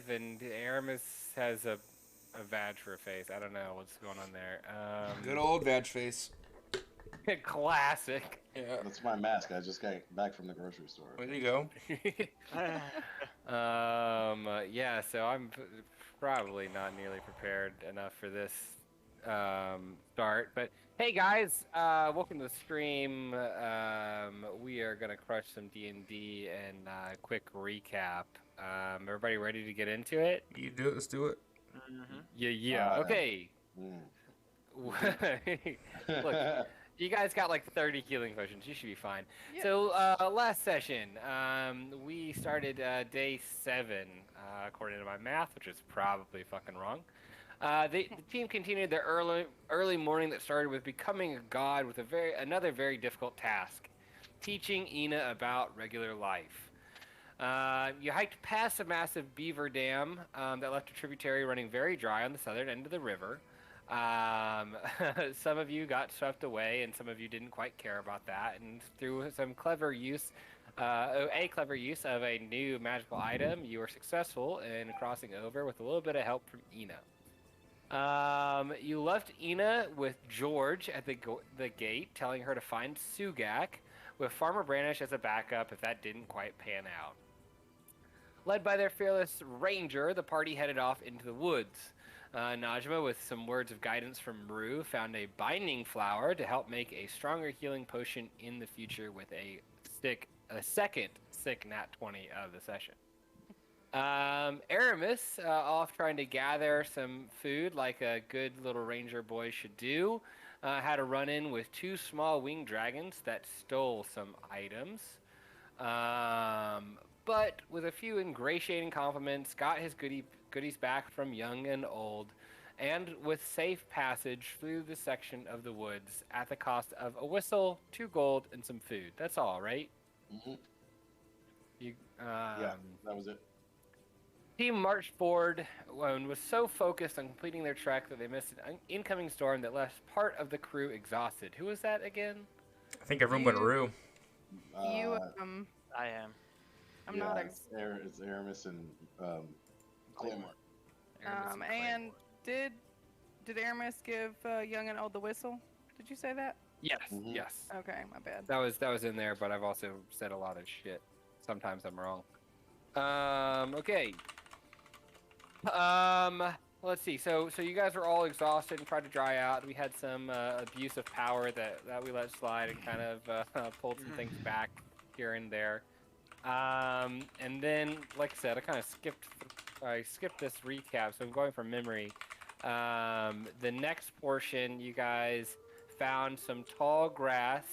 and Aramis has a badge for a face. I don't know what's going on there. Good old veg face. Classic. Yeah. That's my mask. I just got back from the grocery store. There you go. Yeah, so I'm probably not nearly prepared enough for this start. But hey, guys, welcome to the stream. We are gonna crush some D&D and quick recap. Everybody ready to get into it? You do it. Let's do it. Yeah. Okay. Look, you guys got like 30 healing potions. You should be fine. Yeah. So last session, we started day 7, according to my math, which is probably fucking wrong. The team continued their early morning that started with becoming a god with another very difficult task, teaching Ina about regular life. You hiked past a massive beaver dam that left a tributary running very dry on the southern end of the river. Some of you got swept away, and some of you didn't quite care about that. And through some clever use of a new magical item, you were successful in crossing over with a little bit of help from Ina. You left Ina with George at the gate, telling her to find Sugak, with Farmer Brandish as a backup if that didn't quite pan out. Led by their fearless ranger, the party headed off into the woods. Najma, with some words of guidance from Rue, found a binding flower to help make a stronger healing potion in the future with a second sick nat 20 of the session. Aramis, off trying to gather some food like a good little ranger boy should do, had a run-in with 2 small winged dragons that stole some items. But with a few ingratiating compliments, got his goodies back from young and old, and with safe passage through the section of the woods at the cost of a whistle, 2 gold, and some food. That's all, right? Mm-hmm. Yeah, that was it. Team marched forward and was so focused on completing their trek that they missed an incoming storm that left part of the crew exhausted. Who was that again? I think everyone went Rue. You I am. I'm not. It's Aramis and Claymore. And did Aramis give young and old the whistle? Did you say that? Yes, Mhm. yes. Okay, my bad. That was in there, but I've also said a lot of shit. Sometimes I'm wrong. Okay. Let's see. So you guys were all exhausted and tried to dry out. We had some abuse of power that we let slide and kind of pulled some things back here and there. And then, like I said, I kind of skipped this recap, so I'm going from memory. The next portion, you guys found some tall grass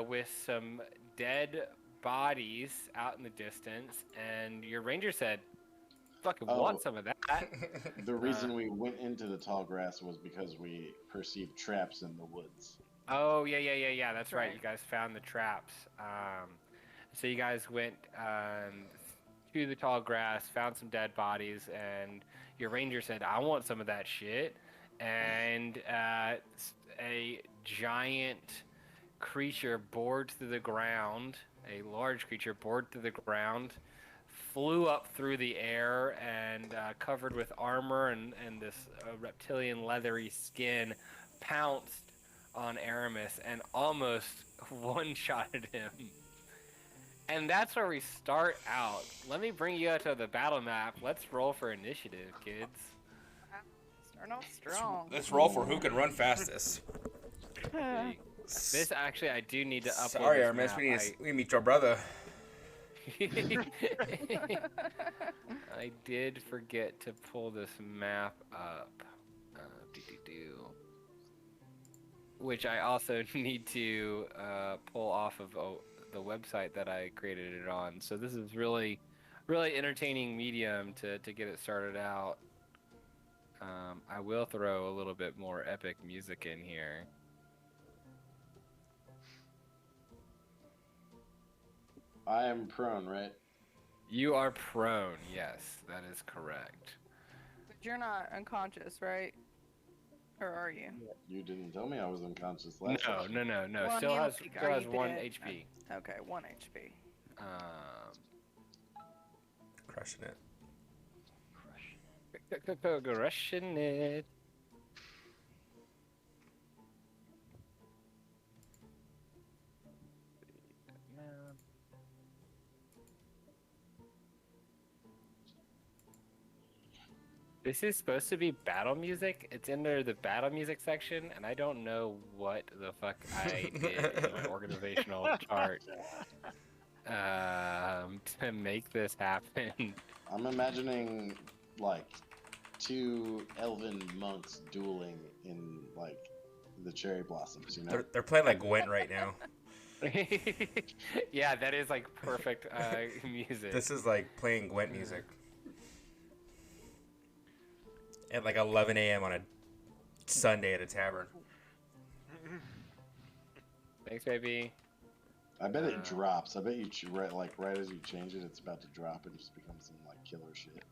with some dead bodies out in the distance, and your ranger said, fucking want some of that. The reason we went into the tall grass was because we perceived traps in the woods. Oh, yeah, that's right. You guys found the traps. So you guys went to the tall grass, found some dead bodies, and your ranger said, I want some of that shit. And a giant creature bored through the ground, a large creature bored through the ground, flew up through the air and covered with armor and this reptilian leathery skin, pounced on Aramis and almost one-shotted him. And that's where we start out. Let me bring you out to the battle map. Let's roll for initiative, kids. Starting off strong. Let's roll for who can run fastest. This actually, I do need to upload. Sorry, this Aramis. map. We meet your brother. I did forget to pull this map up. Which I also need to pull off of the website that I created it on. So this is really entertaining medium to get it started out. I will throw a little bit more epic music in here. I am prone, right? You are prone, yes, that is correct. But you're not unconscious, right? Or are you? You didn't tell me I was unconscious last No. Well, Still I mean, has are you 1 dead? HP. Okay, 1 HP. Crushing it. Rushing it. This is supposed to be battle music. It's under the battle music section, and I don't know what the fuck I did in my organizational chart to make this happen. I'm imagining like two elven monks dueling in like the cherry blossoms. You know, They're playing like Gwent right now. Yeah, that is like perfect music. This is like playing Gwent music at like 11 a.m. on a Sunday at a tavern. Thanks, baby. I bet it drops. I bet you right as you change it, it's about to drop and just become some like killer shit.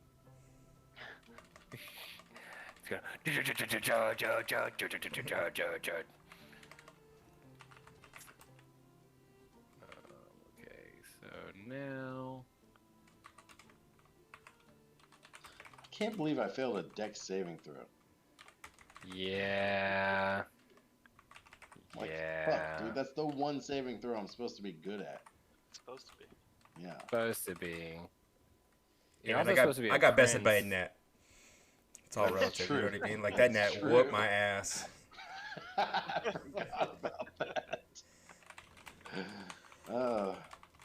Okay, so now I can't believe I failed a dex saving throw. yeah. Like, Yeah. fuck, dude, that's the one saving throw I'm supposed to be good at. It's supposed to be. Yeah. Supposed to be. You're Yeah, also and supposed to be I a got bested by a prince. net. It's all That's relative, you know true. what I mean? Like that net That's true. whooped my ass. I forgot about that. Oh,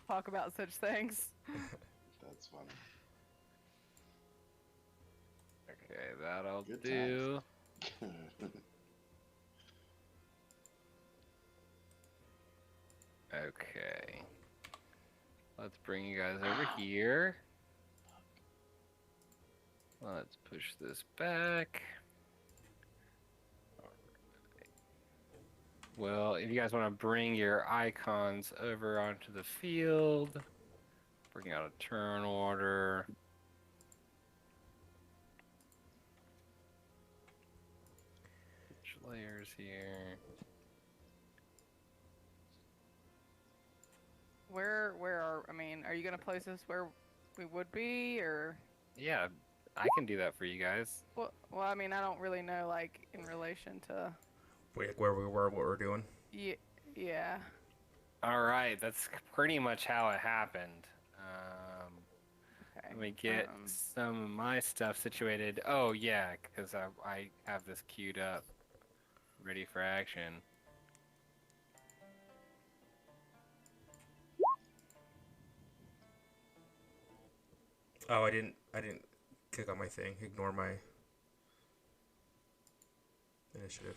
Talk about such things. that's funny. Okay, that'll Good do. Okay. Let's bring you guys over here. Let's push this back. Well, if you guys want to bring your icons over onto the field, bring out a turn order. Switch layers here. Are you gonna place us where we would be, or? Yeah, I can do that for you guys. Well, I mean, I don't really know, like, in relation to. Wait, where we were, what we're doing. Yeah. All right, that's pretty much how it happened. Okay. Let me get some of my stuff situated. Oh yeah, because I have this queued up, ready for action. Oh, I didn't click on my thing. Ignore my initiative.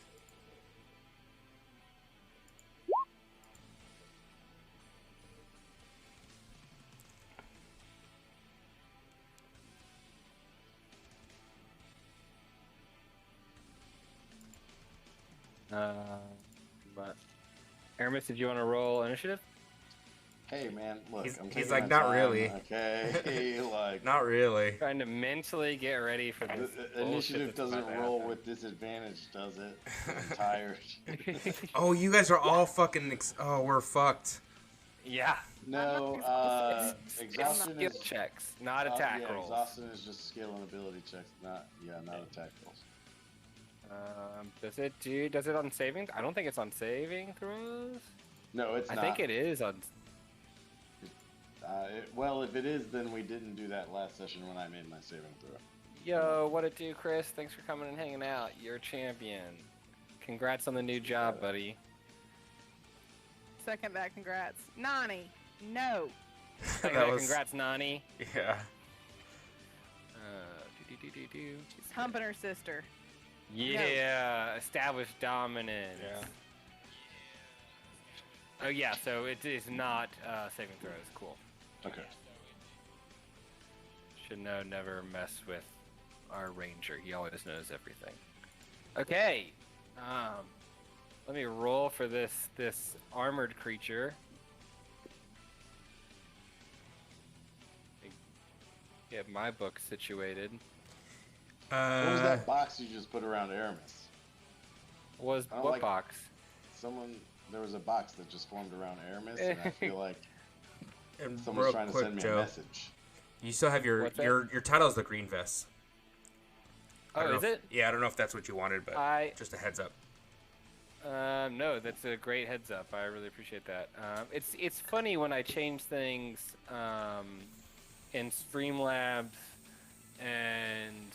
But Aramis, did you want to roll initiative? Hey man, look, He's I'm taking like, my not time, really. Okay, like Not really. Trying to mentally get ready for this. initiative bullshit that's doesn't about to roll happen. with disadvantage, does it? I'm tired. Oh, you guys are all fucking. Oh, we're fucked. Yeah. No, It's exhaustion skill is checks, not attack yeah, rolls. exhaustion is just skill and ability checks, not attack rolls. Does it on saving? I don't think it's on saving throws. No, it's I not. think it is on. Well, if it is, then we didn't do that last session when I made my saving throw. Yo, what it do, Chris? Thanks for coming and hanging out. You're a champion. Congrats on the new job, buddy. Second that, congrats. Nani, no. That was- Congrats, Nani. Yeah. She's humping her sister. Yeah, established dominance. Yeah. Oh yeah, so it is not saving throws. Cool. Okay. Should know never mess with our ranger. He always knows everything. Okay. Let me roll for this armored creature. Get my book situated. What was that box you just put around Aramis? I don't What like- box? There was a box that just formed around Aramis, and I feel like And someone's real trying to quick, send me Joe, a message. you still have your What's that? your title's the green vest. Oh, is it? Yeah, I don't know if that's what you wanted, but just a heads up. No, that's a great heads up. I really appreciate that. It's funny when I change things in Streamlabs and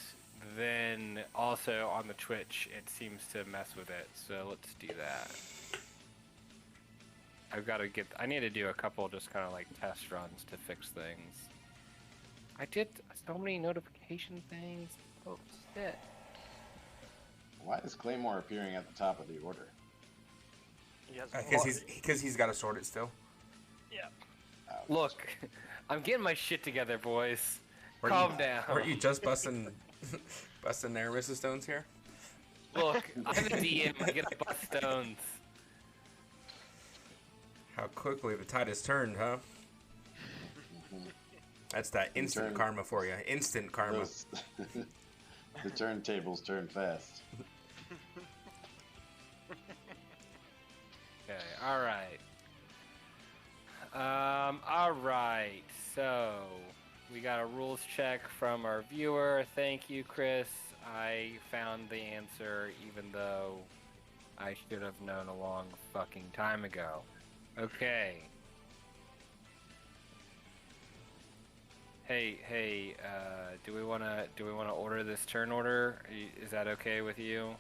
then also on the Twitch, it seems to mess with it. So let's do that. I need to do a couple just kind of like test runs to fix things. I did so many notification things. Oh shit. Why is Claymore appearing at the top of the order? Because he's got to sort it still. Yeah. Ouch. Look, I'm getting my shit together, boys. Calm down. Weren't you just busting Aramis's stones here? Look, I'm the DM. I get to bust stones. How quickly the tide has turned, huh? That's that instant karma for you. Instant karma. The turntables turn fast. Okay, alright. Alright, so we got a rules check from our viewer. Thank you, Chris. I found the answer even though I should have known a long fucking time ago. Okay. Hey, do we wanna order this turn order? Is that okay with you?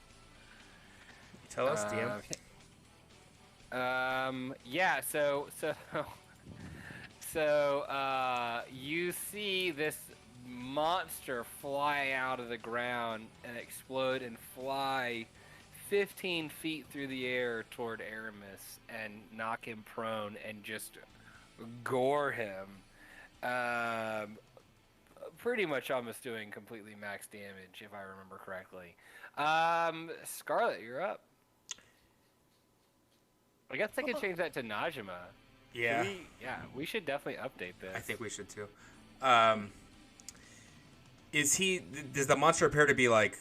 Tell us, DM. Yeah, so you see this monster fly out of the ground and explode and fly 15 feet through the air toward Aramis and knock him prone and just gore him. Pretty much almost doing completely max damage, if I remember correctly. Scarlet, you're up. I guess I could change that to Najima. Yeah. We should definitely update this. I think we should too. Does the monster appear to be like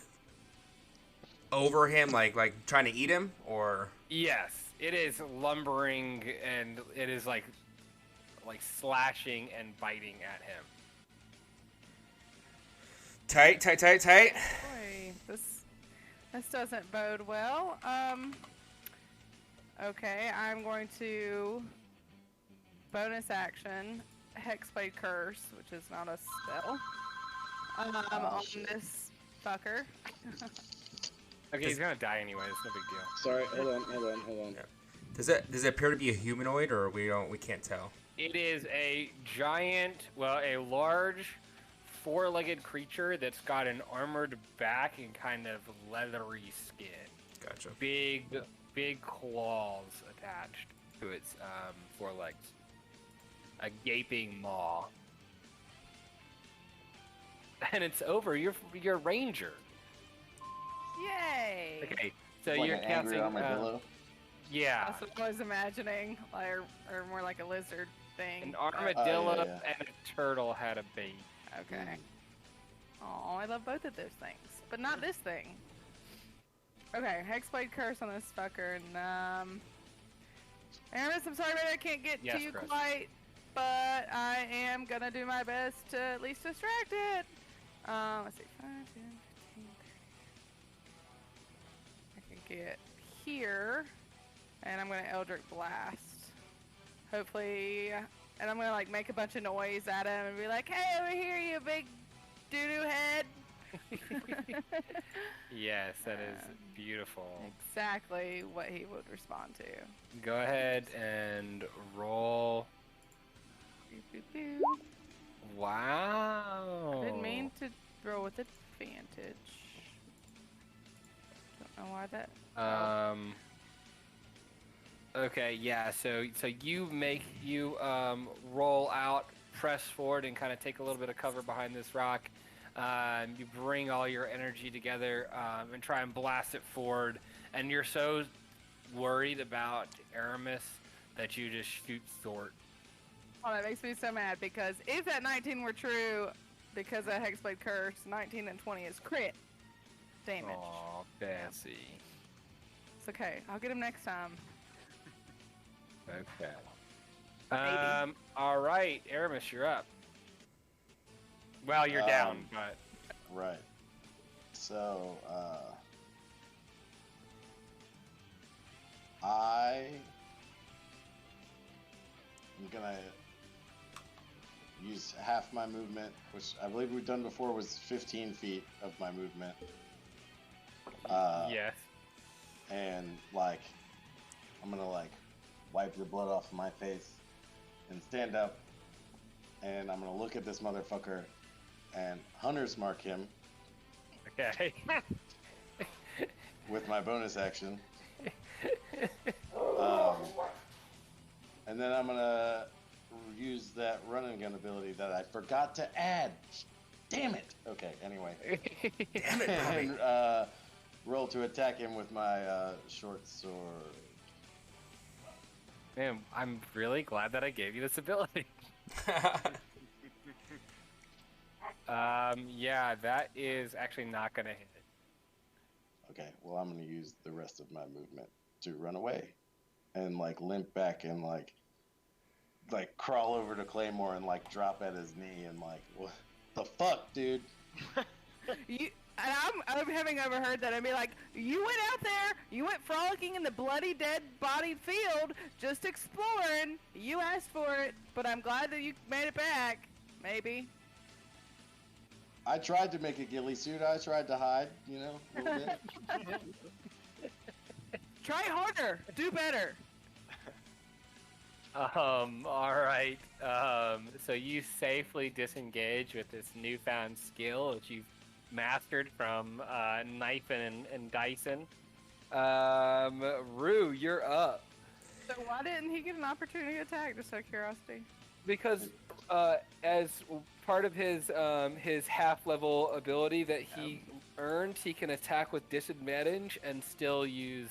over him, like trying to eat him, or? Yes, it is lumbering and it is like slashing and biting at him. Tight. Boy, this doesn't bode well. Okay, I'm going to bonus action Hexblade Curse, which is not a spell, on this fucker. Okay, he's gonna die anyway. It's no big deal. Sorry, hold on. Yeah. Does it appear to be a humanoid, or we can't tell? It is a a large four-legged creature that's got an armored back and kind of leathery skin. Gotcha. Big claws attached to its forelegs. A gaping maw. And it's over. You're ranger. Yay! Okay, so Like you're an angry casting. armadillo. Yeah, That's what I was imagining, or more like a lizard thing. an armadillo yeah. and a turtle had a baby. Okay. Oh, I love both of those things, but not this thing. Okay, Hexblade Curse on this fucker, and Aramis, I'm sorry, but I can't get Yes, to you Chris. quite, but I am gonna do my best to at least distract it. Let's see, 5, 10, 15, 30. I can get here, and I'm gonna Eldritch Blast. Hopefully, and I'm gonna like make a bunch of noise at him and be like, "Hey, over here, you big doo-doo head!" Yes, that is beautiful. Exactly what he would respond to. Go ahead and roll. Boop, boop, boop. Wow. I didn't mean to roll with advantage. Don't know why that. Okay, yeah. So you roll out, press forward, and kind of take a little bit of cover behind this rock. You bring all your energy together and try and blast it forward. And you're so worried about Aramis that you just shoot short. Oh, that makes me so mad because if that 19 were true, because of Hexblade Curse, 19 and 20 is crit damage. Aw, fancy. It's okay. I'll get him next time. Okay. Maybe. All right, Aramis, you're up. Well, you're down, but Right. So, I am gonna use half my movement, which I believe we've done before was 15 feet of my movement. Yes. And like, I'm gonna like wipe the blood off my face and stand up, and I'm gonna look at this motherfucker and hunter's mark him Okay. with my bonus action. And then I'm gonna use that running gun ability that I forgot to add. Damn it. Okay. Anyway. Damn it, Bobby. And roll to attack him with my short sword. Man, I'm really glad that I gave you this ability. Yeah, that is actually not gonna hit. Okay. Well, I'm gonna use the rest of my movement to run away, and like limp back and like crawl over to Claymore and like drop at his knee and like, what the fuck, dude? I'm having overheard that. I'd be like, you went out there, you went frolicking in the bloody dead bodied field, just exploring. You asked for it, but I'm glad that you made it back. Maybe. I tried to make a ghillie suit. I tried to hide, you know, a little bit. Try harder. Do better. All right. So you safely disengage with this newfound skill which you've mastered from knifing and dicing. Rue, you're up. So why didn't he get an opportunity attack? Just out of curiosity. Because as part of his half-level ability that he earned, he can attack with disadvantage and still use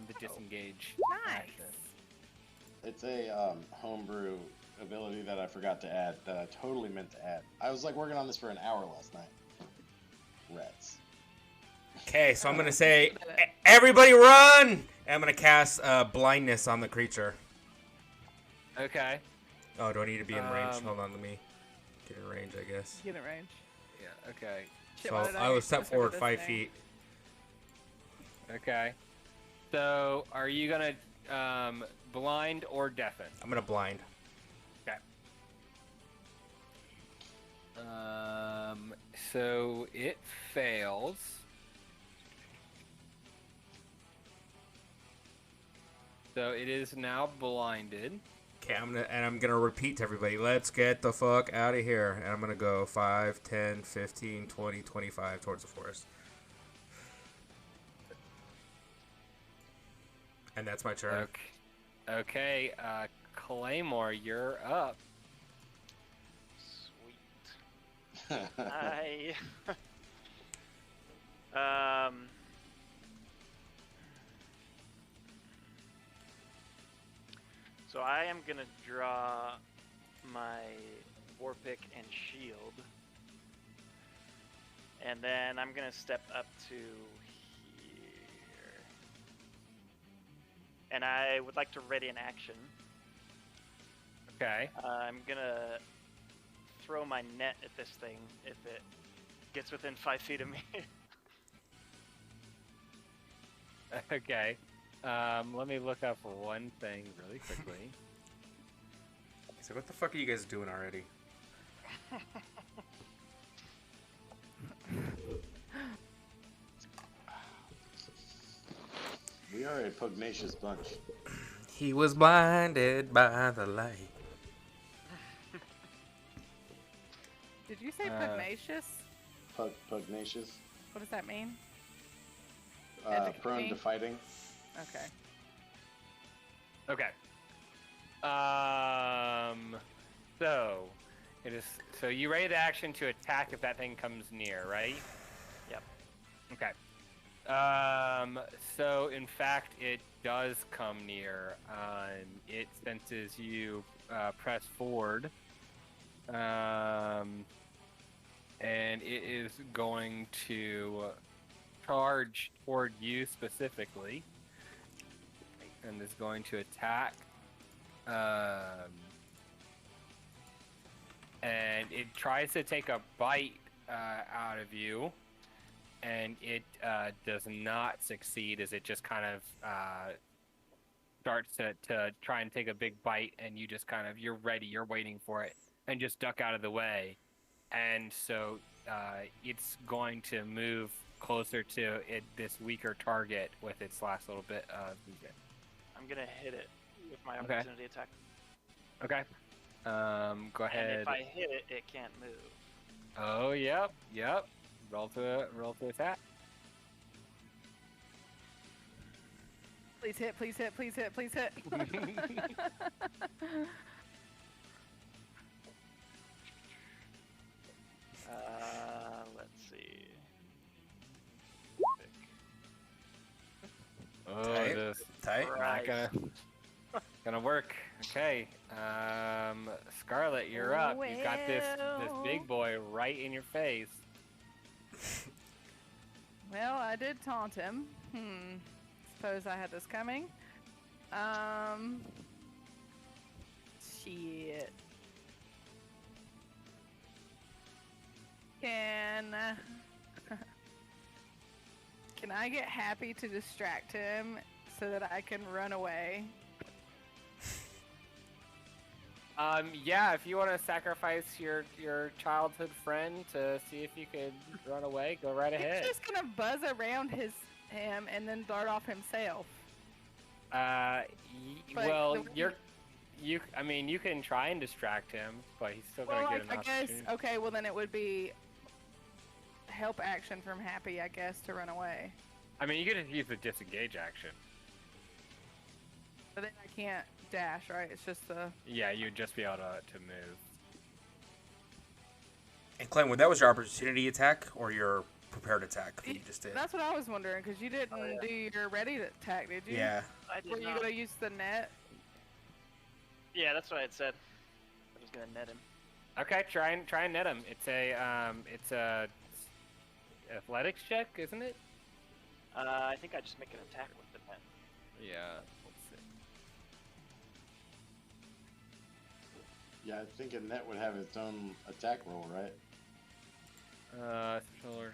the disengage. Nice. action. It's a homebrew ability that I forgot to add that I totally meant to add. I was like working on this for an hour last night. Rats. Okay, so I'm gonna say, everybody run! And I'm gonna cast blindness on the creature. Okay. Oh, do I need to be in range? Hold on, let me get in range, I guess. Get in range. Yeah. Okay. Shit, So why did I will step look over forward this 5 thing? feet. Okay. So are you gonna blind or deafen? I'm gonna blind. Okay. So it fails. So it is now blinded. Okay, I'm gonna repeat to everybody. Let's get the fuck out of here. And I'm gonna go 5, 10, 15, 20, 25 towards the forest. And that's my turn. Okay. Claymore, you're up. Sweet. So I am gonna draw my war pick and shield, and then I'm gonna step up to here, and I would like to ready an action. Okay. I'm gonna throw my net at this thing if it gets within 5 feet of me. Okay. Let me look up one thing really quickly. So what the fuck are you guys doing already? We are a pugnacious bunch. He was blinded by the light. Did you say pugnacious? Pugnacious. What does that mean? Prone to fighting. Okay. Okay. So it is. So you ready the action to attack if that thing comes near, right? Yep. Okay. So in fact, it does come near. It senses you press forward, and it is going to charge toward you specifically, and is going to attack. And it tries to take a bite out of you. and it does not succeed as it just kind of starts to try and take a big bite, and you just kind of, you're ready, you're waiting for it, and just duck out of the way. And so it's going to move closer to this weaker target with its last little bit of movement. I'm gonna hit it with my Okay. opportunity attack. Okay. Go ahead. And if I hit it, it can't move. Oh, yep. Roll to attack. Please hit, please hit, please hit, please hit. Let's see. Oh, Tight. this Tight. not gonna work. Okay. Scarlet, you're up. You've got this big boy right in your face. Well, I did taunt him. Suppose I had this coming. Shit. Can I get Happy to distract him so that I can run away? Yeah, if you want to sacrifice your childhood friend to see if you could run away, go right ahead. He's just gonna buzz around him and then dart off himself. But Well, the- I mean, you can try and distract him, but he's still gonna get an I guess. opportunity. Okay, well then it would be help action from Happy, I guess, to run away. I mean, you could just use the disengage action. But then I can't dash, right? It's just the. Yeah, you'd just be able to move. And Clem, that was your opportunity attack or your prepared attack that you just did? That's what I was wondering, because you didn't do your ready attack, did you? Yeah. I did Were you not. gonna use the net? Yeah, that's what I had said. I was gonna net him. Okay, try and net him. It's a athletics check, isn't it? I think I just make an attack with the net. Yeah. Let's see. Yeah, I think a net would have its own attack roll, right? Special or-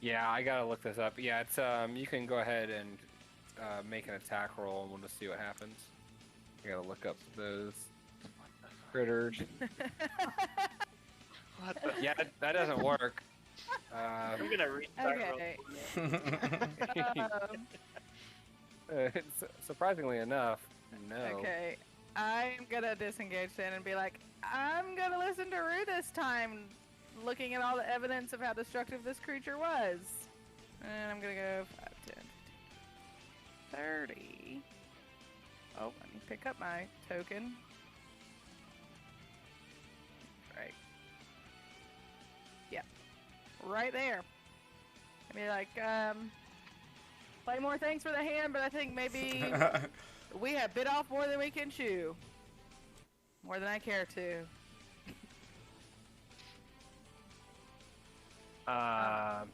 Yeah, I gotta look this up. Yeah, it's you can go ahead and make an attack roll, and we'll just see what happens. I gotta look up those critters. What the? Yeah, that doesn't work. I'm gonna restart. Okay. Surprisingly enough, no. Okay. I'm gonna disengage then and be like, I'm gonna listen to Rue this time, looking at all the evidence of how destructive this creature was. And I'm gonna go 5, 10, 30. Oh, let me pick up my token. Right. Yeah. Right there. I'd be like, play more thanks for the hand, but I think maybe we have bit off more than we can chew. More than I care to. Are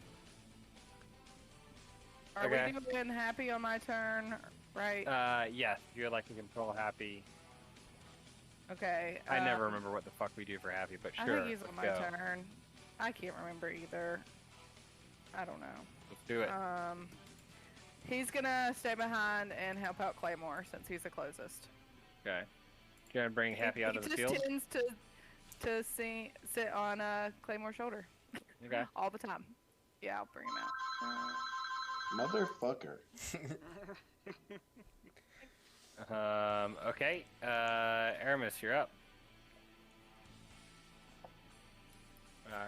Okay. we doing Happy on my turn, right? Yes, you're like to control Happy. Okay. I never remember what the fuck we do for Happy, but I sure. think he's on my let's go. turn. I can't remember either. I don't know. Let's do it. He's gonna stay behind and help out Claymore since he's the closest. Okay. You gonna bring Happy out of the He field? just tends to sit on Claymore's shoulder Okay. all the time. Yeah, I'll bring him out. Motherfucker. Okay. Aramis, you're up.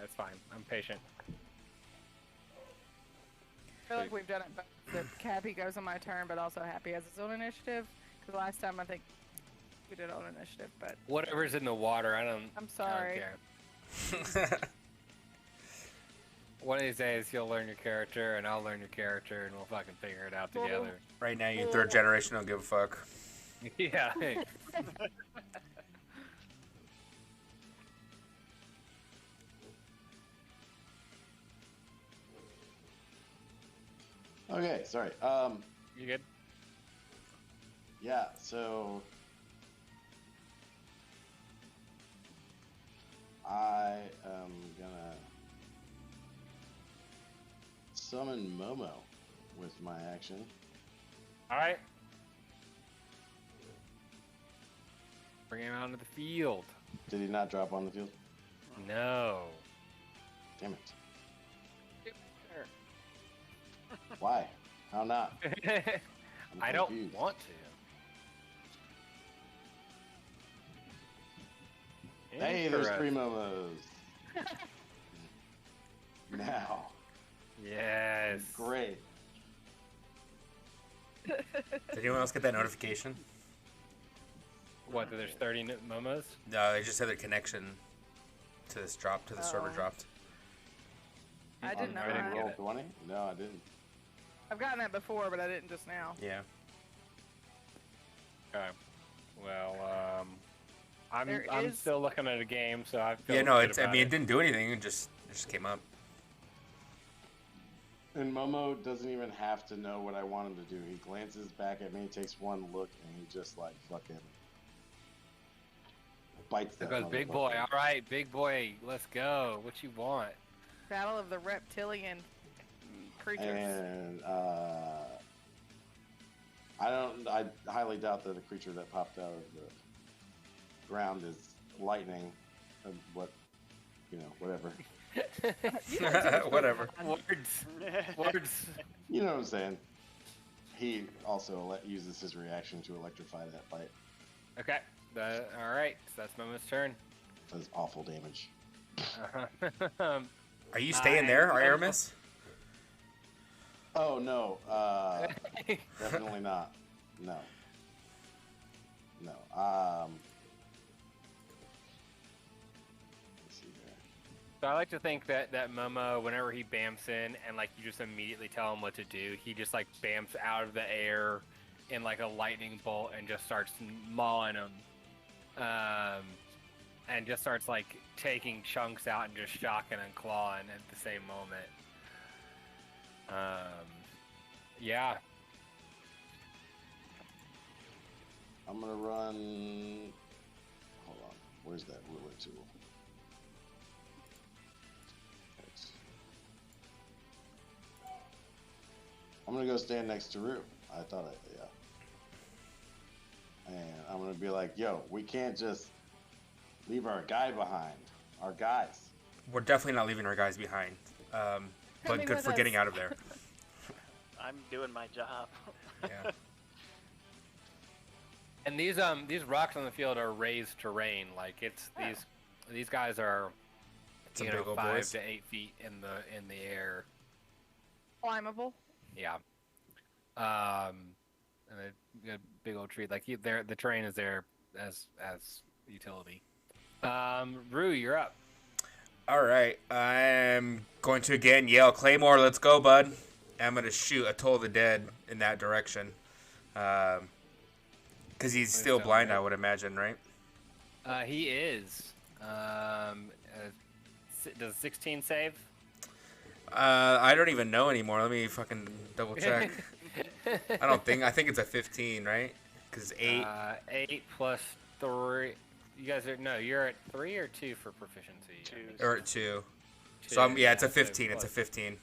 It's fine. I'm patient. I feel like we've done it both. That Happy goes on my turn, but also Happy has his own initiative. Because last time I think we did own initiative, but Whatever's in the water, I'm sorry. I don't care. One of these days, you'll learn your character, and I'll learn your character, and we'll fucking figure it out together. Right now, you're third generation, don't give a fuck. Yeah. Okay, sorry. You good? Yeah, so I am gonna summon Momo with my action. All right. Bring him out into the field. Did he not drop on the field? No. Damn it. Why? How not? I'm I don't confused. want to. Hey, there's 3 Interesting. Momos. Now. Yes. Great. Did anyone else get that notification? What? That there's 30 momos? No, they just said their connection to this drop, to the server Oh. dropped. I didn't know I didn't that. get Roll it. 20? No, I didn't. I've gotten that before, but I didn't just now. Yeah. Okay. Well, There I'm is- still looking at a game, so I feel Yeah, no, good it's. I about mean, it. it didn't do anything. It just came up. And Momo doesn't even have to know what I want him to do. He glances back at me, takes one look, and he just like fucking bites There that goes big boy. motherfucker. All right, big boy, let's go. What you want? Battle of the reptilian creatures. And I highly doubt that a creature that popped out of the ground is lightning. Whatever. Whatever. Words. Words. You know what I'm saying? He also uses his reaction to electrify that bite. Okay. All right. So that's Momo's turn. Does awful damage. Uh-huh. Are you staying there, I- Aramis? Oh no, definitely not. No. Let's see here. So I like to think that Momo, whenever he bamps in and like you just immediately tell him what to do, he just like bamps out of the air in like a lightning bolt and just starts mauling him, and just starts like taking chunks out and just shocking and clawing at the same moment. Yeah. I'm gonna run. Hold on. Where's that ruler tool? Thanks. I'm gonna go stand next to Rue. Yeah. And I'm gonna be like, yo, we can't just leave our guy behind. Our guys. We're definitely not leaving our guys behind. But Coming good with for getting us. out of there. I'm doing my job. Yeah. And these rocks on the field are raised terrain. Like it's these guys are Some you big know old 5 boys. to 8 feet in the air. Climbable. Yeah. And a big old tree. Like the terrain is there as utility. Rue, you're up. All right. I'm going to again yell, Claymore, let's go, bud. I'm going to shoot a Toll of the Dead in that direction. Because he's still sound blind, right. I would imagine, right? He is. Does 16 save? I don't even know anymore. Let me fucking double check. I think it's a 15, right? Because 8. 8 plus 3. You guys you're at 3 or 2 for proficiency? 2. Or 2. Two, So it's a so 15. It's a plus- 15.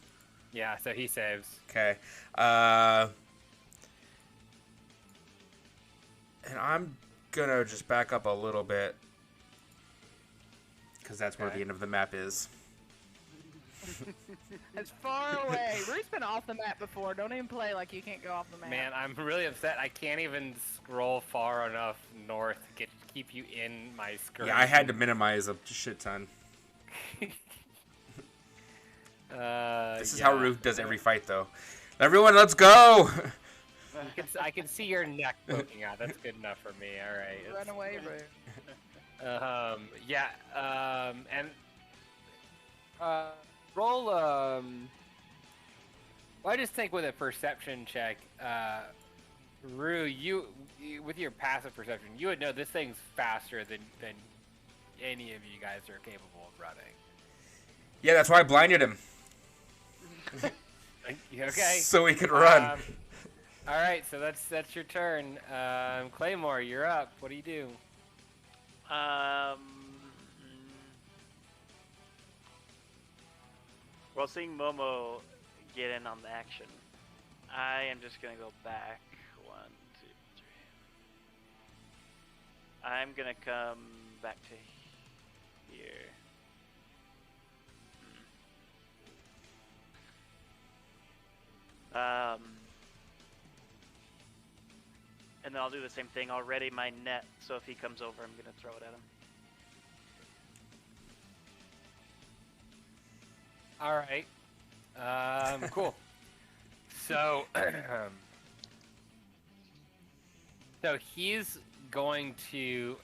Yeah, so he saves. Okay. And I'm gonna just back up a little bit. Because that's where Okay. the end of the map is. It's far away. Rue's been off the map before. Don't even play like you can't go off the map. Man, I'm really upset. I can't even scroll far enough north to keep you in my screen. Yeah, I had to minimize a shit ton. This is how Roof does every fight, though. Everyone, let's go! I can see your neck poking out. That's good enough for me. All right. Run away, Rue. Yeah. And roll. Well, I just think with a perception check, Rue, you with your passive perception, you would know this thing's faster than any of you guys are capable of running. Yeah, that's why I blinded him. Okay. So he could run. All right, so that's your turn. Claymore, you're up. What do you do? Well, seeing Momo get in on the action, I am just gonna go back. 1, 2, 3. I'm gonna come back to here. And then I'll do the same thing. I'll ready my net, so if he comes over, I'm gonna throw it at him. All right. Cool. So, so he's going to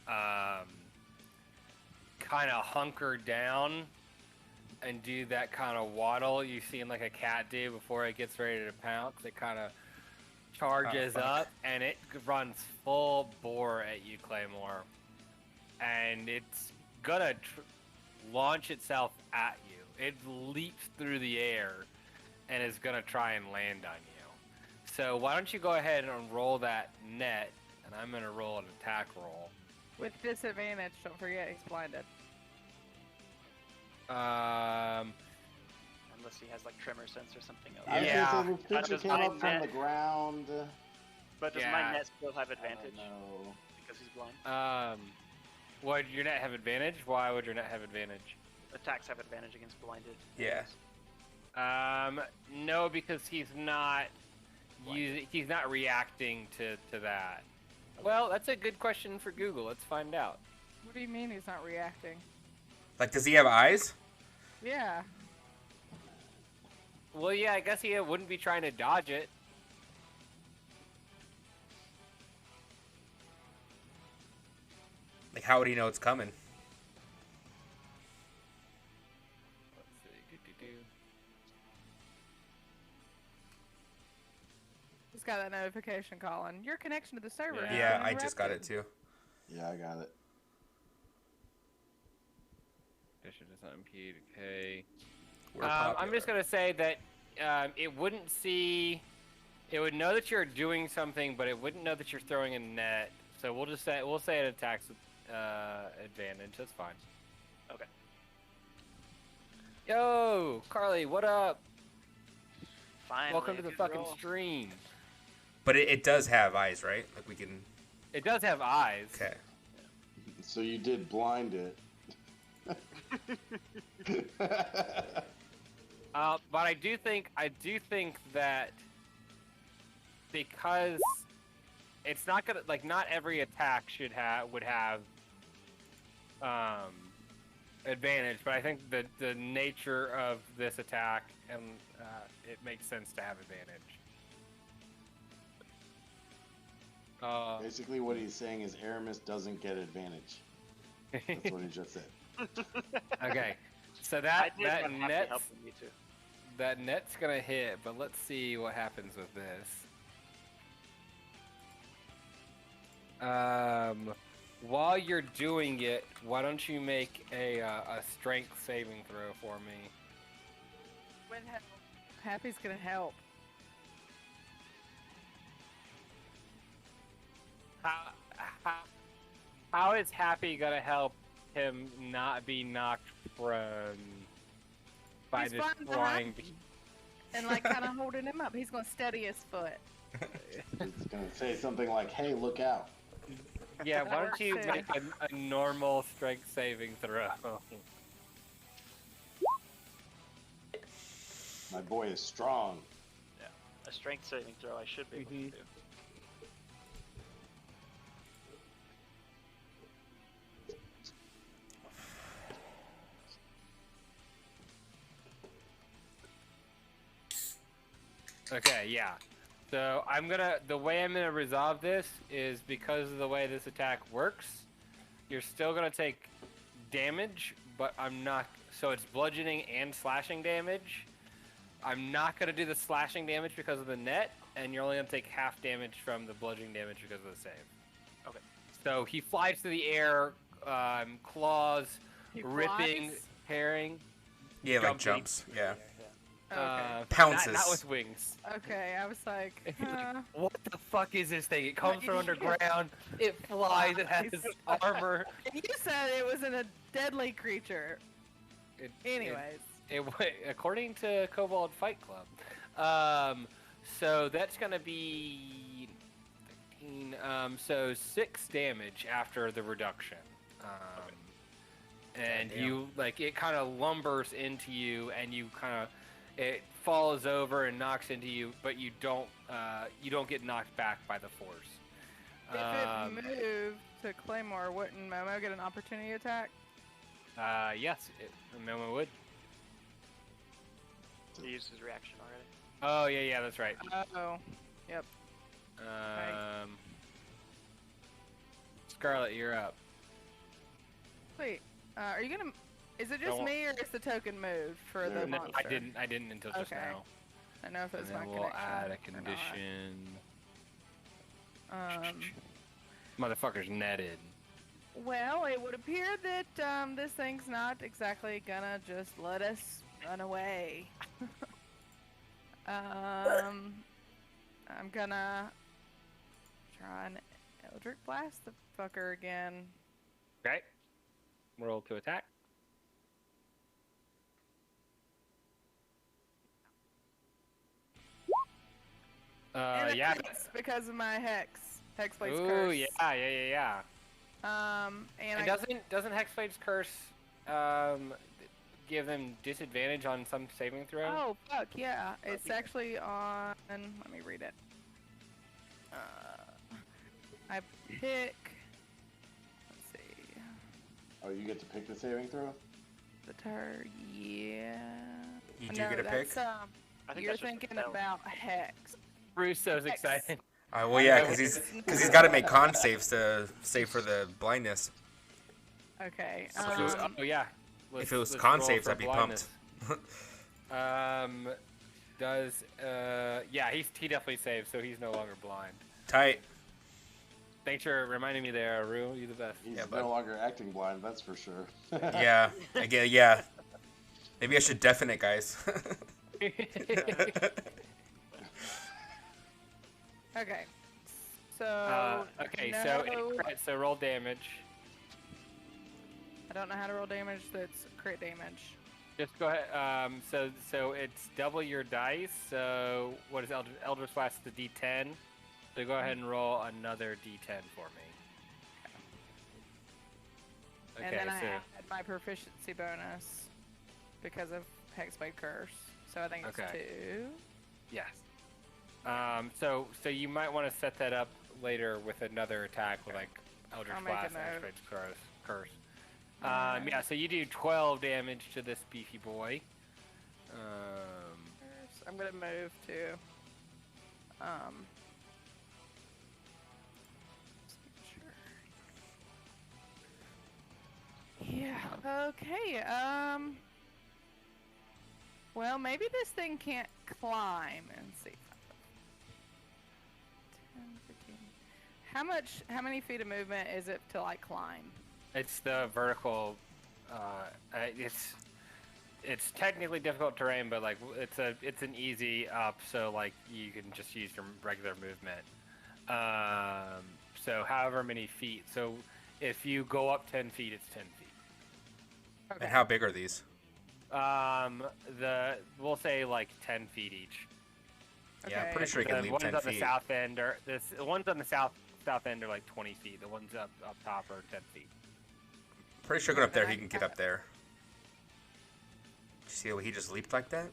kind of hunker down and do that kind of waddle you've seen like a cat do before it gets ready to pounce. It kind of charges up and it runs full bore at you, Claymore. And it's gonna launch itself at you. It leaps through the air and is gonna try and land on you. So why don't you go ahead and roll that net, and I'm gonna roll an attack roll. With disadvantage, don't forget he's blinded. Unless he has like tremor sense or something else. I was Yeah. gonna say, this creature Does came my up from net- the ground. But does Yeah. my net still have advantage No. because he's blind? Would your net have advantage? Why would your net have advantage? Attacks have advantage against blinded. Yeah. No, because he's not he's not reacting to that. Well, that's a good question for Google. Let's find out. What do you mean he's not reacting? Like, does he have eyes? Yeah. Well, yeah, I guess he wouldn't be trying to dodge it. Like, how would he know it's coming? Let's see. He's got that notification calling. Your connection to the server. has Yeah, been I just got it interrupted." too. Yeah, I got it. Fisher does not impede. Okay. We're I'm popular. just gonna say that it wouldn't see. It would know that you're doing something, but it wouldn't know that you're throwing a net. So we'll say it attacks with advantage. That's fine. Okay. Yo, Carly, what up? Fine. Welcome to the fucking stream. But it does have eyes, right? Like, we can... It does have eyes. Okay. So you did blind it. But I do think that because it's not gonna not every attack would have advantage, but I think the nature of this attack and it makes sense to have advantage. Basically, what he's saying is Aramis doesn't get advantage. That's what he just said. Okay, so I that did have Happy net's helping me too. that net's gonna hit, but let's see what happens with this. While you're doing it, why don't you make a strength saving throw for me? With help. Happy's gonna help. How is Happy gonna help him not be knocked prone by He's this flying flying? behind and kind of holding him up. He's gonna steady his foot. It's gonna say something like, "Hey, look out!" Yeah, why don't you Works make a normal strength saving throw? My boy is strong. Yeah. A strength saving throw I should be able to do. Okay, yeah. So the way I'm gonna resolve this is because of the way this attack works, you're still gonna take damage, but I'm not, so it's bludgeoning and slashing damage. I'm not gonna do the slashing damage because of the net, and you're only gonna take half damage from the bludgeoning damage because of the save. Okay. So he flies through the air, claws, He ripping, flies? tearing. Yeah, like Jumping. jumps. Yeah. Okay. Pounces. Not with wings. Okay, I was like, What the fuck is this thing? It comes from underground. It flies. It has armor. you said it wasn't a deadly creature. Anyways. According to Kobold Fight Club. So that's gonna be 13. So 6 damage after the reduction. And you it kind of lumbers into you, and it falls over and knocks into you, but you don't get knocked back by the force. If it moved to Claymore, wouldn't Momo get an opportunity attack? Yes, Momo would. He used his reaction already. Oh yeah, that's right. Oh, yep. Scarlet, you're up. Wait, are you gonna? Is it just me, or is the token moved for the No, monster? I didn't until just now. I don't know if it's And my then we'll connection. add a condition. Motherfucker's netted. Well, it would appear that this thing's not exactly gonna just let us run away. I'm gonna try and Eldritch Blast the fucker again. Okay. Roll to attack. Yeah. It's because of my Hexblade's Ooh, curse. yeah. And Doesn't Hexblade's curse give them disadvantage on some saving throw? Oh fuck yeah! It's actually on. Let me read it. I pick. Let's see. Oh, you get to pick the saving throw? The yeah. You do get a pick? I think You're that's just a thinking spell. about Hex. Russo's excited. Well, yeah, because he's got to make con saves to save for the blindness. Okay. Oh yeah. If it was Let's con roll saves, for I'd be blindness. pumped. Yeah, he definitely saves, so he's no longer blind. Tight. Thanks for reminding me there, Aru. You're the best. He's Yeah, bud. no longer acting blind, that's for sure. Yeah, yeah. Maybe I should deafen it, guys. Okay. So. So roll damage. I don't know how to roll damage that's crit damage. Just go ahead. So it's double your dice. So what is Eldritch Blast? The D10. So go ahead and roll another D10 for me. Okay. And then I add my proficiency bonus because of Hexblade Curse. So I think it's 2. Yes. So you might want to set that up later with another attack with like Eldritch I'll make a Blast, note. Hexblade Curse. Yeah. So you do 12 damage to this beefy boy. I'm gonna move to. Yeah. Okay. Well, maybe this thing can't climb. And see. 10, 15. How many feet of movement is it to like climb? It's the vertical. It's technically difficult terrain, but like it's an easy up, so like you can just use your regular movement. So however many feet. So if you go up 10 feet, it's 10 feet. Okay. And how big are these? We'll say like 10 feet each. Okay. Yeah, I'm pretty sure you can leave 10 feet. The ones on the south end are the ones on the south end are like 20 feet. The ones up top are 10 feet. Pretty sure going up there, he can get up there. Did you see how he just leaped like that?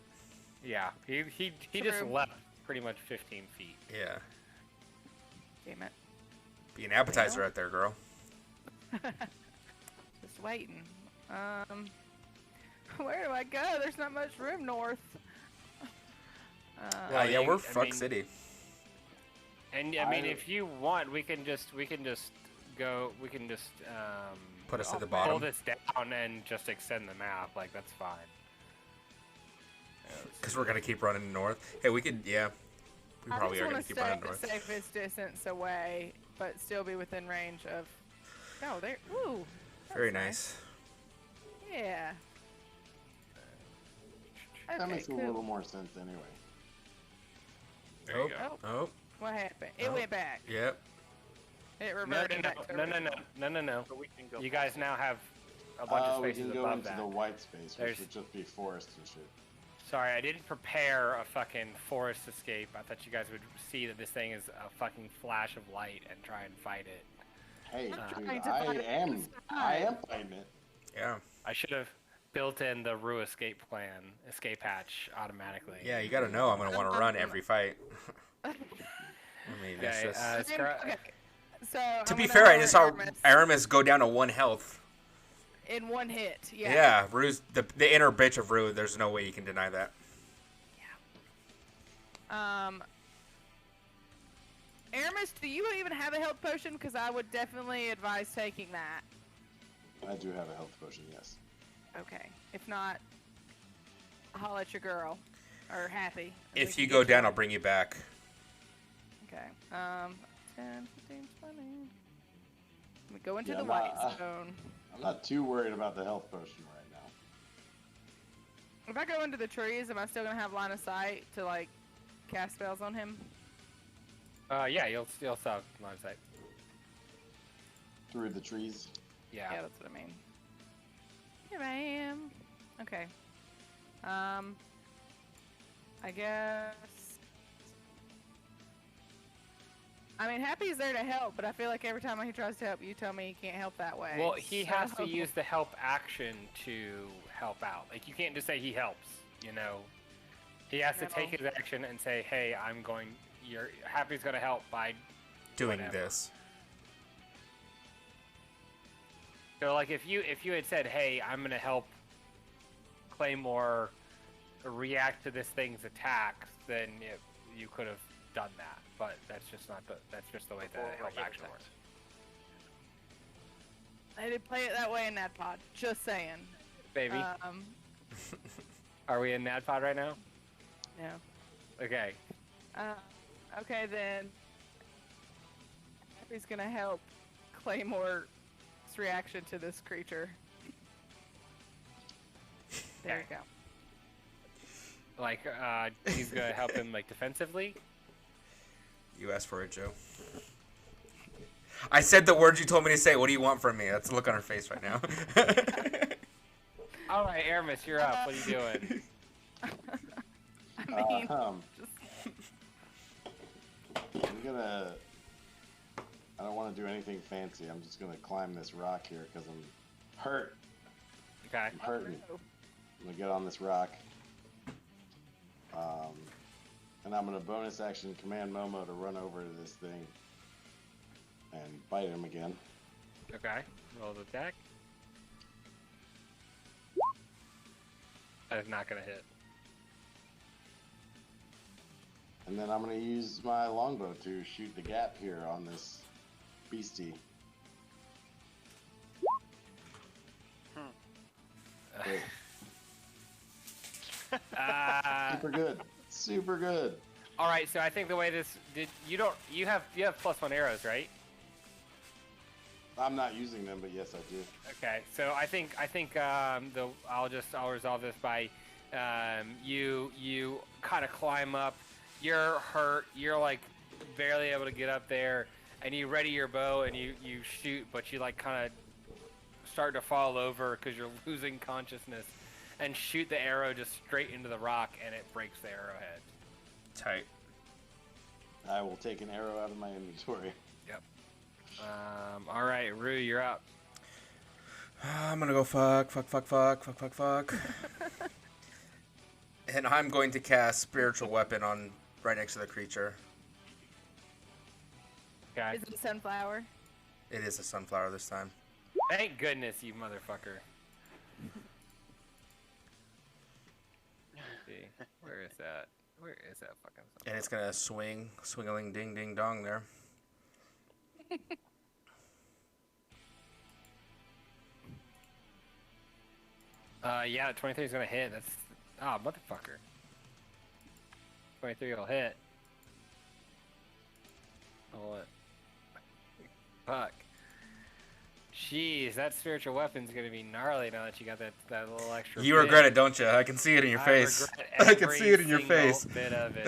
Yeah, he just leapt pretty much 15 feet. Yeah. Damn it. Be an appetizer out there, girl. Just waiting. Where do I go? There's not much room north. Yeah, we're Fuck City. And I mean, if you want, we can just go. We can just put us at the bottom. Pull this down and just extend the map. Like that's fine. Because we're gonna keep running north. Hey, we could. Yeah. We probably are gonna keep running north. I just want to stay the safest distance away, but still be within range of. Oh, there. Ooh. Very nice. Yeah. That Okay, makes a cool. little more sense anyway. There you go. Oh. What happened? It Oh. went back. Yep. It No, reverted back to original. no. So we can go. You guys now have a bunch of We spaces can go above into that. the white space, There's- which would just be forest and shit. Sorry, I didn't prepare a fucking forest escape. I thought you guys would see that this thing is a fucking flash of light and try and fight it. Hey, I'm dude, trying to find it. I am fighting it. Yeah. I should have built in the Rue escape hatch automatically. Yeah, you gotta know I'm gonna want to run every fight. I mean, that's Okay, just... Okay. So to I'm be gonna fair, I lower just saw Aramis Aramis go down to 1 health. in one hit. Yeah. Yeah, Rue's the inner bitch of Rue. There's no way you can deny that. Aramis, do you even have a health potion? Because I would definitely advise taking that. I do have a health potion, yes. Okay. If not, holla at your girl. Or Happy. If you go down, I'll bring you back. Okay. 10, 15, 20. We go into Yeah, the I'm white not- zone. I'm not too worried about the health potion right now. If I go into the trees, am I still gonna have line of sight to like cast spells on him? Yeah, you'll still have line of sight. Through the trees. Yeah. Yeah, that's what I mean. Here I am. Okay. I guess. I mean, Happy's there to help, but I feel like every time he tries to help, you tell me he can't help that way. Well, he has to so- use the help action to help out. Like, you can't just say he helps, you know? He has to take No. his action and say, hey, Happy's gonna help by Doing whatever. this. So, like, if you had said, hey, I'm gonna help Claymore react to this thing's attacks, then you could have done that. But that's just the way the Before help he action attacked. works. I did play it that way in NADPOD. Just saying. Baby, are we in NADPOD right now? No. Okay. Okay then. Happy's gonna help Claymore's reaction to this creature. There you go. Like, he's gonna help him, like, defensively? You asked for it, Joe. I said the words you told me to say. What do you want from me? That's the look on her face right now. All right, Aramis, you're up. What are you doing? I mean, just I'm gonna. I don't want to do anything fancy. I'm just gonna climb this rock here because I'm hurt. Okay. I'm hurting. I'm gonna get on this rock. And I'm gonna bonus action command Momo to run over to this thing and bite him again. Okay. Roll the attack. That is not gonna hit. And then I'm gonna use my longbow to shoot the gap here on this beastie. Great. Super good. Super good. All right. So I think the way this you have +1 arrows, right? I'm not using them, but yes, I do. Okay. So I think I'll resolve this by you kind of climb up. You're hurt. You're like barely able to get up there, and you ready your bow and you shoot, but you like kind of start to fall over because you're losing consciousness, and shoot the arrow just straight into the rock, and it breaks the arrowhead. Tight. I will take an arrow out of my inventory. Yep. All right, Rue, you're up. I'm gonna go fuck. And I'm going to cast Spiritual Weapon on right next to the creature. Okay. is it a sunflower? It is a sunflower this time. Thank goodness, you motherfucker. Let's see, where is that? Where is that fucking sunflower? And it's gonna swingling ding ding dong there. Yeah, 23 is gonna hit. That's motherfucker. 23 will hit. Oh what? Fuck. Jeez, that spiritual weapon's gonna be gnarly now that you got that little extra. You bit. regret it, don't you? I can see it in your face. regret I can see it in your every face. single bit of it.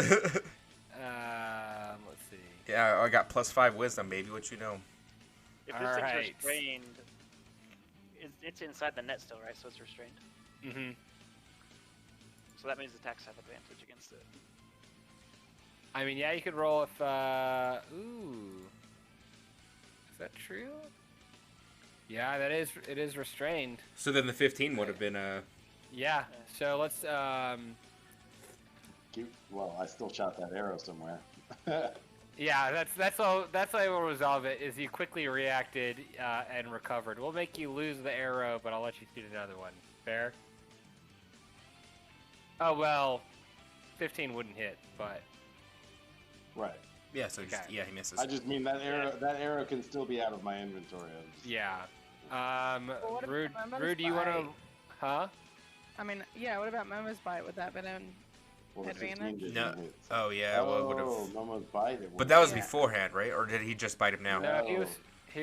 Let's see. Yeah, I got +5 wisdom, baby. What you know? If this thing's Alright. restrained, it's inside the net still, right? So it's restrained. Mm-hmm. So that means attacks have advantage against it. I mean, yeah, you could roll if. Ooh. Is that true? Yeah, it is restrained. So then the 15 would have been Yeah. So let's Well, I still shot that arrow somewhere. Yeah, that's all we'll resolve it. Is you quickly reacted and recovered. We'll make you lose the arrow, but I'll let you shoot another one. Fair? Oh well, 15 wouldn't hit, but Right. Yeah, so Okay. yeah, he misses. I just mean that arrow can still be out of my inventory. yeah. what about Rude, Momo's do you want to? bite? Huh? I mean, yeah. What about Momo's bite? Would that been in? Well, the 15 Advantage? didn't No. hit. Oh yeah, well, it would Oh, have. Momo's bite. It But that was Yeah. beforehand, right? Or did he just bite him now? No, No. he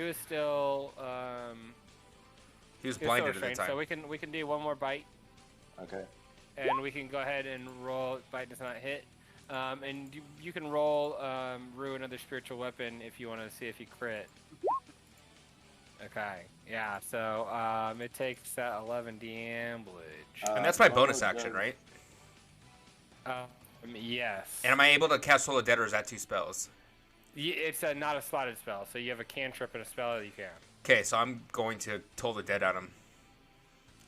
was still He was still blinded at the restrained, time. so we can do one more bite, Okay. and we can go ahead and roll. Bite does not hit. And you can roll Rue another spiritual weapon if you want to see if you crit. Okay. Yeah. So it takes that 11 damage. And that's my Momo bonus action, does- right? Yes. And am I able to cast Soul of Dead, or is that 2 spells? It's not a slotted spell, so you have a cantrip and a spell that you can. Okay, so I'm going to Toll the Dead at him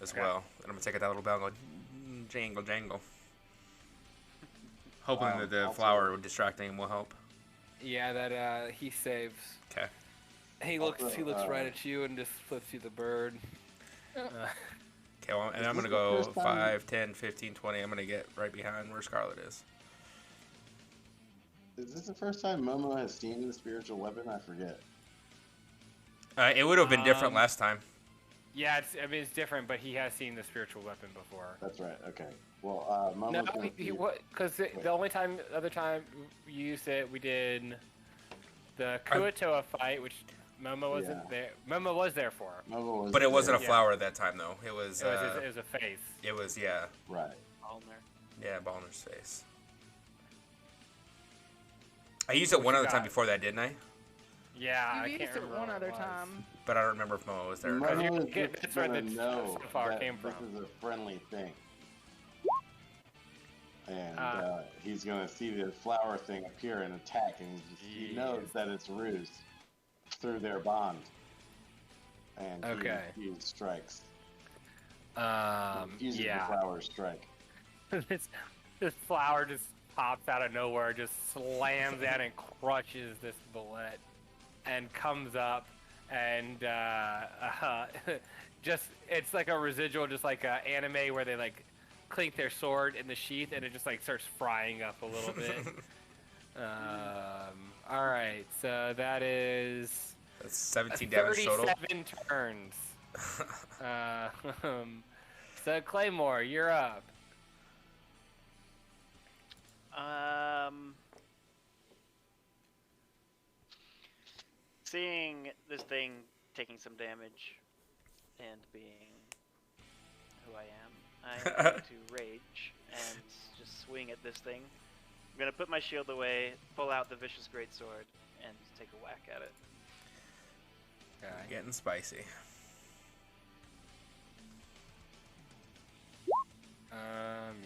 as Okay. well. And I'm going to take out that little bell and go, jangle, jangle. Hoping Wow, that the also- flower distracting him will help. Yeah, that he saves. Okay. He looks- he looks right at you and just flips you the bird. Okay, well, and Is I'm going this to the go first time- 5, 10, 15, 20. I'm going to get right behind where Scarlet is. Is this the first time Momo has seen the spiritual weapon? I forget. It would have been different Um, last time. Yeah, it's different, but he has seen the spiritual weapon before. That's right. Okay. Well, Momo's No, gonna he see- what? Because the other time we used it, we did the Kuatoa fight, which Momo wasn't Yeah. there. Momo was there for. Momo was But it wasn't a Yeah. flower at that time, though. It was, It was a face. yeah, right. All in there. yeah, Balner's face. I used it What one you other time got? before that, didn't I? Yeah, I You can't used it remember one what other it was. time. But I don't remember if Momo was there. Because you Momo is get- just that's where gonna the know sunflower that came this from. is a friendly thing. And Ah. he's gonna see the flower thing appear and attack, and he knows Jeez. that it's ruse through their bond. And Okay. he strikes. Uses the Yeah. flower strike. this flower just pops out of nowhere, just slams out and crushes this bullet, and comes up, and just it's like a residual, just like a anime where they like clink their sword in the sheath, and it just like starts frying up a little bit. All right, so that is That's 17 damage total. 37 turns. So Claymore, you're up. Seeing this thing taking some damage and being who I am going to rage and just swing at this thing. I'm gonna put my shield away, pull out the vicious greatsword, and take a whack at it. Okay. Getting spicy.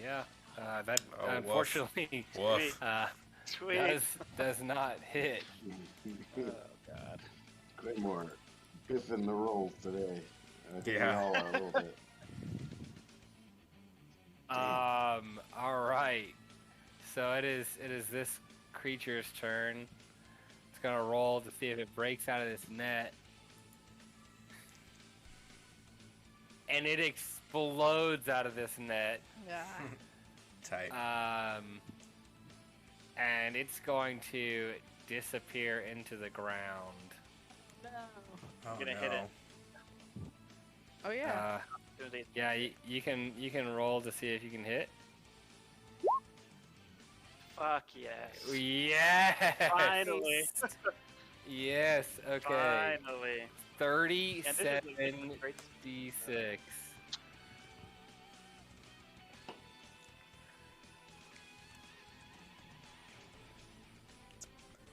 Yeah. That Oh, woof. unfortunately Woof. Sweet. does not hit. Oh God. Claymore, biffing the rolls today. I think Yeah. we all are a little bit. All right. So it is this creature's turn. It's gonna roll to see if it breaks out of this net, and it explodes out of this net. Yeah. Tight. And it's going to disappear into the ground. No. Oh, gonna hit it. Oh yeah. Yeah, you can roll to see if you can hit. Fuck yes. Yes. Finally. Yes. Okay. Finally. 37 d6.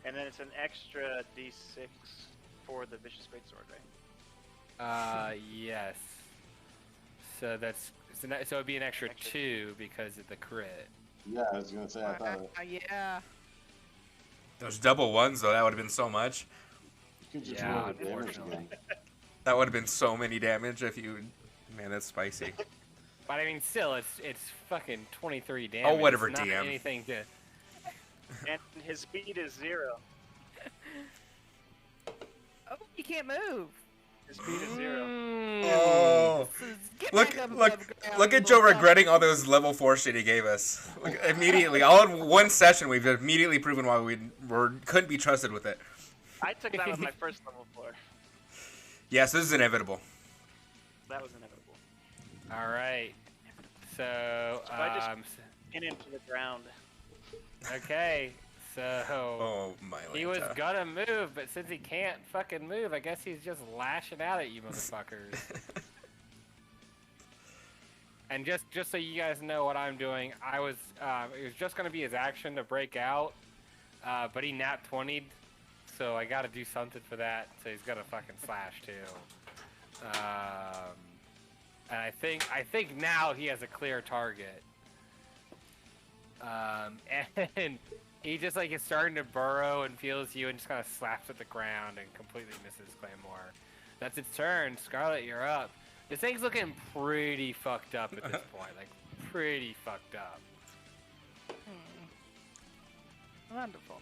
And then it's an extra d6 for the vicious greatsword, right? Yes. So so it'd be an extra 2 because of the crit. Yeah, I was gonna say I thought Yeah. Those double ones though, that would have been so much. you could just Yeah, roll the damage unfortunately. again. That would have been so many damage if you. Man, that's spicy. But I mean, still, it's fucking 23 damage. Oh, whatever, it's not DM. anything to. And his speed is 0. Oh, you can't move. His speed is 0. Oh, Get look, back up look, above ground, look you at Joe little regretting all those level 4 shit he gave us. Like, immediately, all in one session, we've immediately proven why we couldn't be trusted with it. I took that with my first level 4. Yes, this is inevitable. That was inevitable. All right. So, I just pin him to the ground. okay. So Oh my. he was Lanta. gonna move, but since he can't fucking move, I guess he's just lashing out at you, motherfuckers. And just so you guys know what I'm doing, it was just gonna be his action to break out, but he nat 20'd, so I gotta do something for that. So he's gonna fucking slash too. And I think now he has a clear target. And he just like is starting to burrow and feels you and just kind of slaps at the ground and completely misses Claymore. That's its turn. Scarlet, you're up. This thing's looking pretty fucked up at this point. Like, pretty fucked up. Wonderful.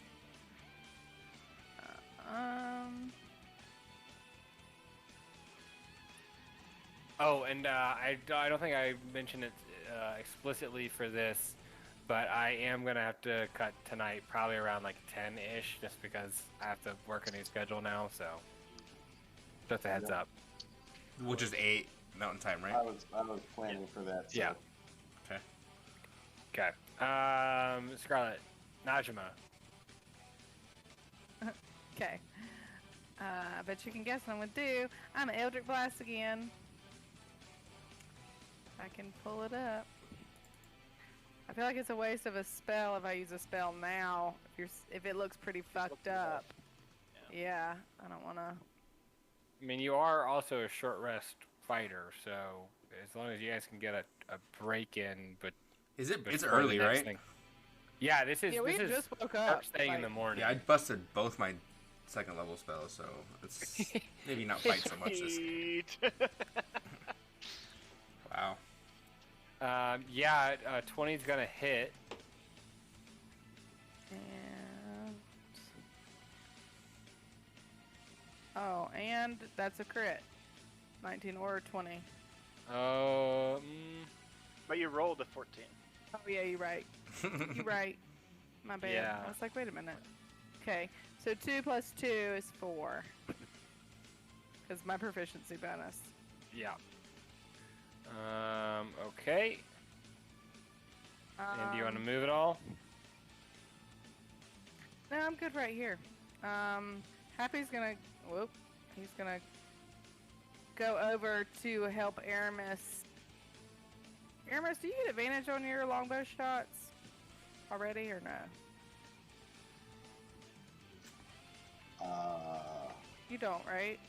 Oh, and I don't think I mentioned it explicitly for this, but I am going to have to cut tonight, probably around like 10-ish, just because I have to work a new schedule now, so just a heads up. Which is 8 Mountain Time, right? I was planning for that. So. Yeah. Okay. Okay. Scarlet, Najima. Okay. I bet you can guess what I'm gonna do. I'm an Eldritch Blast again. I can pull it up. I feel like it's a waste of a spell if I use a spell now. If it looks pretty fucked up. Yeah, I don't wanna. I mean, you are also a short rest fighter, so as long as you guys can get a break in, but Is it? It's before the early, next right? thing. Yeah, this is Yeah, we this is just woke up. first thing in the like- morning. Yeah, I busted both my second level spells, so it's maybe not fight so much. This. Sweet. Wow. Yeah, 20's gonna hit. And oh, and that's a crit. 19 or 20. Oh, But you rolled a 14. Oh yeah, you're right. You're right. My bad. Yeah. I was like, wait a minute. Okay, so 2 plus 2 is 4. Because my proficiency bonus. yeah. Okay. And do you want to move at all? No, I'm good right here. Happy's gonna. Whoop. He's gonna go over to help Aramis. Aramis, do you get advantage on your longbow shots already or no? You don't, right?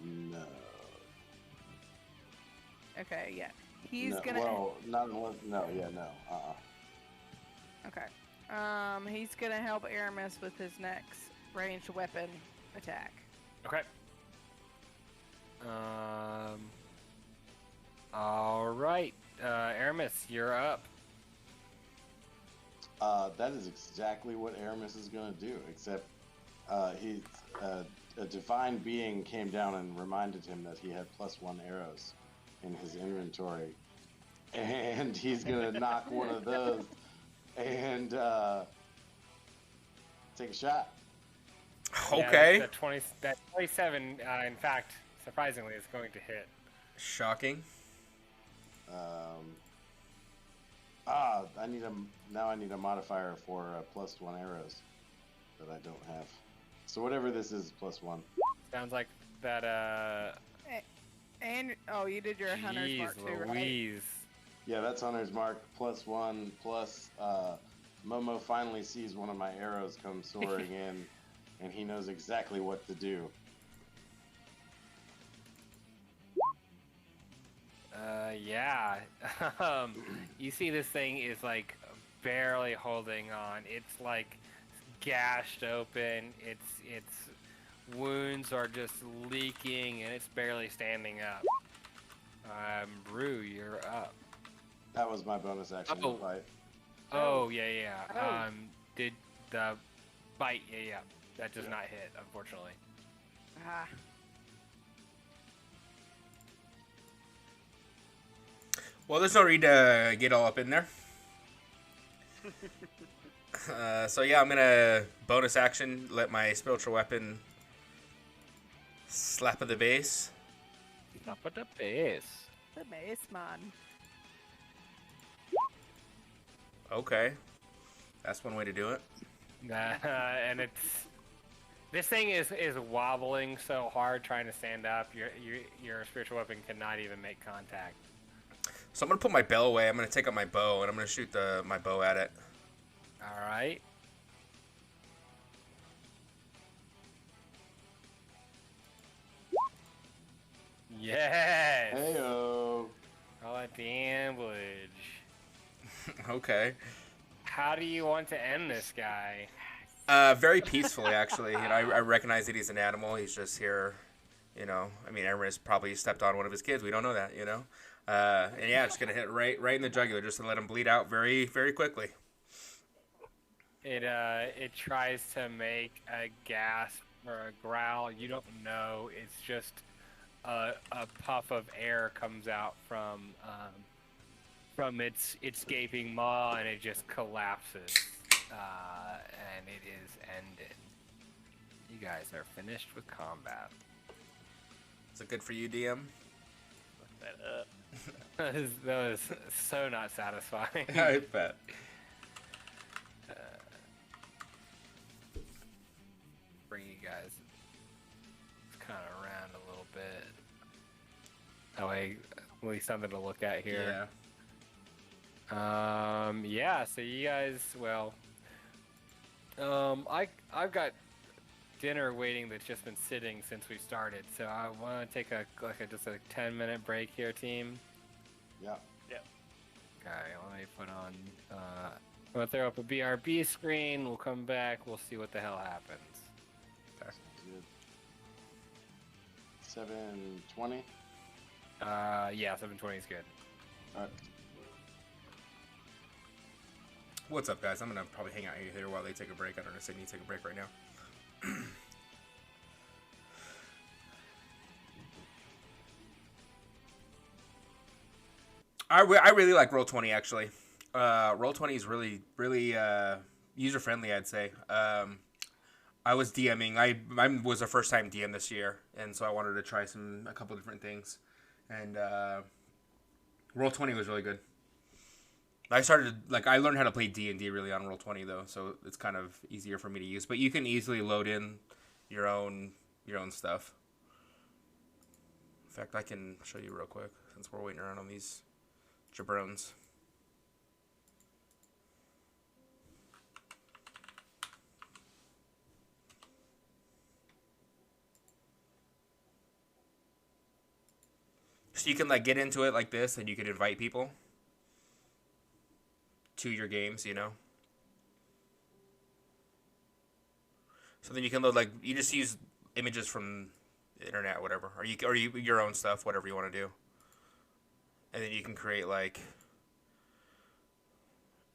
No. Okay, yeah. He's no, gonna. Well, not unless. No, yeah, no. Okay. He's gonna help Aramis with his next ranged weapon attack. Okay. All right. Aramis, you're up. That is exactly what Aramis is going to do, except a divine being came down and reminded him that he had +1 arrows in his inventory. And he's going to knock one of those and take a shot. Okay. Yeah, that 27, in fact, surprisingly, is going to hit. Shocking. I need a modifier for +1 arrows that I don't have. So whatever this is, +1. Sounds like that And oh, you did your hunter's Jeez mark too, right? Louise. Yeah, that's Hunter's Mark +1 plus Momo finally sees one of my arrows come soaring in, and he knows exactly what to do. Yeah. You see this thing is like barely holding on. It's like gashed open. Its wounds are just leaking, and it's barely standing up. Brew, you're up. That was my bonus action Oh. to fight. Oh, yeah. Oh. Did the bite? Yeah. That does not hit, unfortunately. Ah. Well, there's no need to get all up in there. So yeah, I'm gonna bonus action, let my spiritual weapon slap at the base. Up at the base. The base man. Okay, that's one way to do it. And this thing is wobbling so hard trying to stand up. Your spiritual weapon cannot even make contact. So I'm gonna put my bell away. I'm gonna take out my bow and I'm gonna shoot my bow at it. All right. Yes. Heyo. All at the ambush. Okay. How do you want to end this guy? Very peacefully, actually. You know, I recognize that he's an animal. He's just here. You know, I mean, Aaron has probably stepped on one of his kids. We don't know that. You know. And yeah, just gonna hit right in the jugular, just to let him bleed out very, very quickly. It tries to make a gasp or a growl. You don't know. It's just a puff of air comes out from its gaping maw, and it just collapses. And it is ended. You guys are finished with combat. Is it good for you, DM? Look that up. That was so not satisfying. I bet. Bring you guys kind of around a little bit. That way, at least something to look at here. Yeah. So you guys, well, I've got dinner waiting that's just been sitting since we started. So I want to take just a 10-minute break here, team. Yeah. Okay, let me put on. I'm gonna throw up a BRB screen. We'll come back. We'll see what the hell happens. Sounds good. 7:20. Yeah, 7:20 is good. All right. What's up, guys? I'm gonna probably hang out here while they take a break. I don't know if they need to take a break right now. I really like Roll20 actually. Roll20 is really user friendly, I'd say. I was DMing. I was a first time DM this year, and so I wanted to try a couple different things. And Roll20 was really good. I learned how to play D&D really on Roll20 though, so it's kind of easier for me to use. But you can easily load in your own stuff. In fact, I can show you real quick since we're waiting around on these jabrones. So you can get into it like this, and you can invite people to your games, you know. So then you can load you just use images from the internet, whatever, or your own stuff, whatever you want to do, and then you can create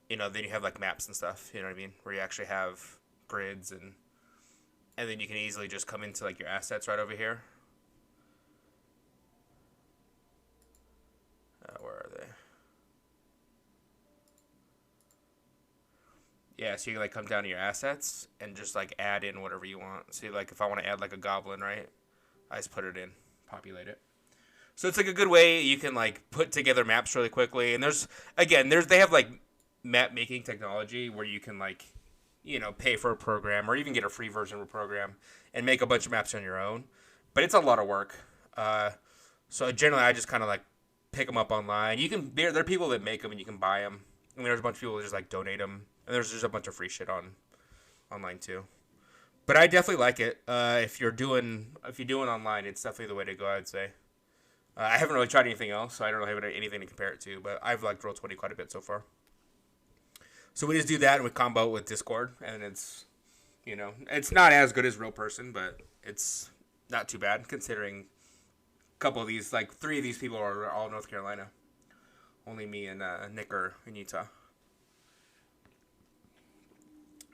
then you have maps and stuff, you know what I mean, where you actually have grids and then you can easily just come into your assets right over here. Where are they? Yeah, so you can come down to your assets and just add in whatever you want. See, if I want to add a goblin, right? I just put it in, populate it. So it's a good way you can put together maps really quickly. And they have map making technology where you can pay for a program or even get a free version of a program and make a bunch of maps on your own. but it's a lot of work. So generally, I just kind of like pick them up online. There are people that make them and you can buy them. And there's a bunch of people that just like donate them. And there's just a bunch of free shit online too. But I definitely like it. If you're doing online, it's definitely the way to go, I'd say. I haven't really tried anything else, so I don't really have anything to compare it to. But I've liked Roll20 quite a bit so far. So we just do that and we combo it with Discord, and it's, it's not as good as real person, but it's not too bad considering a couple of these, like 3 of these people are all North Carolina. Only me and Nick are in Utah.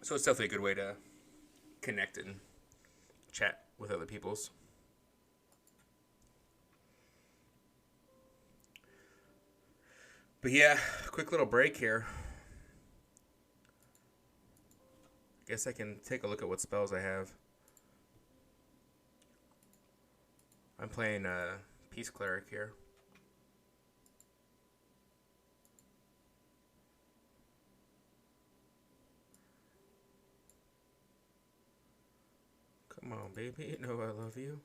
So it's definitely a good way to connect and chat with other peoples. But yeah, quick little break here. Guess I can take a look at what spells I have. I'm playing Peace Cleric here. Come on, baby. You know I love you.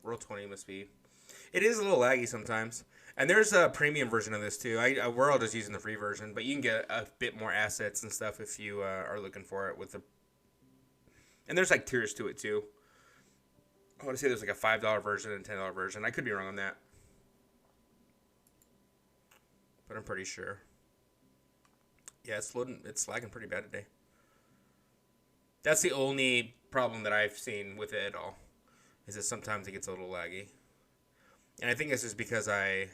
Roll20 must be. It is a little laggy sometimes. And there's a premium version of this too. We're all just using the free version, but you can get a bit more assets and stuff if you are looking for it with the. And there's like tiers to it too. I want to say there's like a $5 version and $10 version. I could be wrong on that, but I'm pretty sure. Yeah, it's lagging pretty bad today. That's the only problem that I've seen with it at all, is that sometimes it gets a little laggy. And I think this is because I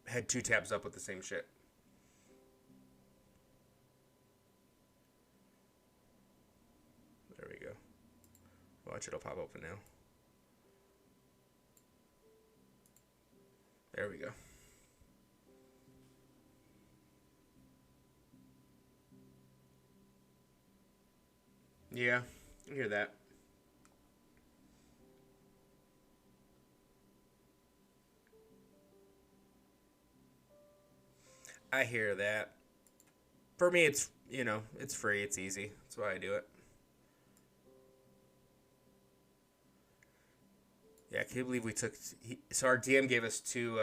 had 2 tabs up with the same shit. There we go. Watch, it'll pop open now. There we go. Yeah, I hear that. I hear that. For me, it's, it's free. It's easy. That's why I do it. Yeah, I can't believe we took... So our DM gave us two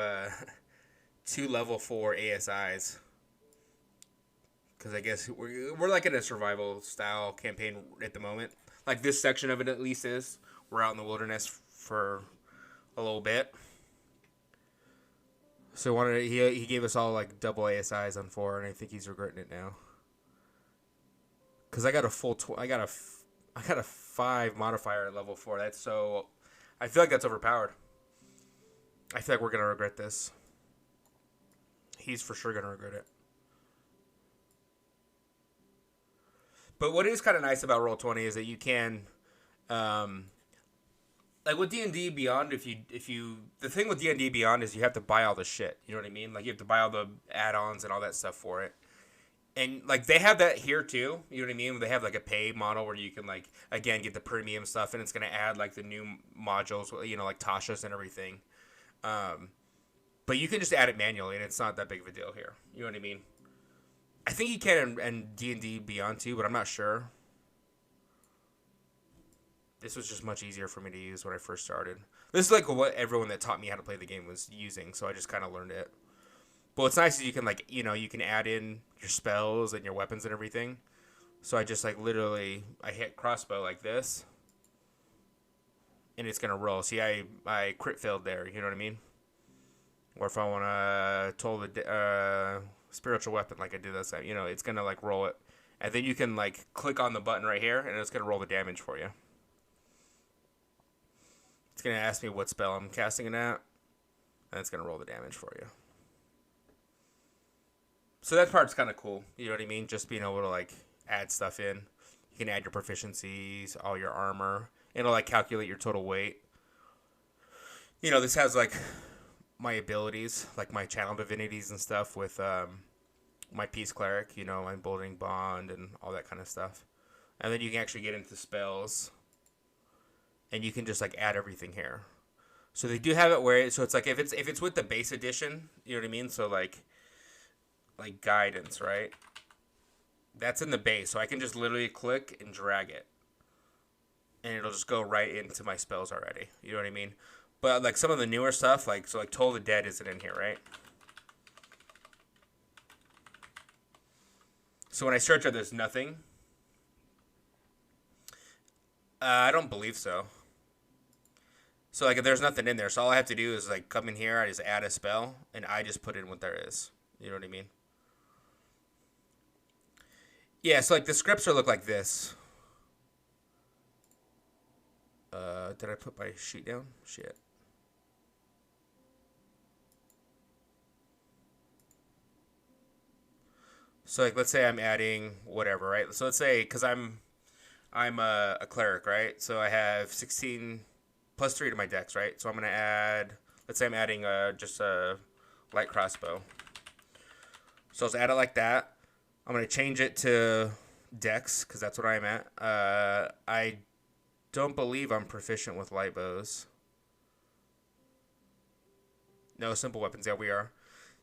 level 4 ASIs. Because I guess we're like in a survival style campaign at the moment. Like this section of it at least is. We're out in the wilderness for a little bit. So he gave us all like double ASIs on 4, and I think he's regretting it now. Cause I got a full I got a 5 modifier at level 4. That's so. I feel like that's overpowered. I feel like we're gonna regret this. He's for sure gonna regret it. But what is kind of nice about Roll20 is that you can, like with D&D Beyond, if you the thing with D&D Beyond is you have to buy all the shit. You know what I mean? Like you have to buy all the add-ons and all that stuff for it. And like they have that here too. You know what I mean? They have like a pay model where you can like again get the premium stuff, and it's gonna add like the new modules, like Tasha's and everything. But you can just add it manually, and it's not that big of a deal here. You know what I mean? I think you can in D&D Beyond too, but I'm not sure. This was just much easier for me to use when I first started. This is like what everyone that taught me how to play the game was using, so I just kind of learned it. But what's nice is you can like, you can add in your spells and your weapons and everything. So I just like literally, I hit crossbow like this, and it's going to roll. See, I crit failed there, you know what I mean? Or if I want to toll the spiritual weapon like I did this time, it's going to like roll it. And then you can like click on the button right here, and it's going to roll the damage for you. It's going to ask me what spell I'm casting it at, and it's going to roll the damage for you. So that part's kind of cool, you know what I mean? Just being able to like add stuff in. You can add your proficiencies, all your armor. It'll like calculate your total weight. This has like my abilities, like my channel divinities and stuff with my Peace Cleric, my Emboldening Bond and all that kind of stuff. And then you can actually get into spells. and you can just like add everything here. So they do have it where so it's like if it's with the base edition, you know what I mean? So like guidance, right? That's in the base, so I can just literally click and drag it, and it'll just go right into my spells already. You know what I mean? But like some of the newer stuff, like Toll of the Dead isn't in here, right? So when I search it, there's nothing. I don't believe so. So like if there's nothing in there, so all I have to do is like come in here, I just add a spell, and I just put in what there is. You know what I mean? Yeah, so like the scripts look like this. Did I put my sheet down? Shit. So like let's say I'm adding whatever, right? So let's say because I'm a cleric, right? So I have 16 plus 3 to my dex, right? So I'm gonna add. Let's say I'm adding just a light crossbow. So let's add it like that. I'm gonna change it to dex because that's what I'm at. I don't believe I'm proficient with light bows. No, simple weapons. Yeah, we are.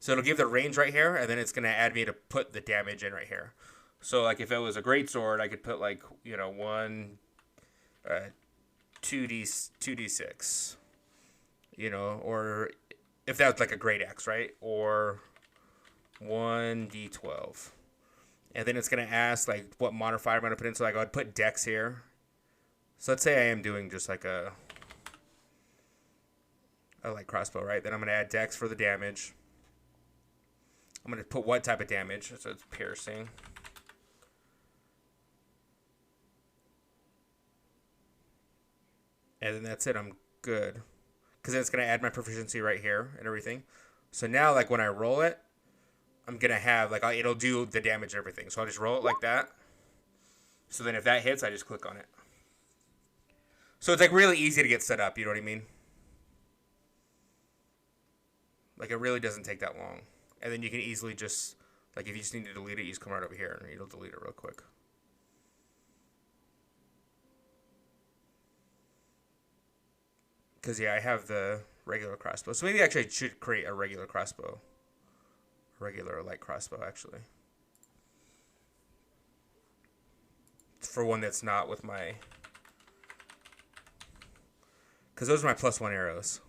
So it'll give the range right here, and then it's gonna add me to put the damage in right here. So like if it was a great sword, I could put like 2d6, or if that was like a great axe, right? Or 1d12. And then it's going to ask like what modifier I'm going to put in. So like I would put dex here. So let's say I am doing just like a light crossbow, right? Then I'm going to add dex for the damage. I'm going to put what type of damage. So it's piercing. And then that's it. I'm good. Because then it's going to add my proficiency right here and everything. So now like when I roll it, I'm going to have, like, it'll do the damage and everything. So I'll just roll it like that. So then if that hits, I just click on it. So it's, like, really easy to get set up. You know what I mean? Like, it really doesn't take that long. And then you can easily just, like, if you just need to delete it, you just come right over here and it'll delete it real quick. Because, yeah, I have the regular crossbow. So maybe actually I should create a regular crossbow. Regular light crossbow, actually. For one that's not with my... Because those are my +1 arrows.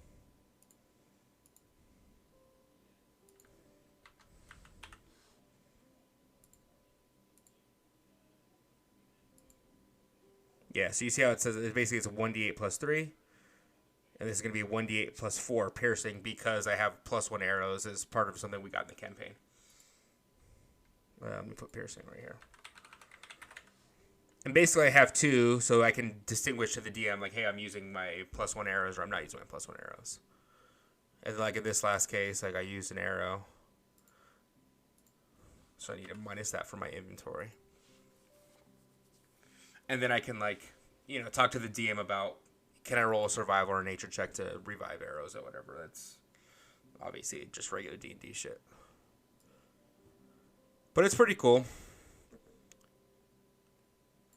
Yeah, so you see how it says basically it's a 1d8 plus 3. And this is going to be 1d8 plus 4 piercing because I have +1 arrows as part of something we got in the campaign. Let me put piercing right here. And basically I have 2, so I can distinguish to the DM, like, hey, I'm using my +1 arrows or I'm not using my +1 arrows. And like in this last case, like I used an arrow. So I need to minus that from my inventory. And then I can, like, talk to the DM about, can I roll a survival or a nature check to revive arrows or whatever? That's obviously just regular D&D shit. But it's pretty cool.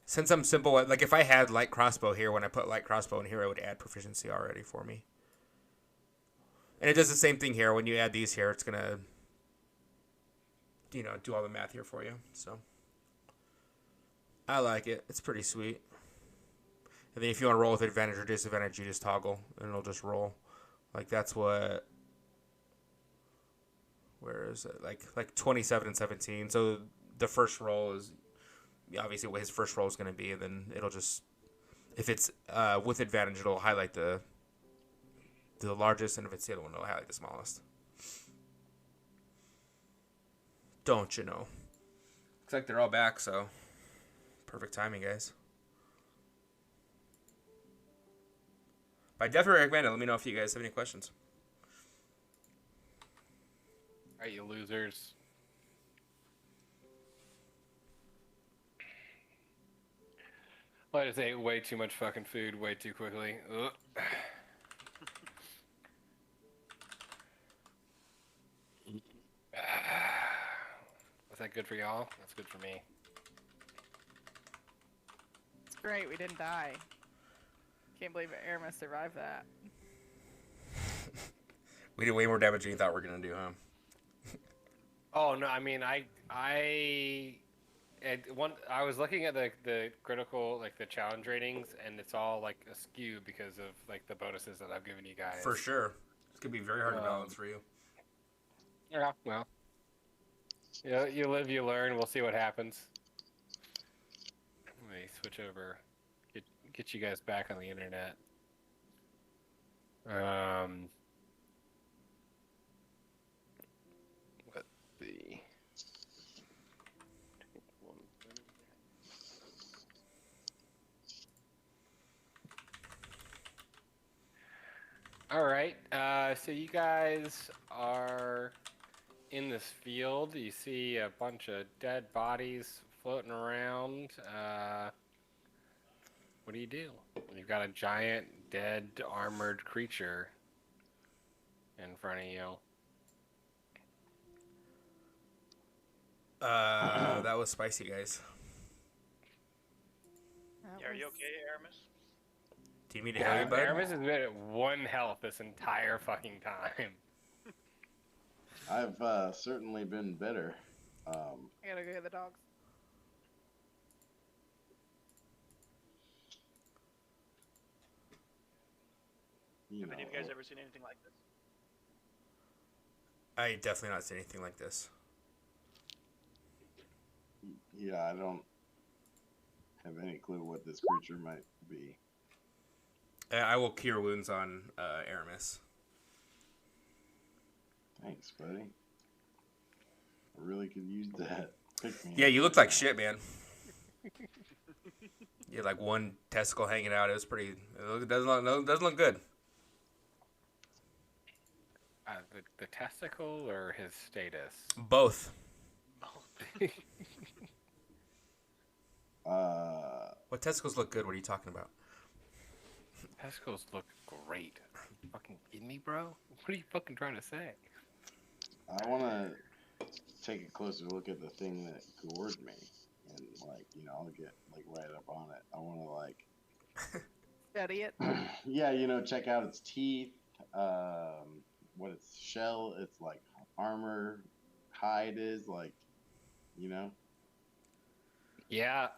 Since I'm simple, like if I had light crossbow here, when I put light crossbow in here, it would add proficiency already for me. And it does the same thing here. When you add these here, it's going to, do all the math here for you. So I like it. It's pretty sweet. And then if you want to roll with advantage or disadvantage, you just toggle, and it'll just roll. Like, that's what... Where is it? Like 27 and 17. So the first roll is... Obviously, what his first roll is going to be, and then it'll just... If it's with advantage, it'll highlight the largest, and if it's the other one, it'll highlight the smallest. Don't you know? Looks like they're all back, so... Perfect timing, guys. I definitely recommend it. Let me know if you guys have any questions. All right, you losers. Well, I just ate way too much fucking food way too quickly. Ugh. Was that good for y'all? That's good for me. It's great, we didn't die. Can't believe Aramis survived that. We did way more damage than you thought we were gonna do, huh? Oh no, I mean I was looking at the critical, like the challenge ratings, and it's all like askew because of like the bonuses that I've given you guys. For sure. It's gonna be very hard to balance for you. Yeah, well. You live, you learn. We'll see what happens. Let me switch over. Get you guys back on the internet. Let's see. All right. So you guys are in this field. You see a bunch of dead bodies floating around. What do you do? You've got a giant, dead, armored creature in front of you. That was spicy, guys. Yeah, are you okay, Aramis? Do you need to help you, bud? Aramis has been at 1 health this entire fucking time. I've certainly been better. I gotta go get the dogs. You Have any of you guys ever seen anything like this? I definitely not seen anything like this. Yeah, I don't have any clue what this creature might be. I will cure wounds on Aramis. Thanks, buddy. I really could use that. Pick me Yeah, up. you looked like shit, man. You had like one testicle hanging out. It was pretty. It doesn't look good. The testicle or his status? Both. What testicles look good? What are you talking about? Testicles look great. Are you fucking kidding me, bro? What are you fucking trying to say? I want to take a closer look at the thing that gored me, and like, I'll get like right up on it. I want to like Study it. yeah, check out its teeth, what its shell, its like armor, hide is like, Yeah,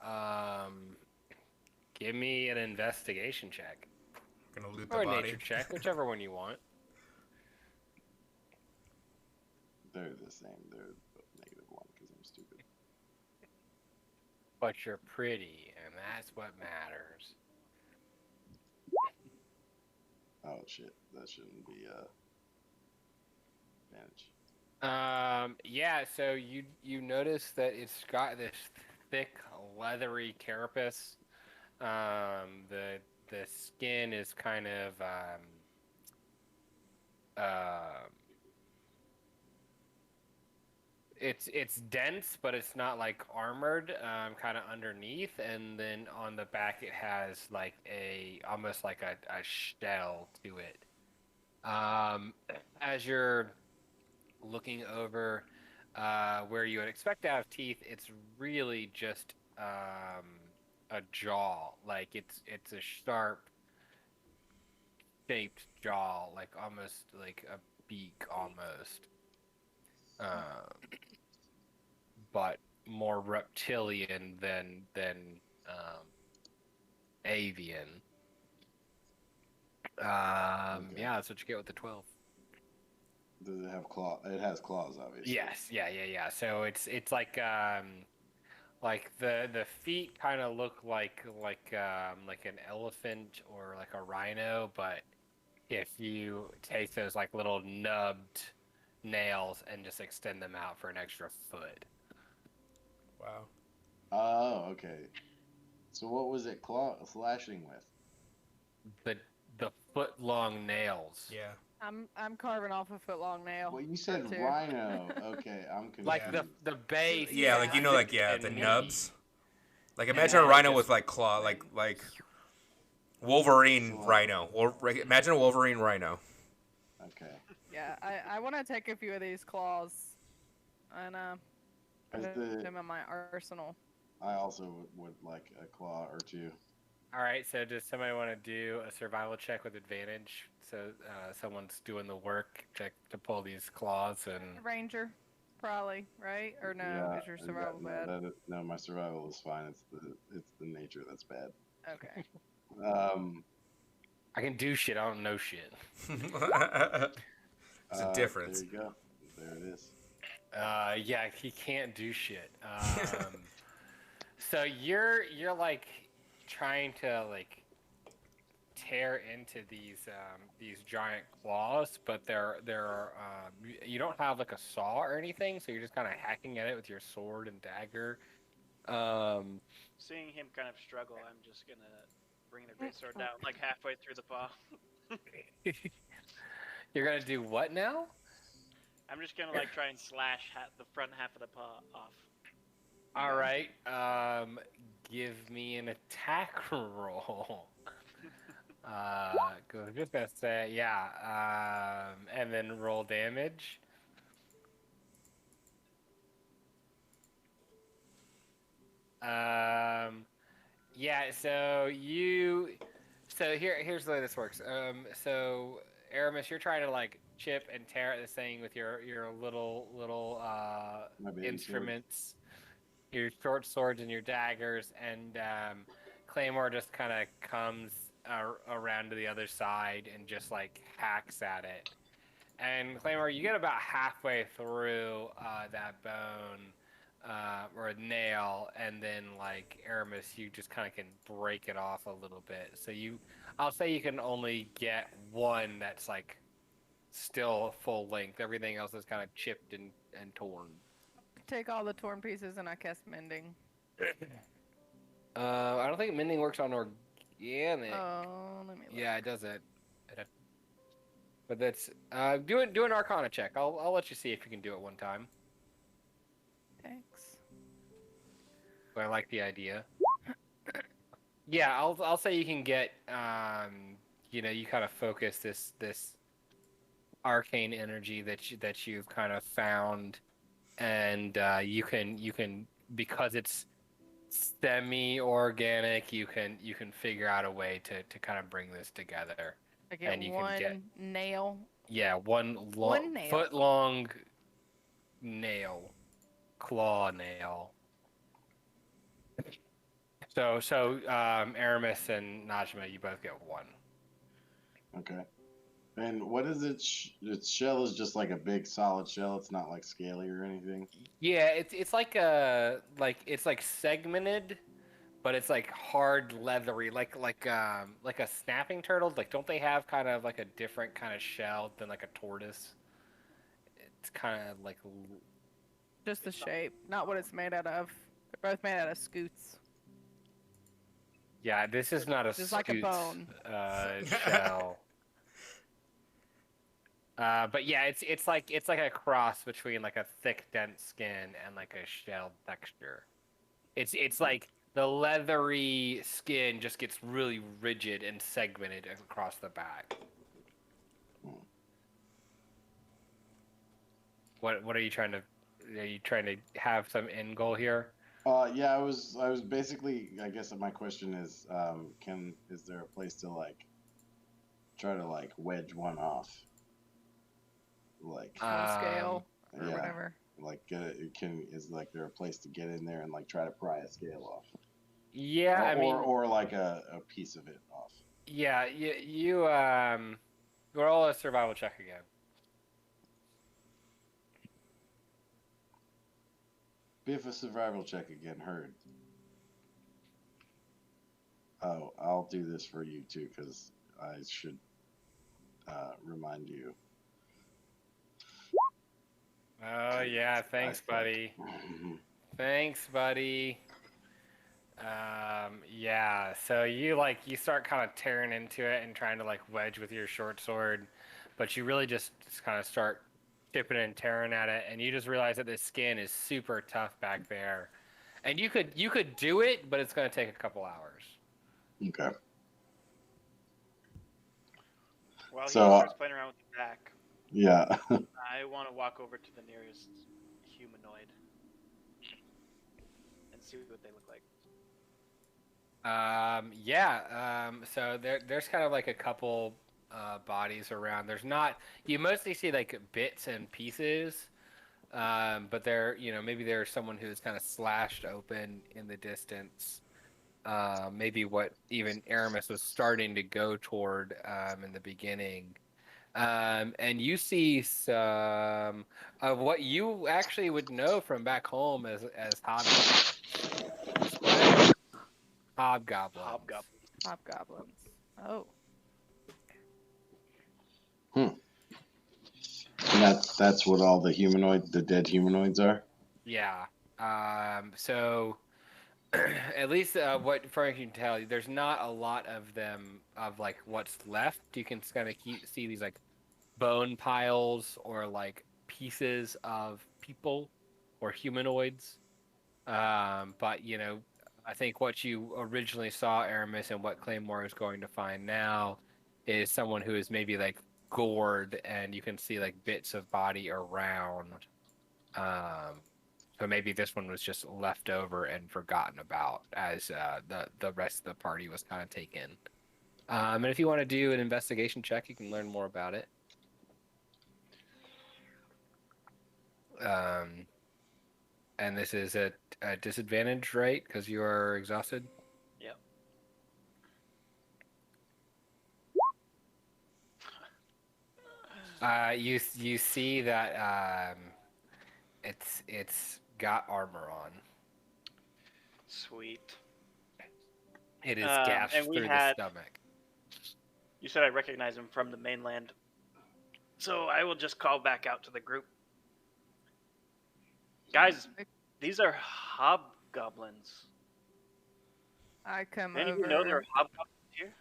give me an investigation check. Gonna loot the Or a body. nature check, whichever one you want. They're the same. They're -1 because I'm stupid. But you're pretty, and that's what matters. Oh shit, that shouldn't be advantage. Yeah, so you notice that it's got this thick, leathery carapace. The skin is kind of it's dense, but it's not like armored, kind of underneath, and then on the back it has like almost like a shell to it. As you're looking over where you would expect to have teeth, it's really just a jaw. Like it's a sharp shaped jaw, like almost like a beak almost. But more reptilian than avian. Okay. Yeah, that's what you get with the 12. Does it have claw? It has claws, obviously. Yes, yeah. So it's like the feet kind of look like an elephant or like a rhino, but if you take those like little nubbed nails and just extend them out for an extra foot. Wow. Oh, okay. So what was it slashing with? The foot long nails. Yeah. I'm carving off a foot long nail. Well, you said too. rhino. Okay, I'm confused. Like the base. Yeah, like and the knee. nubs. Like imagine a rhino with like claw, like Wolverine rhino. Imagine a Wolverine rhino. Okay. Yeah, I want to take a few of these claws and put them in my arsenal. I also would like a claw or two. All right. So does somebody want to do a survival check with advantage? So someone's doing the work check to pull these claws and. Ranger, probably, right? Or no? Yeah, Is your survival bad? no, my survival is fine. It's the nature that's bad. Okay. I can do shit. I don't know shit. There's a difference. There you go. There it is. Yeah, he can't do shit. So you're like trying to like tear into these giant claws, but you don't have like a saw or anything, so you're just kind of hacking at it with your sword and dagger. Seeing him kind of struggle, I'm just gonna bring the greatsword down like halfway through the paw. You're gonna do what now? I'm just gonna like try and slash the front half of the paw off. All right. Give me an attack roll. Cause I'm just gonna say, yeah. And then roll damage. Yeah. So here's the way this works. So Aramis, you're trying to like chip and tear at this thing with your little My baby instruments, your short swords and your daggers, and Claymore just kind of comes around to the other side and just like hacks at it. And Claymore, you get about halfway through that bone or a nail, and then like Aramis, you just kind of can break it off a little bit. So I'll say you can only get one that's like still full length. Everything else is kind of chipped and torn. Take all the torn pieces and I cast mending. I don't think mending works on organic. Oh, let me look. Yeah, it doesn't. But that's do an Arcana check. I'll let you see if you can do it one time. Thanks. But I like the idea. Yeah, I'll say you can get you kind of focus this arcane energy that you've kind of found, and you can because it's semi-organic, you can figure out a way to kind of bring this together. I get And you one can get- nail. Yeah, one nail. foot-long nail, claw nail. So Aramis and Najma, you both get one. Okay. And what is it? Its shell is just like a big solid shell. It's not like scaly or anything. Yeah, it's like it's like segmented, but it's like hard leathery, like a snapping turtle. Like, don't they have kind of like a different kind of shell than like a tortoise? It's kind of like Just the shape, not what it's made out of. They're both made out of scoots. yeah. This is not a Just like a scute, bone. shell. But yeah, it's like a cross between like a thick, dense skin and like a shell texture. It's like the leathery skin just gets really rigid and segmented across the back. What are you trying to? Are you trying to have some end goal here? Yeah, I was basically. I guess my question is, is there a place to like try to like wedge one off? Like Full scale or yeah, whatever. like is like there a place to get in there and like try to pry a scale off? Yeah, I mean, or like a piece of it off. yeah, you roll a survival check again. Biff a survival check again. Heard. Oh, I'll do this for you too, because I should remind you. Oh yeah, thanks, buddy. Thanks, buddy. Yeah. So you start kind of tearing into it and trying to like wedge with your short sword, but you really just kind of start chipping and tearing at it, and you just realize that this skin is super tough back there, and you could do it, but it's gonna take a couple hours. Okay. While he So, starts playing around with the back, yeah. I want to walk over to the nearest humanoid and see what they look like. Yeah. So there's kind of like a couple bodies around. There's not. You mostly see like bits and pieces. But there, maybe there's someone who's kind of slashed open in the distance. Maybe what even Aramis was starting to go toward in the beginning. And you see some of what you actually would know from back home as hobgoblins. Hobgoblins. Hobgoblins. Oh. Hmm. And that's what all the dead humanoids are. Yeah. So at least what Frank can tell you, there's not a lot of them of like what's left. You can kind of see these like bone piles or like pieces of people or humanoids. But I think what you originally saw, Aramis, and what Claymore is going to find now is someone who is maybe like gored, and you can see like bits of body around. Um, so maybe this one was just left over and forgotten about as the rest of the party was kind of taken. And if you want to do an investigation check, you can learn more about it. And this is a disadvantage, right? Because you are exhausted. Yep. You see that it's got armor on. Sweet. It is And gashed we through the had- stomach. You said I recognize him from the mainland. So I will just call back out to the group. Guys, these are hobgoblins. I come Any of over you know there are hobgoblins here?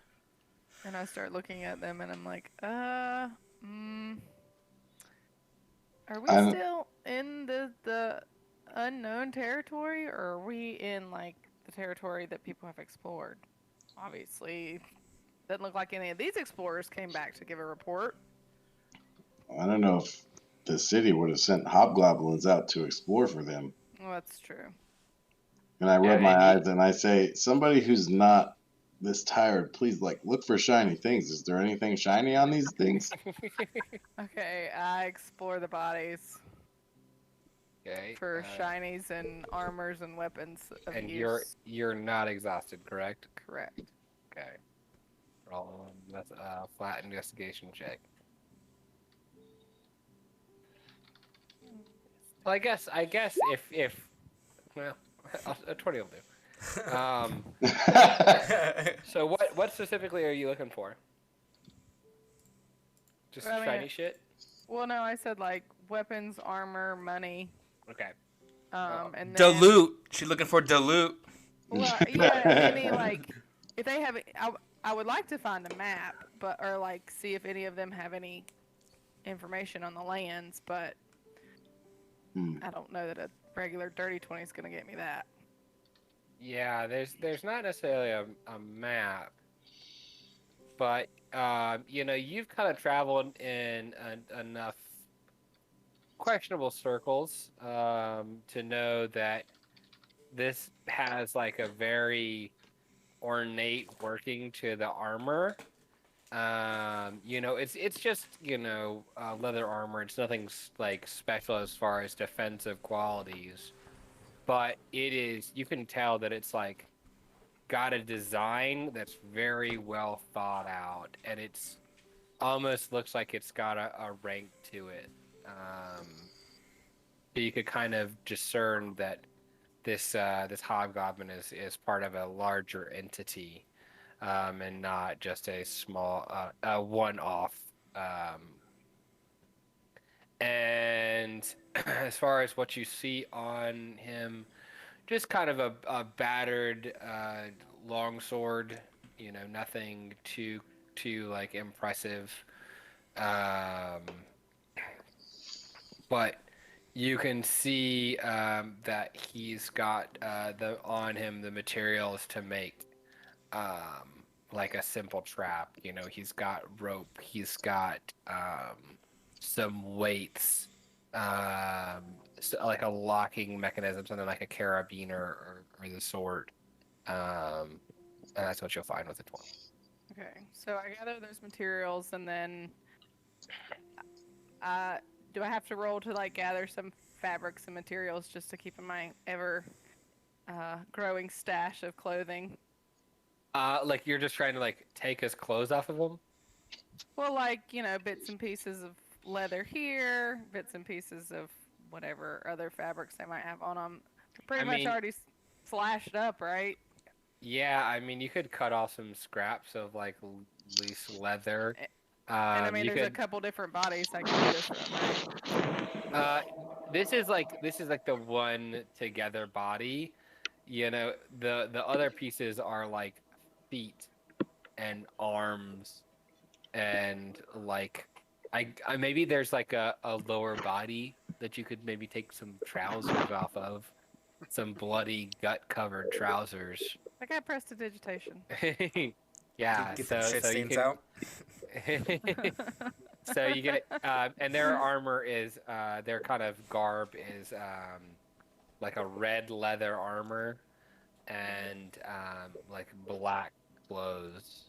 and I start looking at them and I'm like, are we I'm- still in the unknown territory, or are we in like the territory that people have explored? Obviously, doesn't look like any of these explorers came back to give a report. I don't know if the city would have sent hobgoblins out to explore for them. Well, that's true. And I rub Yeah, my maybe. eyes and I say, somebody who's not this tired, please look for shiny things. Is there anything shiny on these things? Okay, I explore the bodies Okay. for shinies and armors and weapons of And use. you're not exhausted, correct? Correct. Okay. That's a flat investigation check. Well, I guess if well, a 20 will do. So what specifically are you looking for? Just I mean, shiny shit? Well, no, I said like weapons, armor, money. Okay. And then Dilute. She's looking for dilute. Well, yeah, any like if they have, I would like to find a map, or like see if any of them have any information on the lands, but I don't know that a regular dirty 20 is gonna get me that. Yeah, there's not necessarily a map, but you've kind of traveled in enough questionable circles to know that this has like a very ornate working to the armor. It's just leather armor. It's nothing like special as far as defensive qualities, but you can tell that it's like got a design that's very well thought out, and it's almost looks like it's got a rank to it. So you could kind of discern that this hobgoblin is part of a larger entity, and not just a small one-off. And as far as what you see on him, just kind of a battered longsword. Nothing too like impressive. But you can see that he's got on him the materials to make like a simple trap. He's got rope. He's got some weights, like a locking mechanism, something like a carabiner or the sort. And that's what you'll find with the 20. Okay, so I gather those materials, and then do I have to roll to like gather some fabrics and materials just to keep in my ever growing stash of clothing? Like you're just trying to like take his clothes off of him? Well, like, bits and pieces of leather here, bits and pieces of whatever other fabrics they might have on them. They're pretty much already slashed up, right? Yeah, I mean, you could cut off some scraps of like loose leather. And I mean, You there's a could. couple different bodies I can do this from, right? This is like the one together body. The other pieces are like feet and arms and like I maybe there's like a lower body that you could maybe take some trousers off of. Some bloody gut covered trousers. I got prestidigitation. Yeah, Get so them shit so you stains can out. so you get and their armor is their kind of garb is like a red leather armor and like black clothes.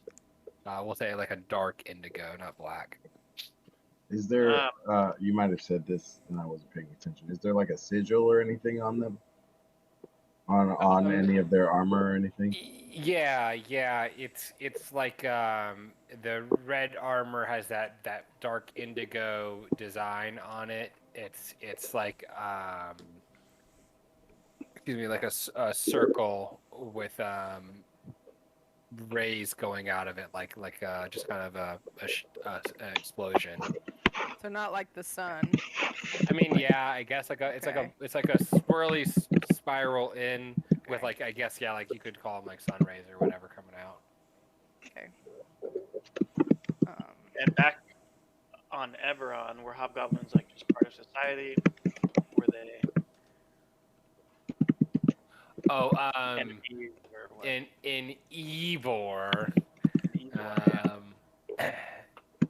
We'll say like a dark indigo, not black. Is there? You might have said this, and I wasn't paying attention. Is there like a sigil or anything on them? On any of their armor or anything? Yeah. It's like the red armor has that dark indigo design on it. It's like excuse me, like a circle with rays going out of it, like just kind of an explosion. So not like the sun. I mean, yeah, I guess it's like a swirly spiral in with like I guess like you could call them like sun rays or whatever coming out. Okay. And back on Eberron, were hobgoblins like just part of society? Were they enemies or what? in Ybor. Evil,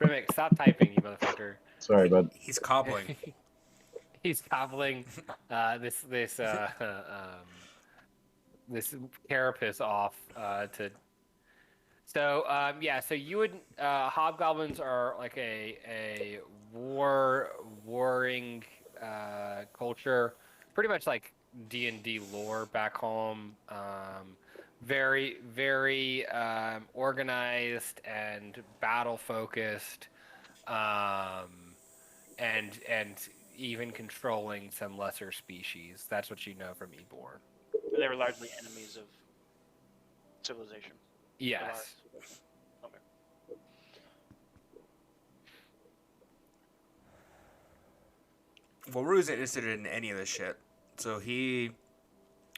Remick, stop typing, you motherfucker. Sorry, bud. He's cobbling. He's cobbling this carapace off to. So so you would hobgoblins are like a warring culture, pretty much like D&D lore back home. Very very organized and battle focused, and even controlling some lesser species. That's what you know from Ybor. they were largely enemies of civilization. Yes. Okay. Well, Rue isn't interested in any of this shit, so he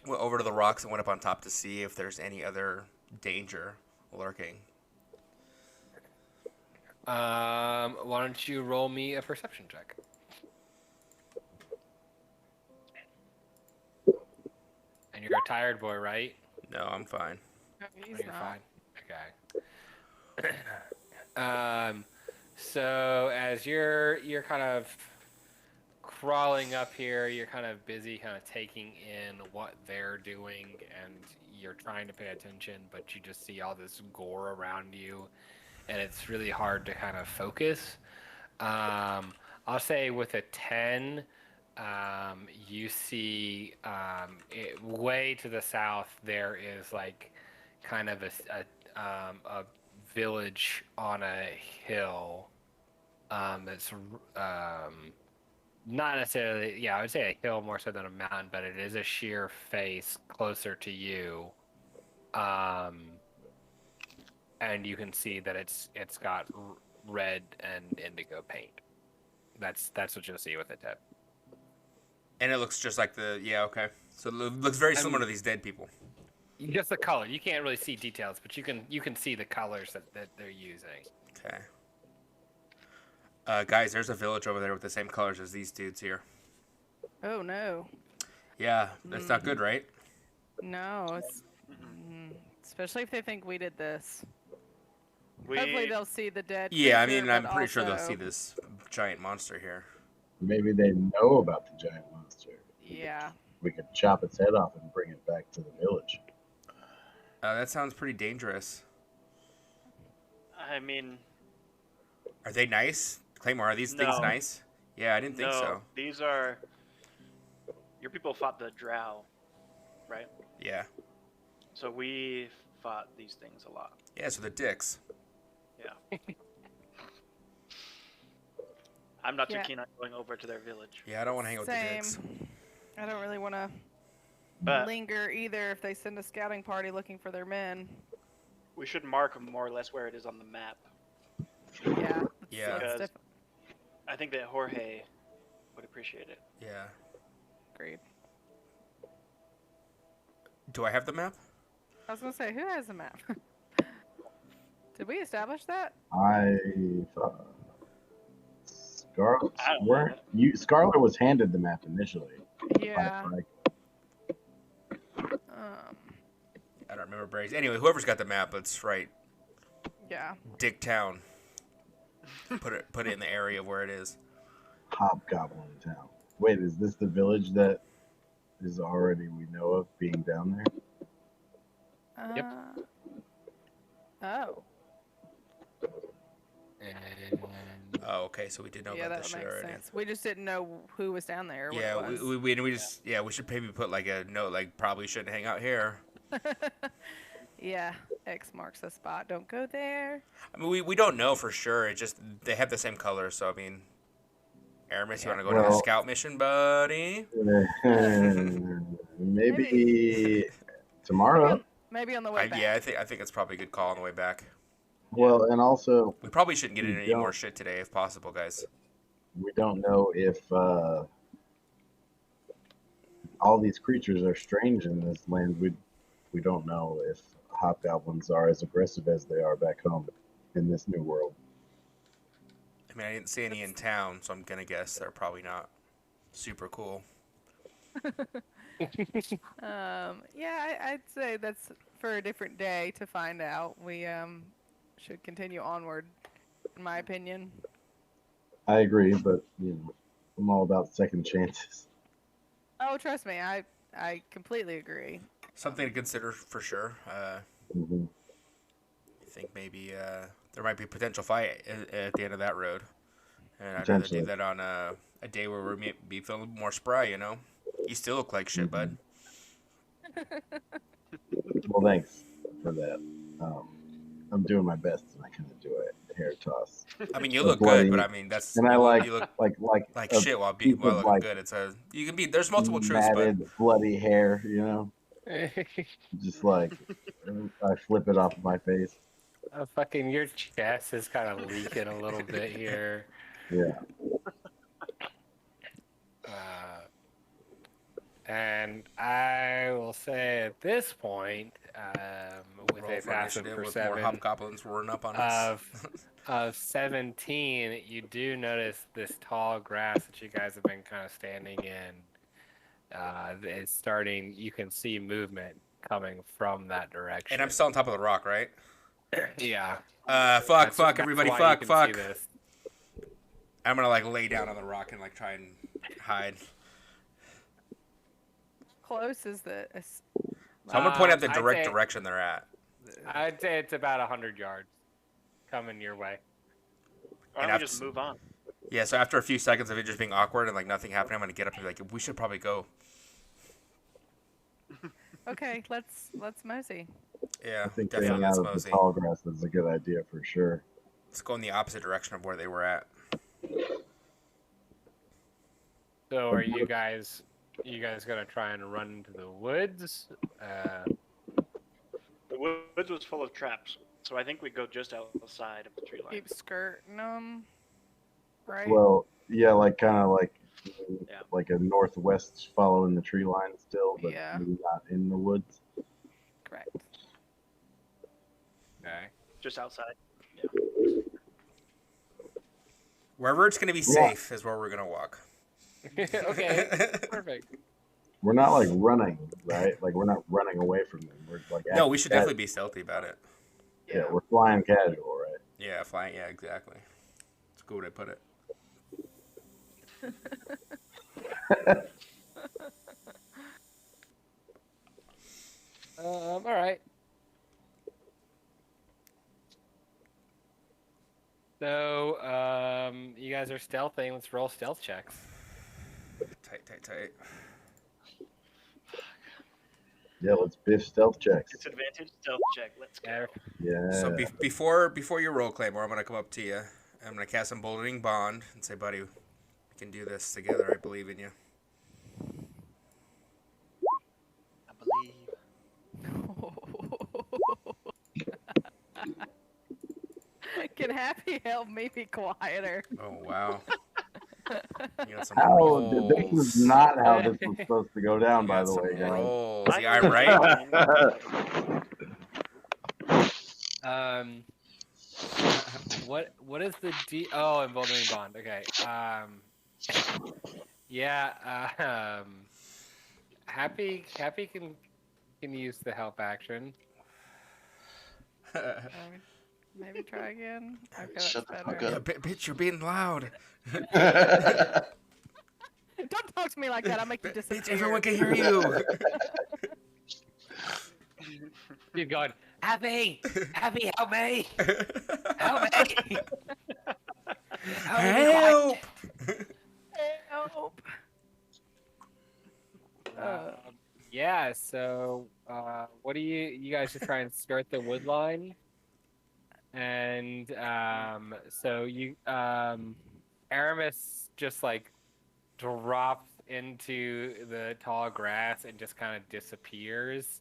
went over to the rocks and went up on top to see if there's any other danger lurking. Why don't you roll me a perception check? And you're a tired boy, right? No, I'm fine. No, he's You're not. fine. Okay. So as you're kind of crawling up here, you're kind of busy kind of taking in what they're doing, and you're trying to pay attention, but you just see all this gore around you, and it's really hard to kind of focus. I'll say with a 10, you see way to the south there is like kind of a village on a hill that's not necessarily, I would say a hill more so than a mountain, but it is a sheer face closer to you. And you can see that it's got red and indigo paint. That's what you'll see with the tip. And it looks just like okay. So it looks very similar to these dead people. Just the color. You can't really see details, but you can see the colors that they're using. Okay. Guys, there's a village over there with the same colors as these dudes here. Oh no. Yeah, that's not good, right? No, it's especially if they think we did this. We, Hopefully they'll see the dead. Yeah, I creature, mean, I'm but pretty sure they'll also- see this giant monster here. Maybe they know about the giant monster. Yeah. We could chop its head off and bring it back to the village. That sounds pretty dangerous. I mean, Are they nice? Claymore, are these things No. nice? Yeah, I didn't think no, so. these are. Your people fought the drow, right? Yeah. So we fought these things a lot. Yeah, so they're dicks. Yeah. I'm not too Yeah. keen on going over to their village. Yeah, I don't want to hang out with the Same. dicks. I don't really want to But linger either if they send a scouting party looking for their men. we should mark more or less where it is on the map. Yeah. Yeah. Because- That's I think that Jorge would appreciate it. Yeah. agreed. Do I have the map? I was gonna say, who has the map? Did we establish that? I thought Scarlet I don't know. weren't you? Scarlet was handed the map initially. Yeah. Like, I don't remember Brady's. Anyway, whoever's got the map, let's write Yeah. Dick Town. Put it in the area where it is. Hobgoblin Town. Wait, is this the village that is already we know of being down there? Yep. Oh. And Oh, okay. So we did know Yeah, about that this would shit make already. sense. We just didn't know who was down there. Or what Yeah, it was. we just we should maybe put like a note like probably shouldn't hang out here. Yeah. X marks the spot. Don't go there. I mean, we don't know for sure. It just they have the same colors, so I mean, Aramis, you Yeah. want to go on a Well- scout mission, buddy? Maybe tomorrow. Maybe on the way back. Yeah, I think it's probably a good call on the way back. Well, and also We probably shouldn't get We into any more don't. shit today if possible, guys. we don't know if all these creatures are strange in this land. We don't know if hobgoblins are as aggressive as they are back home in this new world. I mean, I didn't see any in town, so I'm gonna guess they're probably not super cool. Yeah, I'd say that's for a different day to find out. We should continue onward, in my opinion. I agree, but you know, I'm all about second chances. Oh, trust me, I completely agree. Something to consider for sure. Mhm. I think maybe there might be a potential fight at the end of that road, and I'd rather Potentially. do that on a day where we're be feeling more spry. You know, you still look like shit, bud. Well, thanks for that. I'm doing my best, and I kind of do a hair toss. I mean, you The look good, but bloody- I mean that's And I you look like a shit while piece of, looking like, good. You can be. There's multiple truths, but matted, bloody hair, you know, just like I flip it off my face. fucking your chest is kind of leaking a little bit here. Yeah. And I will say at this point, with roll a for passive initiative for with more 7 hobgoblins roaring up on us. of 17, you do notice this tall grass that you guys have been kind of standing in. It's starting. You can see movement coming from that direction. And I'm still on top of the rock, right? Yeah. Fuck, That's everybody, why you can fuck. see this. I'm gonna like lay down on the rock and like try and hide. Close is the. So I'm gonna point out the I'd direct say- direction they're at. I'd say it's about 100 yards coming your way. Why And don't we after- just move on? Yeah, so after a few seconds of it just being awkward and like nothing happening, I'm gonna get up and be like, we should probably go. Okay, let's mosey. Yeah, I think definitely. getting out Let's of the mosey. tall grass is a good idea for sure. Let's go in the opposite direction of where they were at. So are you guys gonna try and run into the woods? The woods was full of traps, so I think we go just outside of the tree line. Keep skirting them. Right. Well, yeah, like kind of like Yeah. like a northwest following the tree line still, but Yeah. maybe not in the woods. Correct. Okay. Just outside. Wherever it's gonna be Yeah. safe is where we're gonna walk. Okay. Perfect. We're not like running, right? Like we're not running away from them. We're like No, we should definitely be stealthy about it. yeah, we're flying casual, right? Yeah, flying. Yeah, exactly. That's a good way to put it. All right. So, you guys are stealthing. Let's roll stealth checks. Tight. Yeah, let's biff stealth checks. Disadvantage stealth check. Let's go. Yeah. So before you roll, Claymore, I'm gonna come up to you. I'm gonna cast Emboldening Bond and say, buddy, we can do this together. I believe in you. I believe. Can Happy help me be quieter? Oh wow. You got some How? rolls. This is not how this was supposed to go down, You by got the some way, guys. rolls. Yeah, I'm right. What is the D? Oh, emboldening bond. Okay. Yeah. Happy can use the help action. Maybe try again. Okay, Shut that's the fuck better. up. Bitch, you're being loud. Don't talk to me like that. I'll make you disappear. Bitch, everyone can hear you. You're going, Happy, help me, help me. Help! Help. Yeah. So, what do you guys just try and skirt the wood line? And so you Aramis just like drops into the tall grass and just kind of disappears.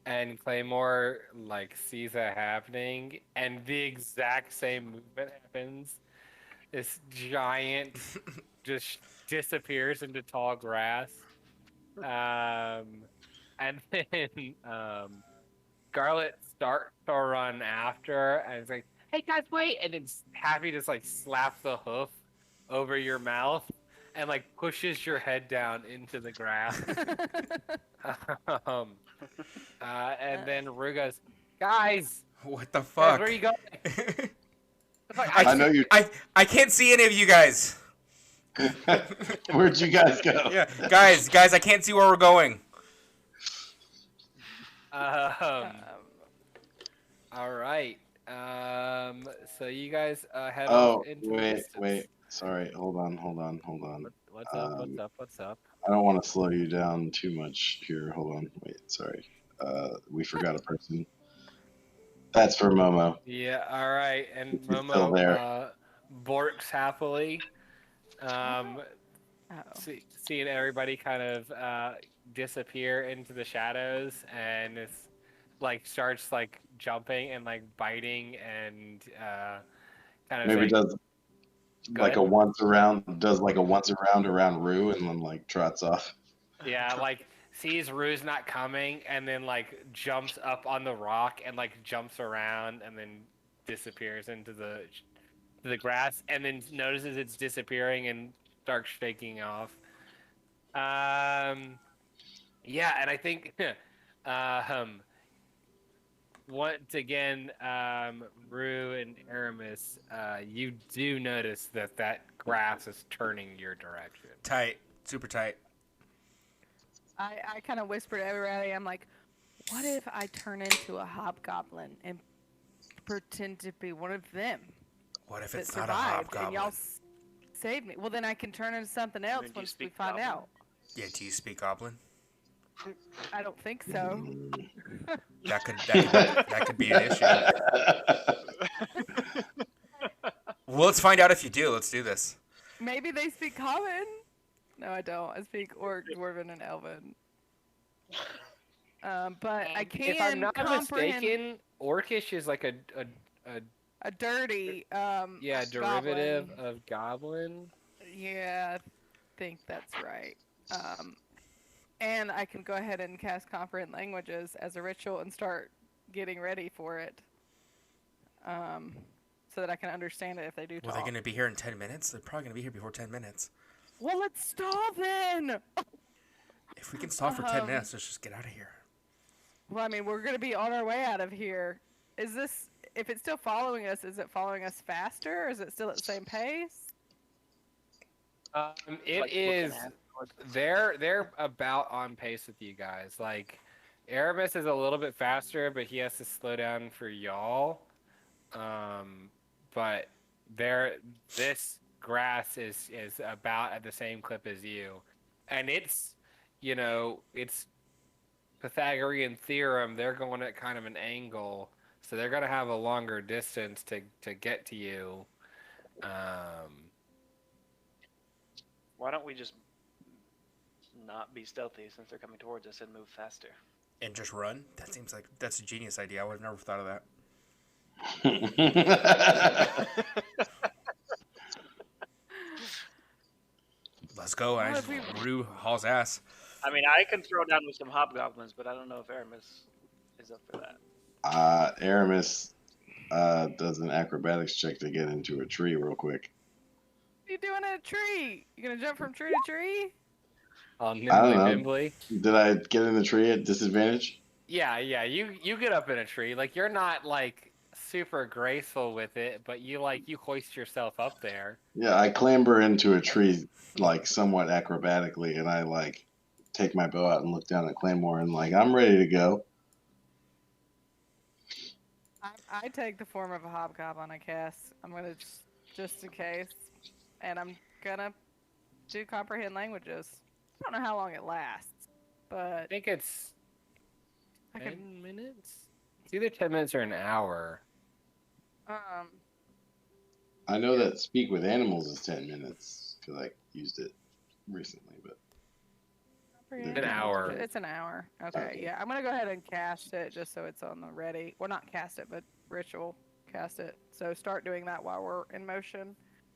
And Claymore like sees that happening, and the exact same movement happens. This giant just disappears into tall grass. And then Scarlet starts to run after, and it's like, "Hey guys, wait!" And it's Happy just like slaps the hoof over your mouth and like pushes your head down into the grass. And then Rue goes, "Guys, What the guys, fuck? where are you going?" I know you. I can't see any of you guys. Where'd you guys go? Yeah, guys, I can't see where we're going. All right. So you guys head Oh, off into the wait. distance. Sorry. Hold on. What's up? I don't want to slow you down too much here. Hold on. Wait. Sorry. We forgot a person. That's for Momo. Yeah. All right. And She's still Momo there. borks happily. Oh. Seeing everybody kind of disappear into the shadows, and it's like starts like jumping and like biting and kind of Maybe like, does Go like ahead. a once around. Does like a once around Rue, and then like trots off. yeah, like sees Rue's not coming, and then like jumps up on the rock and like jumps around, and then disappears into the grass, and then notices it's disappearing and starts shaking off. Yeah, and I think once again, Rue and Aramis, you do notice that grass is turning your direction. Tight, super tight. I kind of whisper to everybody, I'm like, what if I turn into a hobgoblin and pretend to be one of them What if that it's not a survived and y'all hobgoblin? save me? Well, then I can turn into something else Then do you once we speak find goblin? out. Yeah, do you speak goblin? I don't think so. That could be an issue. Well, let's find out if you do. Let's do this. Maybe they speak common. No, I don't. I speak Orc, Dwarven, and Elven. But I can If I'm not comprehend mistaken, Orcish is like a a dirty yeah derivative of goblin. Yeah, I think that's right. And I can go ahead and cast Comprehend Languages as a ritual and start getting ready for it. So that I can understand it if they do talk. Well, they're going to be here in 10 minutes? They're probably going to be here before 10 minutes. Well, let's stall then! If we can stall for 10 minutes, let's just get out of here. Well, I mean, we're going to be on our way out of here. Is this... If it's still following us, is it following us faster? Or is it still at the same pace? It Like, is. looking at- They're about on pace with you guys. Like, Aramis is a little bit faster, but he has to slow down for y'all. But this grass is about at the same clip as you, and it's it's Pythagorean theorem. They're going at kind of an angle, so they're gonna have a longer distance to get to you. Why don't we just not be stealthy since they're coming towards us and move faster? And just run? That seems like that's a genius idea. I would have never thought of that. Let's go. And I just Rue hauls ass. I mean, I can throw down with some hobgoblins, but I don't know if Aramis is up for that. Aramis does an acrobatics check to get into a tree real quick. What are you doing in a tree? You gonna jump from tree to tree? Oh, I don't know. nimbly. Did I get in the tree at disadvantage? Yeah. You get up in a tree. Like you're not like super graceful with it, but you hoist yourself up there. Yeah, I clamber into a tree like somewhat acrobatically, and I like take my bow out and look down at Claymore and like I'm ready to go. I take the form of a hobgoblin, I guess. I'm gonna just in case, and I'm gonna do comprehend languages. I don't know how long it lasts, I but think it's I 10 can. minutes. It's either 10 minutes or an hour. I know that speak with animals is 10 minutes because I used it recently, but An hour. It's an hour. Okay, yeah. I'm gonna go ahead and cast it just so it's on the ready. Well, not cast it, but ritual cast it. So start doing that while we're in motion.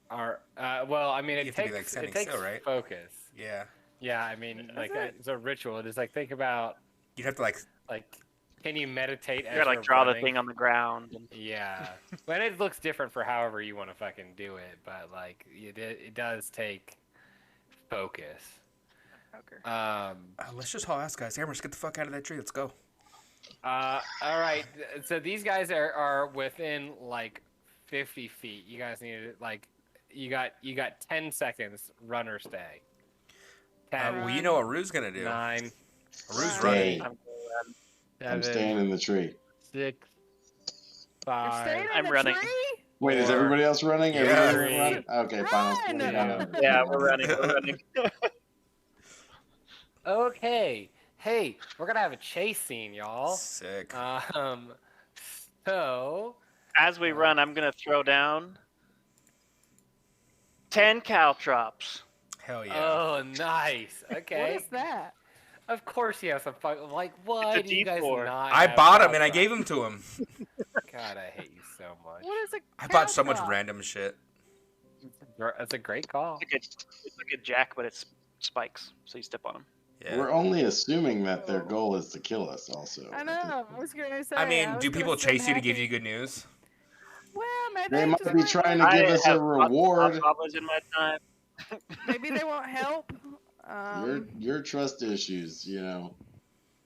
Well, I mean, You it have to be, takes like, standing it takes still, right? focus. Yeah. Yeah, I mean, like it? it's a ritual. It is like think about You'd have to like can you meditate You as gotta like you're draw the running? thing on the ground. And... Yeah, but it looks different for however you want to fucking do it. But like it does take focus. Okay. let's just haul ass, guys. Hammers, get the fuck out of that tree. Let's go. All right. So these guys are within like 50 feet. You guys need to like you got 10 seconds. Run or stay. 10, Well, you know what Rue's gonna do. 9, Rue's Stay. running. I'm 7, staying in the tree. 6, You're 5. staying in I'm the running. tree? Wait, is 4, everybody else running? Yeah. Everybody run? Okay, fine. I'll Run! slow down. Yeah, we're running. We're running. Okay. Hey, we're gonna have a chase scene, y'all. Sick. So As we run, I'm gonna throw down 10 caltrops. Hell yeah. Oh, nice. Okay. What is that? Of course you have some fucking like. Why It's a do you guys D4. not? I have bought him and I caltrops? gave him to him. God, I hate you so much. What is a I bought so much caltrop? random shit. That's a great call. It's like a jack, but it's spikes, so you step on them. Yeah. We're only assuming that their goal is to kill us also. I know. I was gonna say. I mean, was do gonna people send chase you to give happy- you good news? Well, maybe They might just be weren't trying to ready. give us a have lots of reward. hobgoblins in my time. Maybe they won't help. Your trust issues,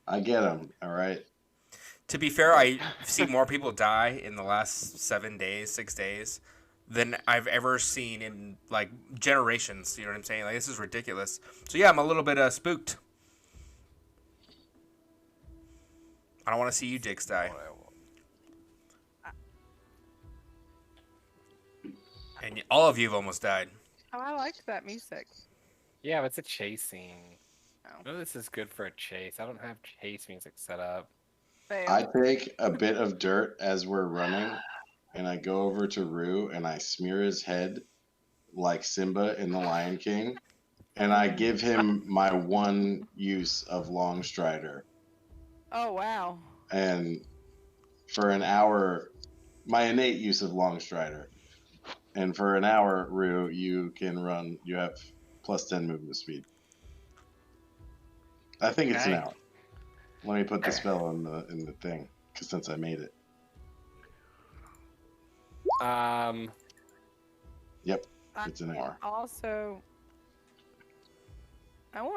I get them. All right. To be fair, I see more people die in the last 7 days, 6 days, than I've ever seen in like generations. You know what I'm saying? Like this is ridiculous. So yeah, I'm a little bit spooked. I don't want to see you dicks die. And all of you have almost died. Oh, I liked that music. Yeah, but it's a chase scene. Oh. No, this is good for a chase. I don't have chase music set up. Fail. I take a bit of dirt as we're running, and I go over to Rue and I smear his head like Simba in The Lion King, and I give him my one use of Long Strider. Oh wow. And for an hour, my innate use of Long Strider. And for an hour, Rue, you can run. You have plus 10 movement speed. I think it's an Okay. hour. Let me put the spell in the thing, because since I made it. Yep, it's an hour. Also, if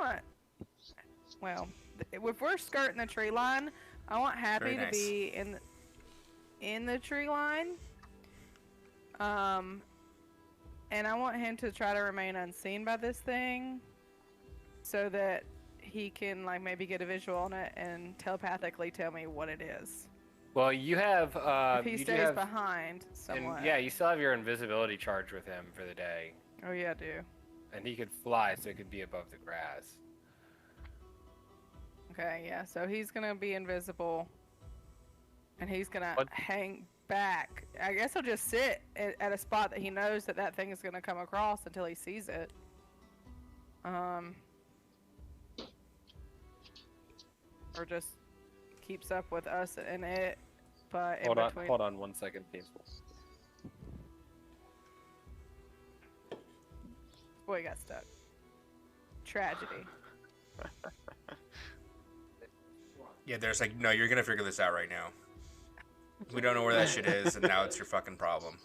we're skirting the tree line, I want Happy Very nice. to be in the tree line. And I want him to try to remain unseen by this thing, so that he can like maybe get a visual on it and telepathically tell me what it is. Well, you have. If he You do stays have, behind and somewhat. yeah, you still have your invisibility charge with him for the day, Oh yeah, I do. and he could fly, so it could be above the grass. Okay, yeah. So he's gonna be invisible, and he's gonna What? hang back. I guess he'll just sit at a spot that he knows that thing is gonna come across until he sees it. Or just keeps up with us and it, but in between. Hold on 1 second, peaceful. Boy got stuck. Tragedy. Yeah, there's like, no, you're gonna figure this out right now. We don't know where that shit is, and now it's your fucking problem.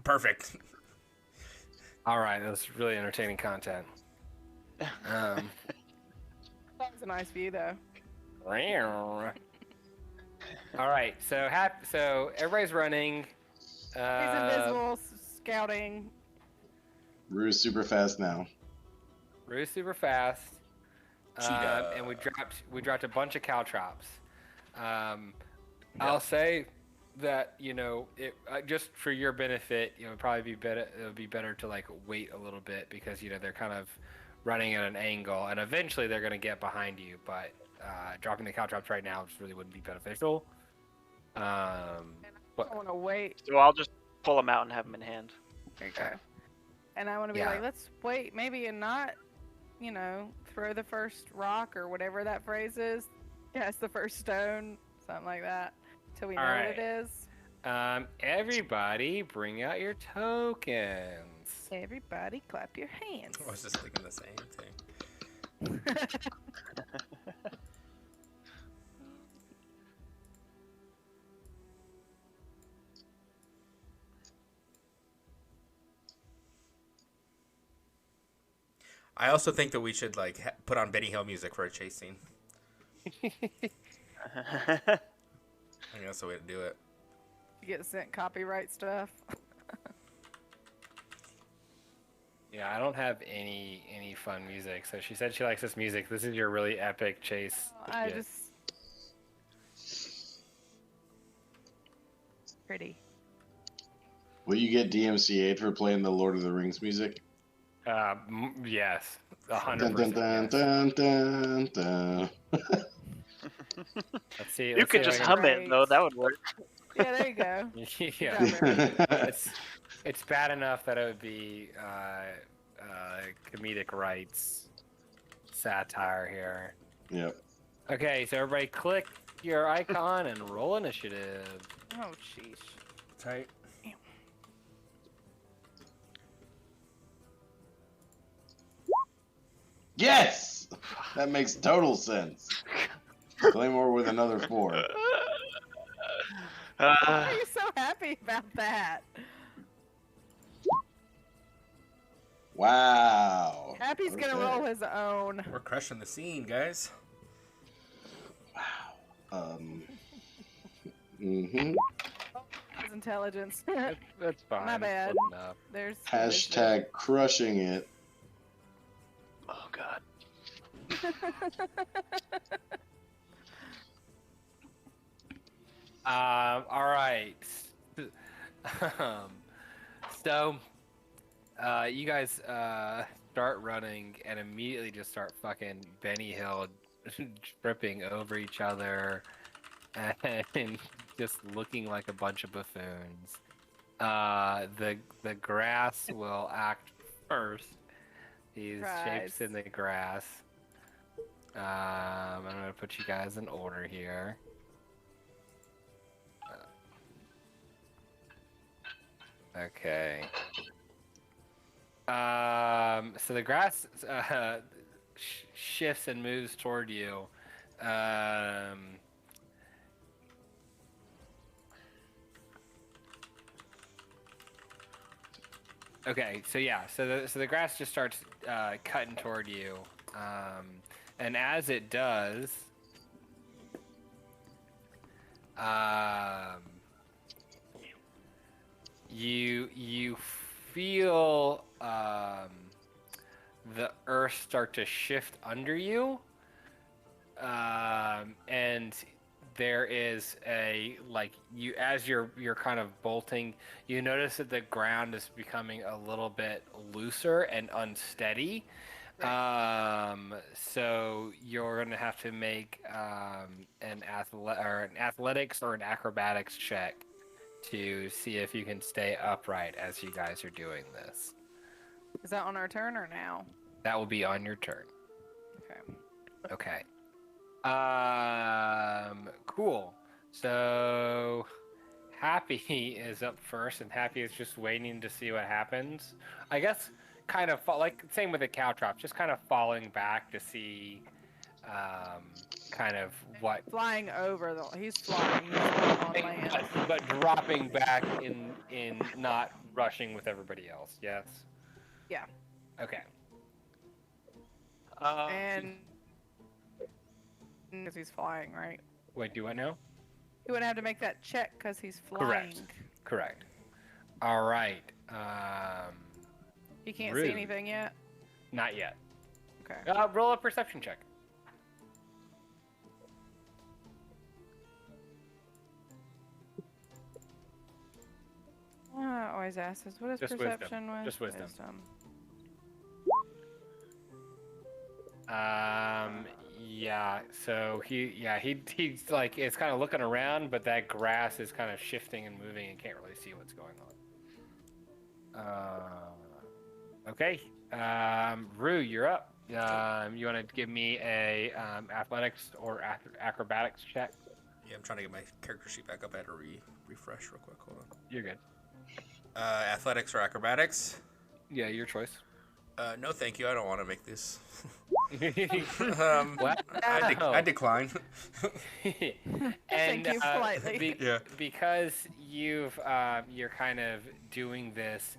Perfect. All right, that was really entertaining content. That was a nice view though. All right, so everybody's running. He's invisible, scouting. Rue's super fast now. Rue's super fast. Cheetah. And we dropped a bunch of caltrops. I'll say that just for your benefit, it'd probably be better. It would be better to like wait a little bit because they're kind of running at an angle, and eventually they're gonna get behind you. But dropping the caltrops right now just really wouldn't be beneficial. I want to wait. So I'll just pull them out and have them in hand. Okay. And I want to be like, let's wait, maybe, and not, throw the first rock or whatever that phrase is. Cast the first stone, something like that, till we know what it is. Everybody, bring out your tokens. Everybody, clap your hands. I was just thinking the same thing. I also think that we should like put on Benny Hill music for a chase scene. I think that's the way to do it. You get sent copyright stuff. Yeah, I don't have any fun music. So she said she likes this music. This is your really epic chase. Pretty. Will you get DMCA'd for playing the Lord of the Rings music? Yes, 100%. Dun, dun, dun, dun, dun. Let's see. You could just hum it though. That would work. Yeah, there you go. Yeah. It's bad enough that it would be comedic rights satire here. Yep. Okay, so everybody click your icon and roll initiative. Oh, sheesh. Tight. Yes! That makes total sense. Claymore with another 4. Why are you so happy about that? Wow. Happy's gonna roll his own. We're crushing the scene, guys. Wow. Mm-hmm. His intelligence. That's fine. My bad. Good enough. There's Hashtag crushing it. Oh god. All right. So, you guys start running and immediately just start fucking Benny Hill tripping over each other and just looking like a bunch of buffoons. The grass will act first. These shapes in the grass. I'm gonna put you guys in order here. Okay. So the grass shifts and moves toward you. Okay, so yeah, so the grass just starts cutting toward you, and as it does, you feel the earth start to shift under you, and there is a you as you're kind of bolting, you notice that the ground is becoming a little bit looser and unsteady. So you're gonna have to make an athletics or an acrobatics check to see if you can stay upright as you guys are doing this. Is that on our turn or now? That will be on your turn. Okay. Okay. Cool. So Happy is up first, and Happy is just waiting to see what happens. I guess kind of like same with the caltrop, just kind of falling back to see kind of what Flying over the. He's flying. He's not on land. but dropping back in not rushing with everybody else. Yes. Yeah. Okay. And because he's flying, right? Wait, do what now? He wouldn't have to make that check because he's flying. Correct. All right. He can't Rude. see anything yet. Not yet. Okay. Roll a perception check. I always ask this. What is Just perception wisdom. with? Just wisdom. Yeah. So he's like it's kind of looking around, but that grass is kind of shifting and moving and can't really see what's going on. Okay. Rue, you're up. You want to give me a athletics or acrobatics check? Yeah, I'm trying to get my character sheet back up. I had to refresh real quick. Hold on. You're good. Athletics or acrobatics? Yeah, your choice. No, thank you. I don't want to make this. What? I decline. And Thank you politely. because you're kind of doing this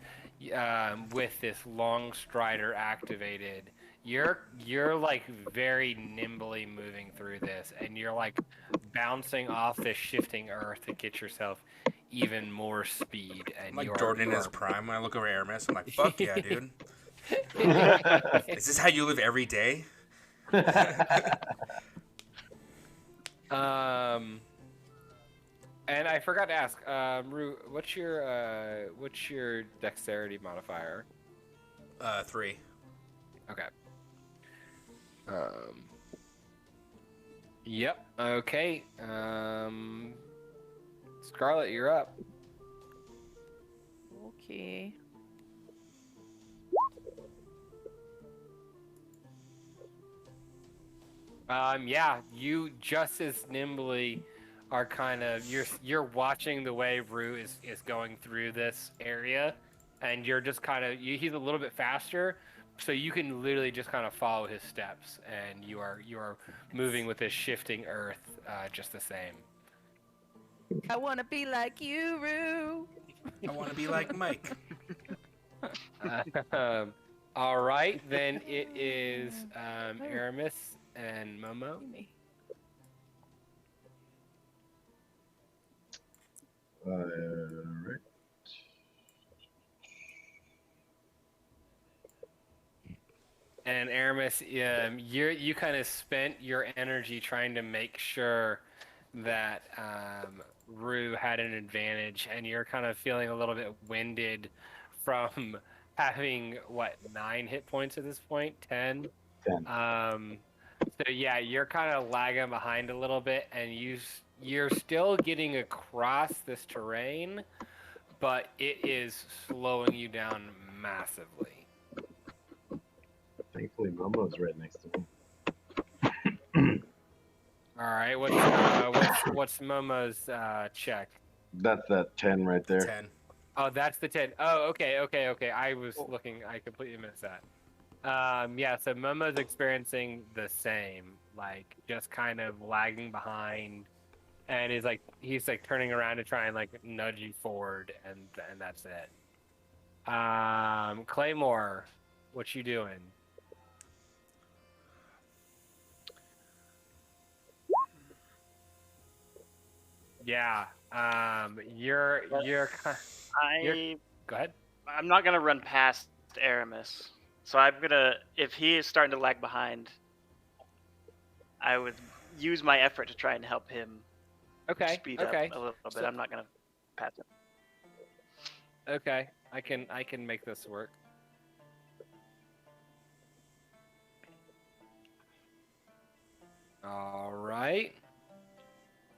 with this long strider activated, you're like very nimbly moving through this, and you're like bouncing off this shifting earth to get yourself even more speed. And I'm like Jordan in his prime. When I look over Aramis, I'm like, fuck yeah, dude. Is this how you live every day? And I forgot to ask, Rue, what's your dexterity modifier? 3. Okay. Yep. Okay. Scarlet, you're up. Okay. Yeah, you just as nimbly are kind of you're watching the way Rue is going through this area, and you're just kind of he's a little bit faster, so you can literally just kind of follow his steps, and you are moving with this shifting earth just the same. I want to be like you, Rue. I want to be like Mike. All right, then it is Aramis and Momo. Right. And Aramis, you kind of spent your energy trying to make sure that Rue had an advantage, and you're kind of feeling a little bit winded from having 9 hit points at this point, 10. 10. So yeah, you're kind of lagging behind a little bit, and you're still getting across this terrain, but it is slowing you down massively. Thankfully, Momo's right next to him. All right, what's Momo's check? That's that 10 right there. 10. Oh, that's the 10. Oh, okay. I was looking. I completely missed that. Yeah, so Momo's experiencing the same, like just kind of lagging behind, and he's turning around to try and nudge you forward, and that's it. Claymore, what you doing? Yeah, you're go ahead. I'm not gonna run past Aramis, so I'm gonna. If he is starting to lag behind, I would use my effort to try and help him speed up a little bit. So- I'm not gonna pass him. Okay, I can make this work. All right.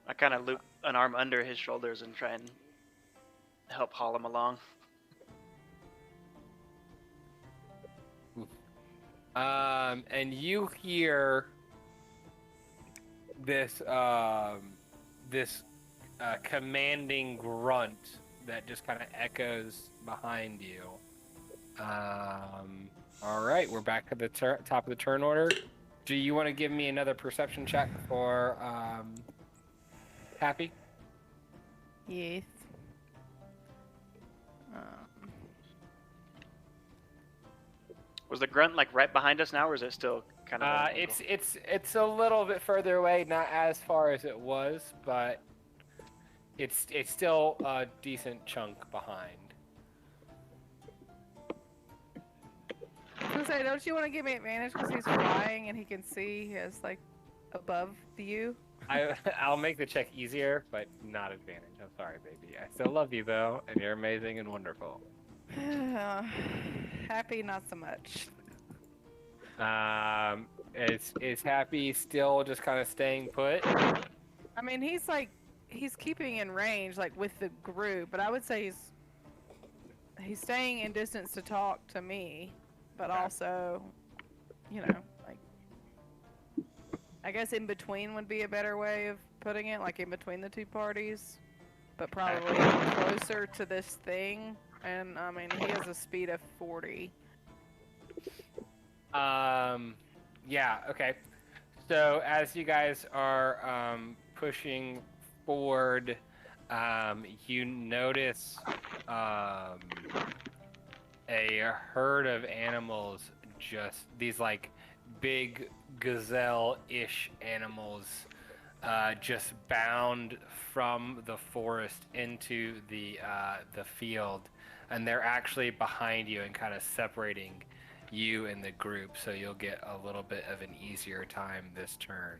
I kind of loop an arm under his shoulders and try and help haul him along. And you hear this commanding grunt that just kind of echoes behind you. All right, we're back at the top of the turn order. Do you want to give me another perception check for Happy? Yes. Was the grunt like right behind us now, or is it still kind of? It's a little bit further away, not as far as it was, but it's still a decent chunk behind. I was gonna say, don't you want to give me advantage because he's flying and he can see his like above you? I'll make the check easier, but not advantage. I'm sorry, baby. I still love you though, and you're amazing and wonderful. Happy, not so much. Is Happy still just kind of staying put? I mean, he's keeping in range, like with the group, but I would say he's staying in distance to talk to me, but also, you know, like, I guess in between would be a better way of putting it, like in between the two parties, but probably closer to this thing. And I mean, he has a speed of 40. Yeah, okay. So as you guys are pushing forward, you notice a herd of animals, just these like big gazelle-ish animals, just bound from the forest into the field, and they're actually behind you and kind of separating you and the group, so you'll get a little bit of an easier time this turn.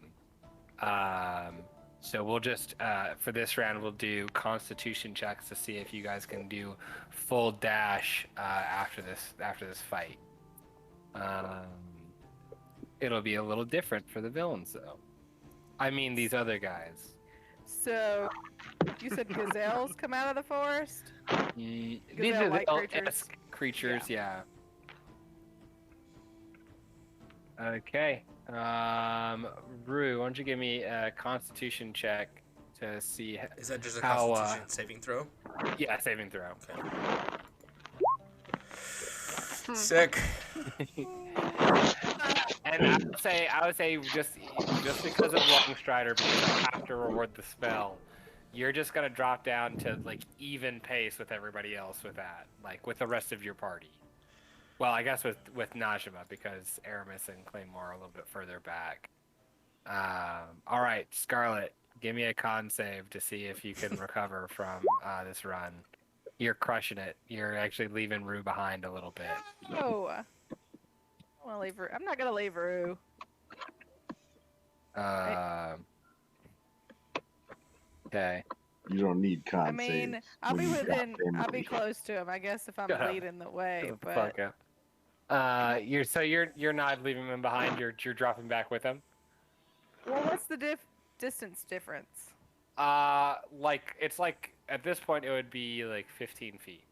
So we'll just for this round we'll do constitution checks to see if you guys can do full dash after this fight. It'll be a little different for the villains though. I mean these other guys. So, you said gazelles come out of the forest? These are the creatures, yeah. Okay. Rue, why don't you give me a constitution check to see Is that just a how, constitution saving throw? Yeah, saving throw. Okay. Sick. And I would say just because of Longstrider, because I have to reward the spell, you're just gonna drop down to like even pace with everybody else with that, like with the rest of your party. Well, I guess with Najima, because Aramis and Claymore are a little bit further back. All right, Scarlet, give me a con save to see if you can recover from this run. You're crushing it. You're actually leaving Rue behind a little bit. Oh, I want to leave Rue. I'm not gonna leave Rue. Okay. You don't need con I mean, saves I'll when be you got within. I'll be family. close to him, I guess, if I'm Shut up. leading the way. Shut the But fuck up. You're not leaving him behind. You're dropping back with him. well, what's the distance difference? It's like at this point it would be like 15 feet.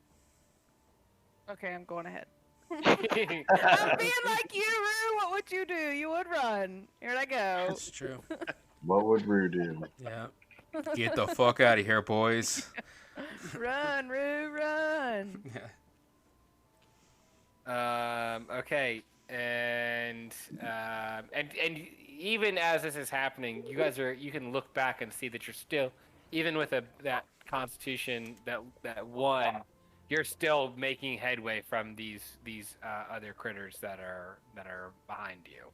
Okay, I'm going ahead. I'm being like you, Rue. What would you do? You would run. Here I go. That's true. What would Rue do? Yeah. Get the fuck out of here, boys. Run, Rue, run. Okay, and even as this is happening, you can look back and see that you're still, even with that constitution that won, you're still making headway from these other critters that are behind you.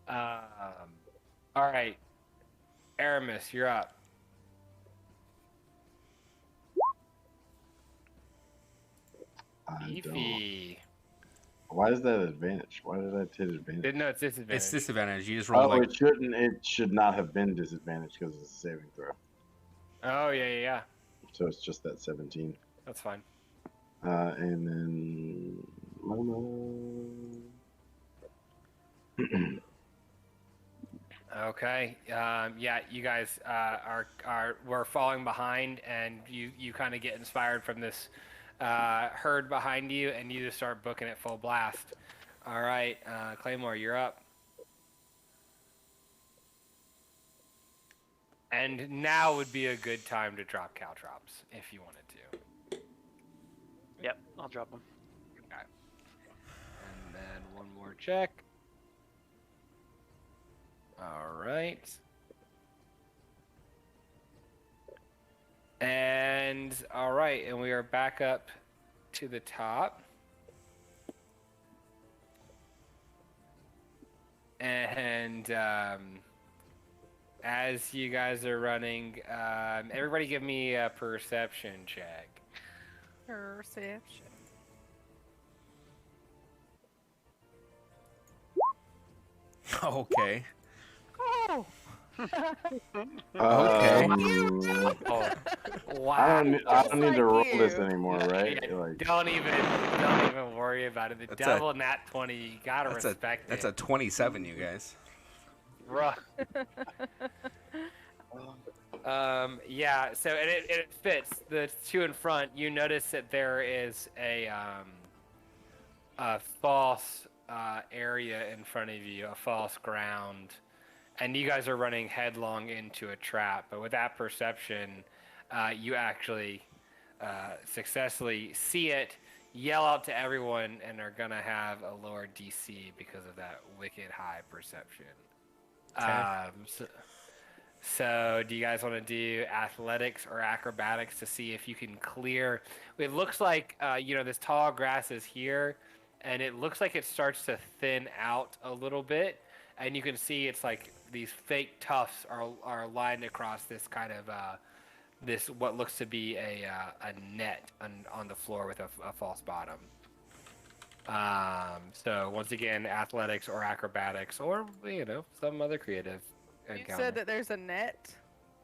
All right, Aramis, you're up. I don't Beefy. Why is that advantage? Why did I take advantage? No, it's disadvantage. It's disadvantage. You just roll Oh, like. it shouldn't. It should not have been disadvantage because it's a saving throw. Oh yeah. So it's just that 17. That's fine. And then. Okay. Yeah, you guys were falling behind, and you kind of get inspired from this herd behind you, and you just start booking it full blast. All right, Claymore, you're up. And now would be a good time to drop caltrops if you wanted to. Yep, I'll drop them. Okay. And then one more check. All right. And all right, and we are back up to the top. And as you guys are running, everybody give me a perception check. Perception. Okay. Oh! Okay. Oh, wow. I don't Just need to roll like this you. anymore, right? Yeah, Like, don't even worry about it. The That's devil nat 20, you gotta That's respect That's it. a 27, you guys. Rough. Yeah, so and it fits. The two in front, you notice that there is a false area in front of you, a false ground, and you guys are running headlong into a trap. But with that perception, you actually successfully see it, yell out to everyone, and are gonna have a lower DC because of that wicked high perception. Okay. So do you guys want to do athletics or acrobatics to see if you can clear? It looks like this tall grass is here, and it looks like it starts to thin out a little bit, and you can see it's like these fake tufts are lined across this kind of this what looks to be a net on the floor with a false bottom. So once again, athletics or acrobatics or some other creative. You said that there's a net?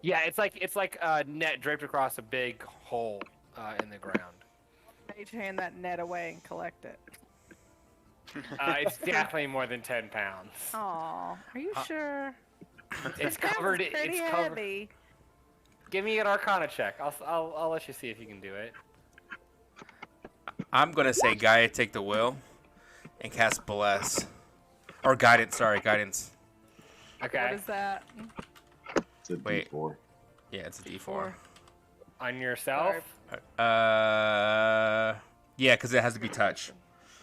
Yeah, it's like a net draped across a big hole in the ground. Mage hand that net away and collect it. It's definitely more than 10 pounds. Aw, are you sure? It's 10 pounds covered. is pretty It's covered. heavy. Give me an Arcana check. I'll let you see if you can do it. I'm gonna say Gaia take the will and cast bless. Or guidance, sorry, guidance. Okay. What is that? it's a Wait. D4. Yeah, it's a D4. Four. On yourself? Yeah, because it has to be touch.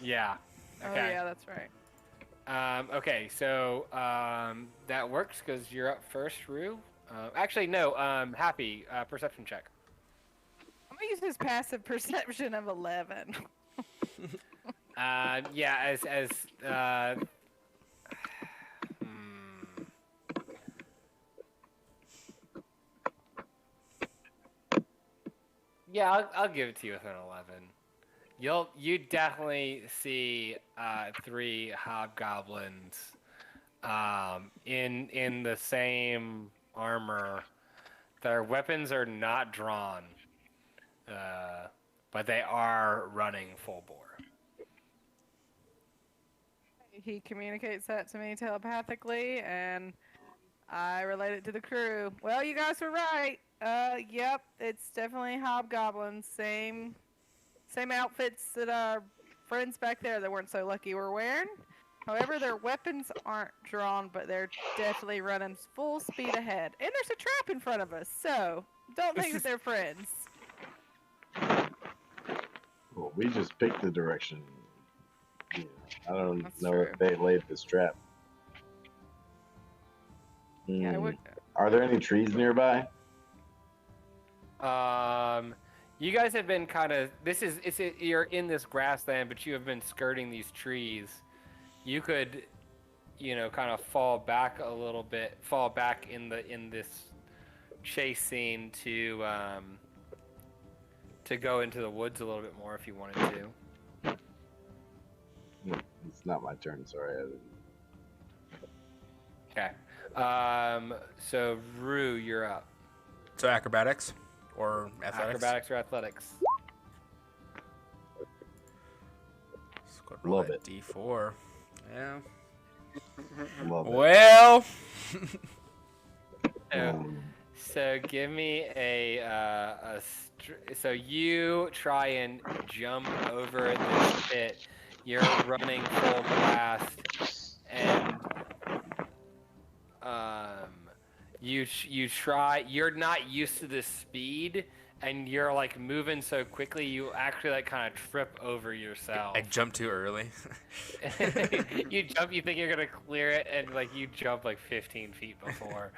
Yeah. Oh Okay. yeah, that's right. Okay, so that works because you're up first, Rue. Actually, no. Happy perception check. I'm gonna use his passive perception of 11. Yeah, as yeah, I'll give it to you with an 11. You definitely see 3 hobgoblins in the same armor. Their weapons are not drawn, but they are running full bore. He communicates that to me telepathically, and I relate it to the crew. Well, you guys were right. Yep, it's definitely hobgoblins. Same outfits that our friends back there that weren't so lucky were wearing. However, their weapons aren't drawn, but they're definitely running full speed ahead. And there's a trap in front of us, so don't think that they're friends. Well, we just picked the direction. Yeah, I don't That's know true. if they laid this trap. Yeah, I Hmm. would. Are there any trees nearby? You guys have been kind of you're in this grassland, but you have been skirting these trees. You could, kind of fall back a little bit, fall back in this chase scene to go into the woods a little bit more if you wanted to. it's not my turn. Sorry. Okay. So Rue, you're up. So acrobatics or athletics? Acrobatics or athletics? Let's go roll Love that it. D4. Yeah. Love it. Well. So give me so you try and jump over this pit. You're running full blast, and you try. You're not used to this speed, and you're like moving so quickly. You actually like kind of trip over yourself. I jumped too early. You jump. You think you're gonna clear it, and like you jump like 15 feet before.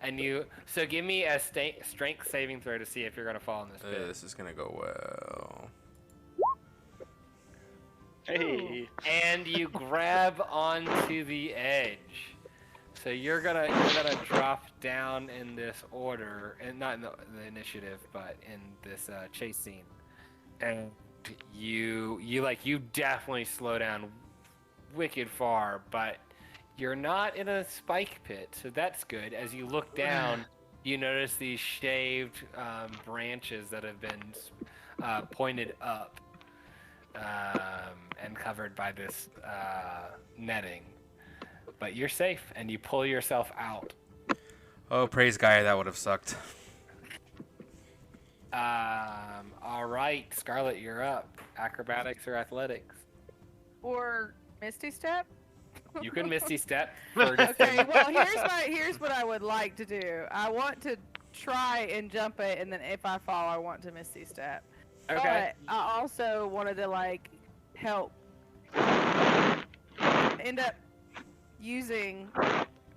And you. So give me a strength saving throw to see if you're gonna fall in this pit. This is gonna go well. Hey. And you grab onto the edge. So you're gonna drop down in this order, and not in the initiative, but in this chase scene. And you definitely slow down wicked far, but you're not in a spike pit, so that's good. As you look down, you notice these shaved branches that have been pointed up and covered by this netting. But you're safe, and you pull yourself out. Oh, praise Gaia, that would have sucked. All right, Scarlet, you're up. Acrobatics or athletics? Or Misty Step? You can Misty Step. For just Okay, well, here's what I would like to do. I want to try and jump it, and then if I fall, I want to Misty Step. Okay. But I also wanted to, like, help. End up using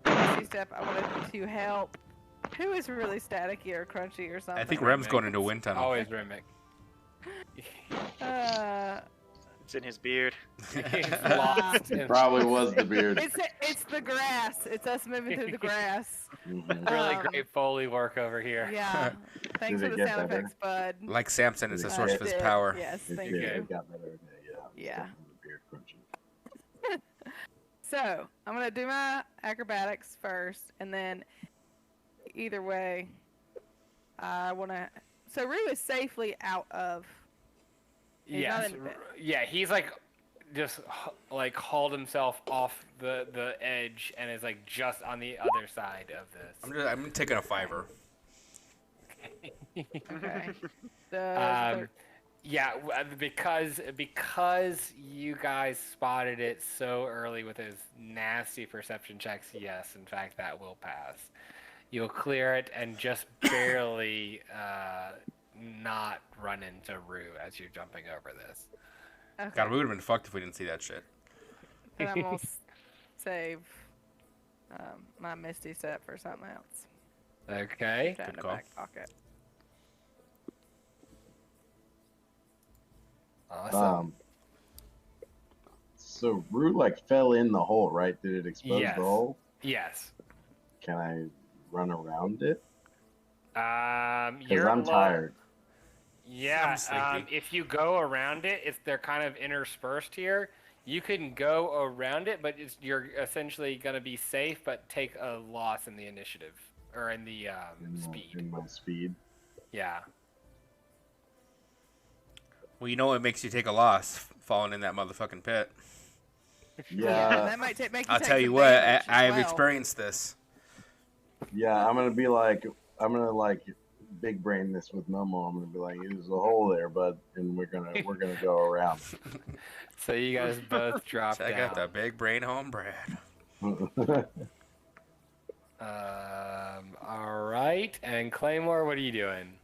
Misty Step. I wanted to help. Who is really staticky or crunchy or something? I think Rem's going into a wind tunnel. Always Remick. It's in his beard. He's lost. It probably was the beard. It's the grass. It's us moving through the grass. Really great Foley work over here. Yeah. Thanks Did for it the get sound better? effects, bud. Like Samson, it's a source It of his did. power. Yes, thank Yeah, you. it got better. Yeah. The beard crunchy. So, I'm going to do my acrobatics first, and then either way, I want to... So, Rue is safely out of... He's not Yes. in the pit. Yeah, he's like just like hauled himself off the edge and is like just on the other side of this. I'm taking a 5-er. Okay. So, Yeah, because you guys spotted it so early with his nasty perception checks, yes, in fact, that will pass. You'll clear it and just barely not run into Rue as you're jumping over this. okay. God, we would have been fucked if we didn't see that shit. And I'm going to save my Misty Step for something else. Okay. Trying to call. back pocket. Awesome. So Rue like fell in the hole, right? Did it expose Yes. the hole? Yes. Can I run around it? Because You're I'm tired. Yeah, I'm sleepy. if you go around it, they're kind of interspersed here. You can go around it, but you're essentially going to be safe, but take a loss in the initiative or in the speed. In my speed. Yeah. Well, you know what makes you take a loss? Falling in that motherfucking pit. Yeah, Yeah, that might make you I'll take tell you some what, damage as I've well. experienced this. yeah. I'm gonna like big brain this with Momo. I'm gonna be like, there's a hole there, bud, and we're gonna go around. So you guys both drop Check down. out the big brain home Brad. All right, and Claymore, what are you doing?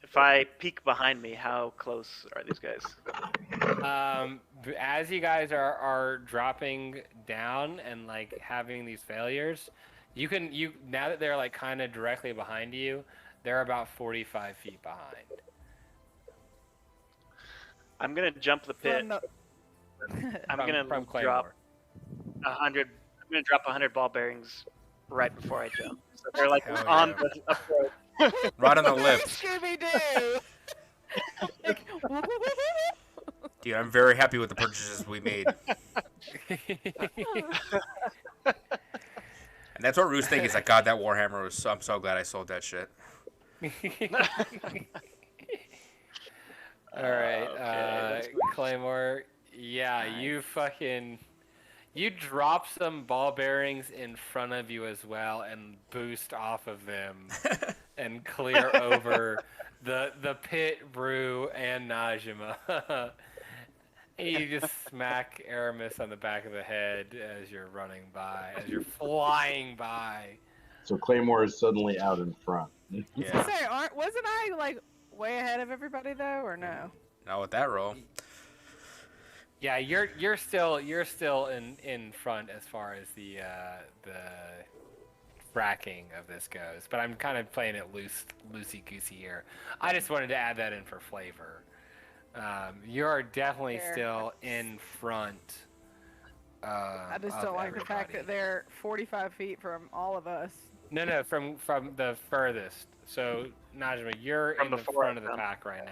If I peek behind me, how close are these guys? As you guys are dropping down and like having these failures, you now that they're like kind of directly behind you, they're about 45 feet behind. I'm gonna jump the pit. From the- I'm From gonna Claymore. drop 100. I'm gonna drop 100 ball bearings right before I jump. So they're like Hell on yeah. the approach. Right on the lips. Scooby Doo. Yeah, I'm very happy with the purchases we made. And that's what Rue's thinking is like, God, that Warhammer was. I'm so glad I sold that shit. All right, Okay, that's Claymore. Yeah, Nice. you drop some ball bearings in front of you as well, and boost off of them, and clear over the pit, Rue, and Najima. And you just smack Aramis on the back of the head as you're running by, as you're flying by. So Claymore is suddenly out in front. I was Yeah. gonna say, wasn't I like way ahead of everybody though, or no? Not with that roll. Yeah, you're still in front as far as the fracking of this goes, but I'm kind of playing it loosey goosey here. I just wanted to add that in for flavor. You're definitely Fair. still in front. I just of don't like the fact that everybody. they're 45 feet from all of us. No, from the furthest. So Najma, you're From in the the forest, front of the then. pack right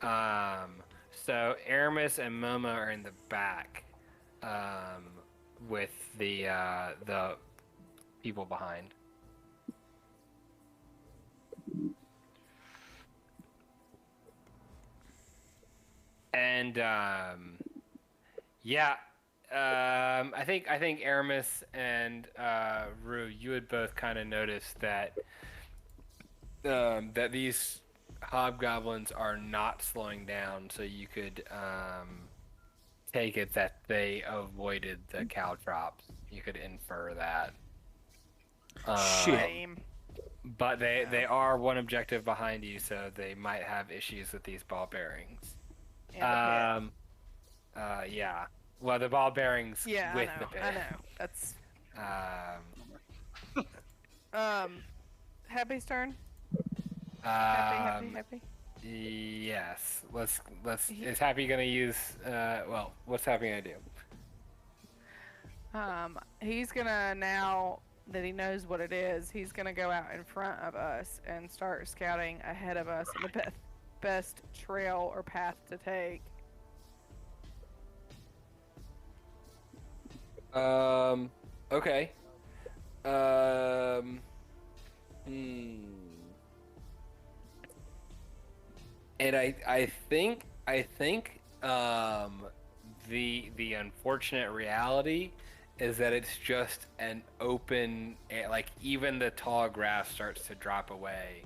now. So Aramis and Momo are in the back, with the people behind. And yeah, I think Aramis and Rue, you would both kind of notice that that these hobgoblins are not slowing down, so you could take it that they avoided the caltrops. You could infer that. Shit. Lame. But they are one objective behind you, so they might have issues with these ball bearings. And Yeah. Well, the ball bearings the pit. Yeah, with I the know. pit. I know. That's Um, Happy's turn. Happy. Yes. Let's. Is Happy gonna use? Well, what's Happy gonna do? He's gonna, now that he knows what it is, he's gonna go out in front of us and start scouting ahead of us the best trail or path to take. Okay. And I think the unfortunate reality is that it's just an open, like even the tall grass starts to drop away.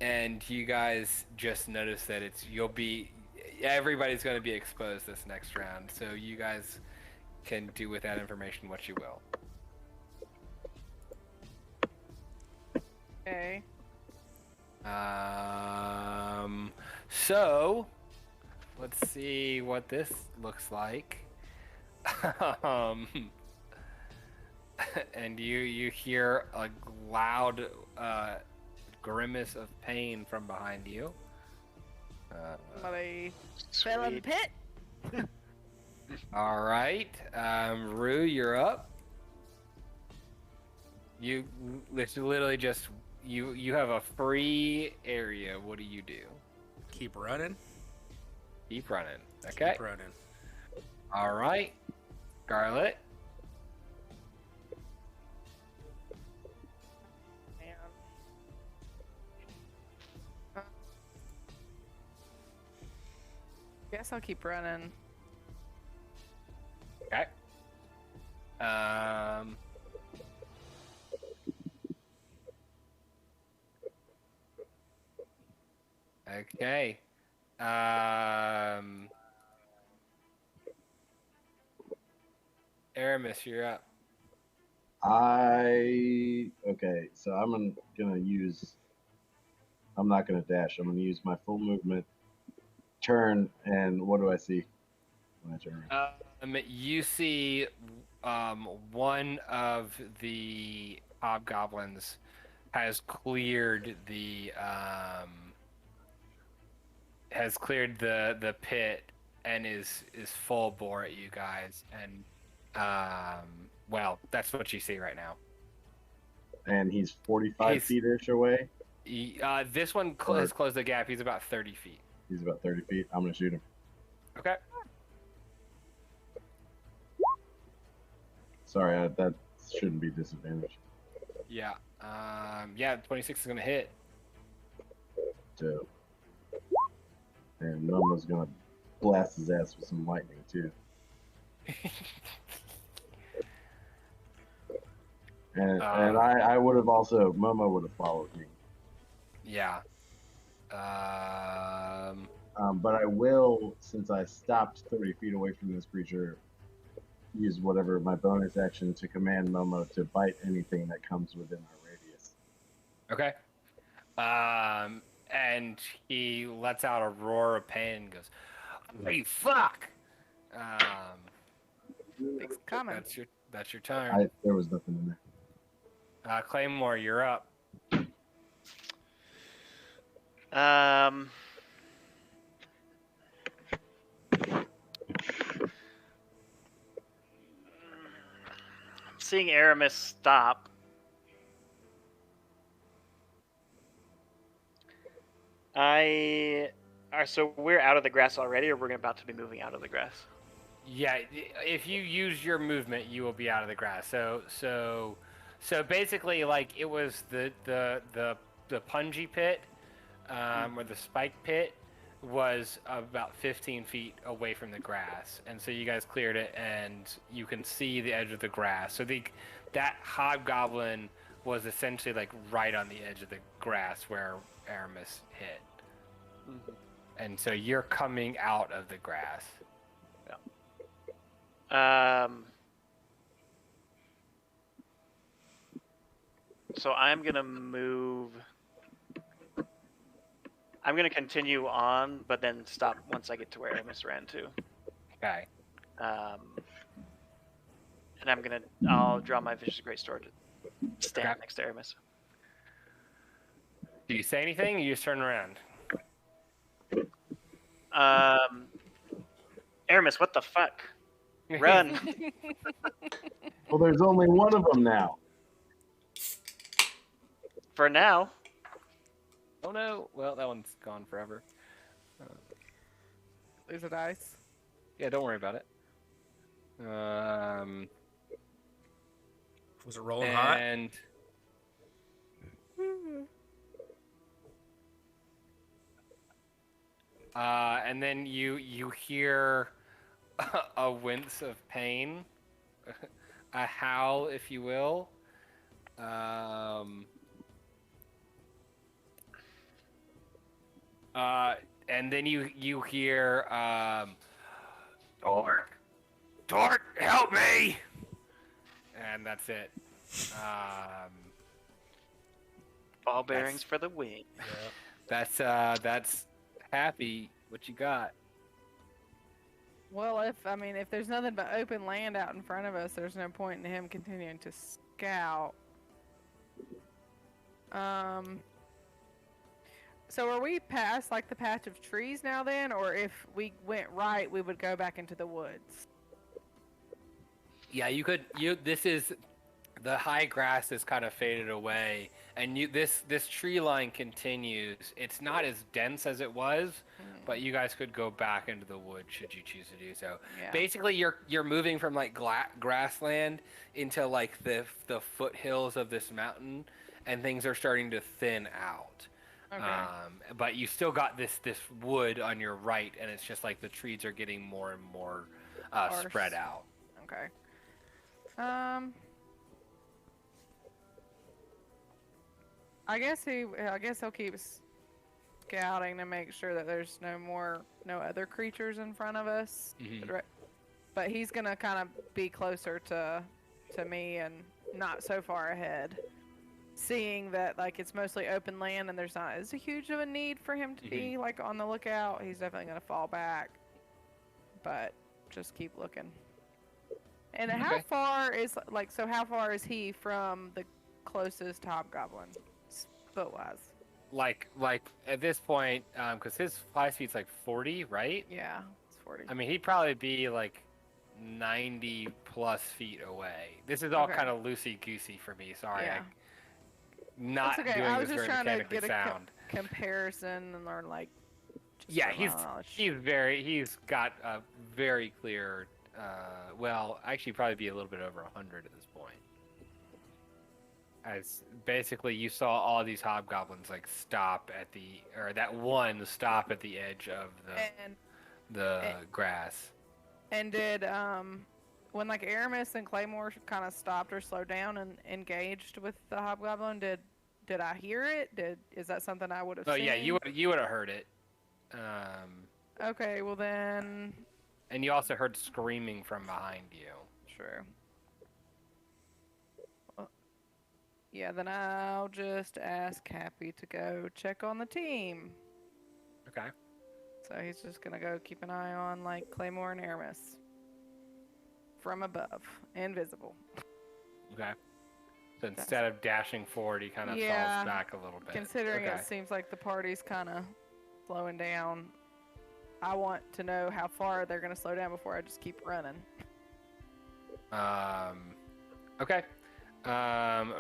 And you guys just notice that everybody's going to be exposed this next round, so you guys can do with that information what you will. Okay. So let's see what this looks like. And you hear a loud grimace of pain from behind you. Somebody fell in the pit. All right, Rue, you're up. You literally just you have a free area. What do you do? Keep running. Keep running. Okay. Keep running. All right, Scarlet. Guess I'll keep running. Okay. Okay. Aramis, you're up. Okay, so I'm gonna use. I'm not gonna dash. I'm gonna use my full movement, turn, and what do I see when I turn around? You see, one of the hobgoblins has cleared the pit and is full bore at you guys, and well, that's what you see right now. And he's 45 feet-ish away. This one has closed the gap. He's about 30 feet. He's about 30 feet. I'm gonna shoot him. Okay. Sorry, that shouldn't be disadvantage. Yeah. Yeah, 26 is gonna hit. So, and Momo's gonna blast his ass with some lightning too. And I would have also, Momo would have followed me. Yeah. But I will, since I stopped 30 feet away from this creature, use whatever my bonus action to command Momo to bite anything that comes within our radius. Okay. And he lets out a roar of pain and goes, "Hey, fuck!" It's coming. That's your turn. There was nothing in there. Claymore, you're up. Seeing Aramis stop, so we're out of the grass already, or we're about to be moving out of the grass? Yeah, if you use your movement, you will be out of the grass. So basically, like it was the punji pit, or the spike pit, was about 15 feet away from the grass, and so you guys cleared it, and you can see the edge of the grass. So that hobgoblin was essentially like right on the edge of the grass where Aramis hit, and so you're coming out of the grass. So I'm gonna move. I'm gonna continue on, but then stop once I get to where Aramis ran to. Okay. And I'll draw my Vicious Greatsword to stand next to Aramis. Do you say anything? Or you just turn around. Aramis, what the fuck? Run! Well, there's only one of them now. For now. Oh no! Well, that one's gone forever. Lose a dice. Yeah, don't worry about it. Was it rolling hot? And then you hear a wince of pain, a howl, if you will. And then you hear, Tort, help me! And that's it. Ball bearings for the win. Yeah. That's Happy. What you got? Well, if there's nothing but open land out in front of us, there's no point in him continuing to scout. So are we past like the patch of trees now then, or if we went right, we would go back into the woods? Yeah, you could. This is the high grass is kind of faded away, and this tree line continues. It's not as dense as it was, but you guys could go back into the woods should you choose to do so. Yeah. Basically, you're moving from like grassland into like the foothills of this mountain, and things are starting to thin out. Okay. But you still got this wood on your right, and it's just like the trees are getting more and more spread out. Okay. I guess he'll keep scouting to make sure that there's no other creatures in front of us. Mm-hmm. But he's gonna kind of be closer to me and not so far ahead. Seeing that like it's mostly open land and there's not as huge of a need for him to be like on the lookout, he's definitely gonna fall back. But just keep looking. And how far is he from the closest hobgoblin, foot-wise? Like at this point, because his fly speed's like 40, right? Yeah, it's 40. I mean, he'd probably be like 90 plus feet away. This is all kind of loosey-goosey for me. Sorry, Yeah. I'm not doing I was this just very trying to mechanically get sound. a comparison and learn like Yeah, for knowledge. he's got a very clear. Well, actually, probably be a little bit over 100 at this point. As basically you saw all these hobgoblins like stop at that one stop at the edge of the grass. And did when like Aramis and Claymore kind of stopped or slowed down and engaged with the hobgoblin, did I hear it? Is that something I would have seen? Oh yeah, you would have heard it. Okay, well then. And you also heard screaming from behind you. True. Well, yeah, then I'll just ask Happy to go check on the team. Okay. So he's just gonna go keep an eye on like Claymore and Aramis from above, invisible. Okay. So instead of dashing forward, he kind of falls back a little bit. Considering it seems like the party's kind of slowing down, I want to know how far they're gonna slow down before I just keep running. Okay.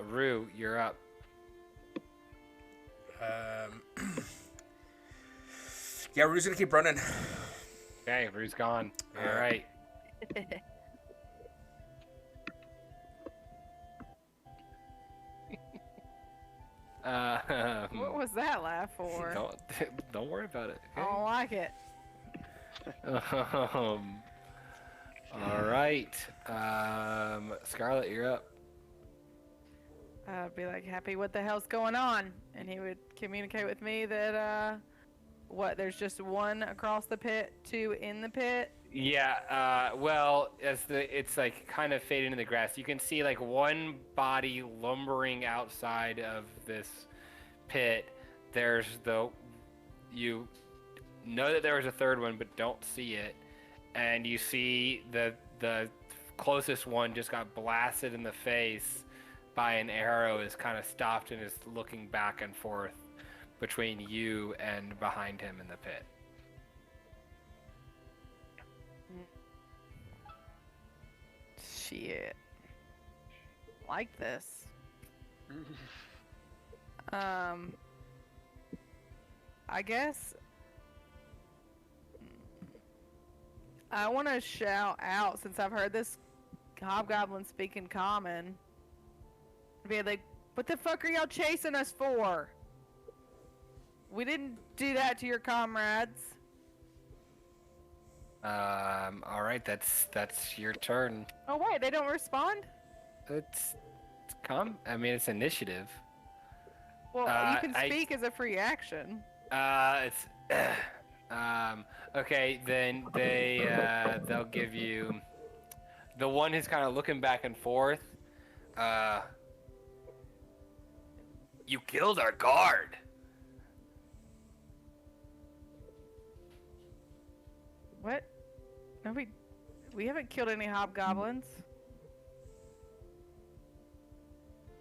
Rue, you're up. Yeah, Rue's gonna keep running. Okay, Rue's gone. Yeah. All right. What was that laugh for? Don't worry about it. I don't like it. All right. Scarlet, you're up. I'd be like, Happy, what the hell's going on? And he would communicate with me that, there's just one across the pit, two in the pit? Yeah, well, it's like kind of fading in the grass, you can see like one body lumbering outside of this pit. You know that there was a third one, but don't see it. And you see the closest one just got blasted in the face by an arrow, is kind of stopped and is looking back and forth between you and behind him in the pit. Shit. Like this. I guess I want to shout out, since I've heard this hobgoblin speak in common. Be like, what the fuck are y'all chasing us for? We didn't do that to your comrades. All right, that's your turn. Oh wait, they don't respond? It's initiative. Well, you can speak as a free action. Okay, then they'll give you the one who's kind of looking back and forth. You killed our guard. What? No, we haven't killed any hobgoblins.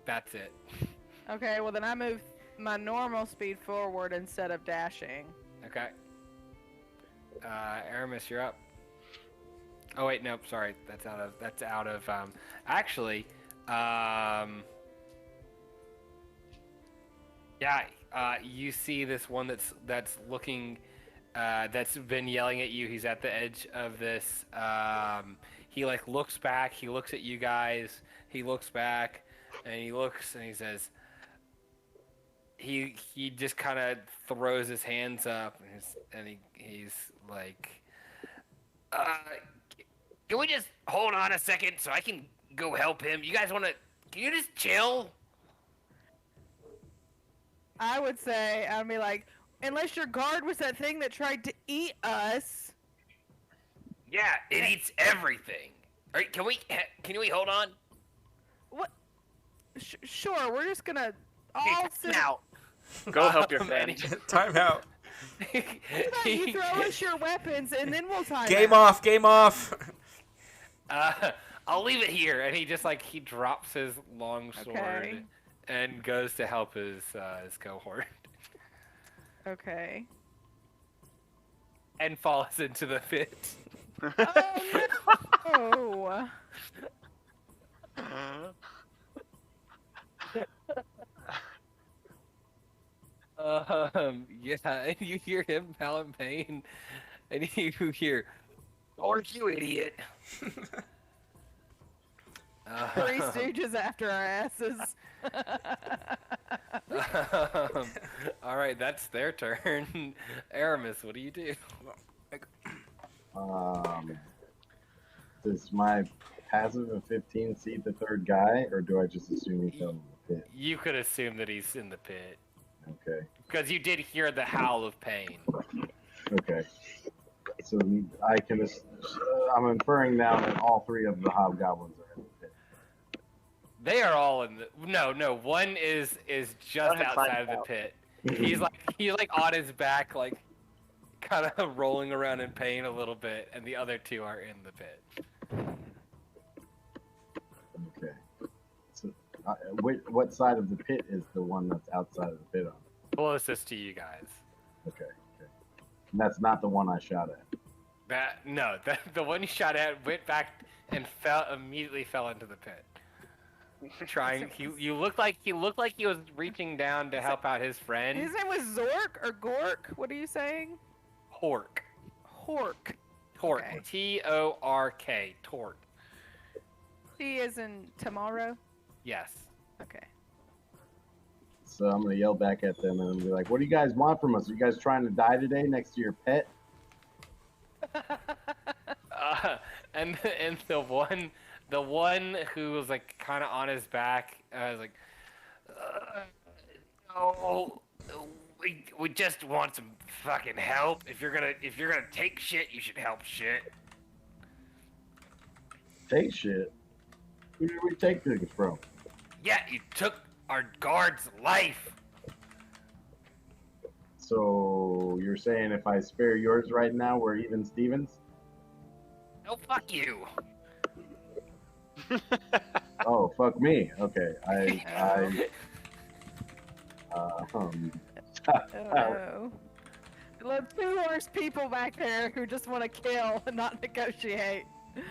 That's it. Okay, well then I move my normal speed forward instead of dashing. Okay. Aramis, you're up. Oh wait, nope, sorry. That's out of actually, you see this one that's looking, that's been yelling at you. He's at the edge of this. He like looks back. He looks at you guys. He looks back, and he looks and he says. He just kind of throws his hands up, and he's like, can we just hold on a second so I can go help him? You guys want to? Can you just chill? I would say, I'd be like, unless your guard was that thing that tried to eat us. Yeah, it eats everything. All right, can we hold on? What? Sure, we're just gonna all sit out. Go help your friend. Time out. You throw us your weapons and then we'll time Game out. off. I'll leave it here, and he just he drops his long sword and goes to help his cohort. Okay. And falls into the pit. Oh. Yeah, and you hear him howl in pain, and you hear, "Aren't you idiot?" Three Stooges after our asses. All right, that's their turn. Aramis, what do you do? Does my passive of 15 see the third guy, or do I just assume he fell in the pit? You could assume that he's in the pit Okay. because you did hear the howl of pain. Okay. So I can. I'm inferring now that all three of the hobgoblins are in the pit. They are all in the no. One is just One had outside climbed of the out. pit. He's like on his back, like kind of rolling around in pain a little bit, and the other two are in the pit. Okay. So, what side of the pit is the one that's outside of the pit on? Closest to you guys. Okay. Okay. And that's not the one I shot at. The one you shot at went back and immediately fell into the pit. You looked like he was reaching down to help out his friend. His name was Zork or Gork? What are you saying? Hork. Hork. Torque. Okay. T-O-R-K. Torque. T is in tomorrow? Yes. Okay. So I'm gonna yell back at them and be like, "What do you guys want from us? Are you guys trying to die today next to your pet?" And the one who was like kind of on his back was like, "No, we just want some fucking help. If you're gonna take shit, you should help shit." Take shit. Who did we take things from? Yeah, you took our guard's life. So you're saying if I spare yours right now, we're even Stevens? No, fuck you. Oh, fuck me. Okay, Oh no. Look, two worse people back there who just want to kill and not negotiate.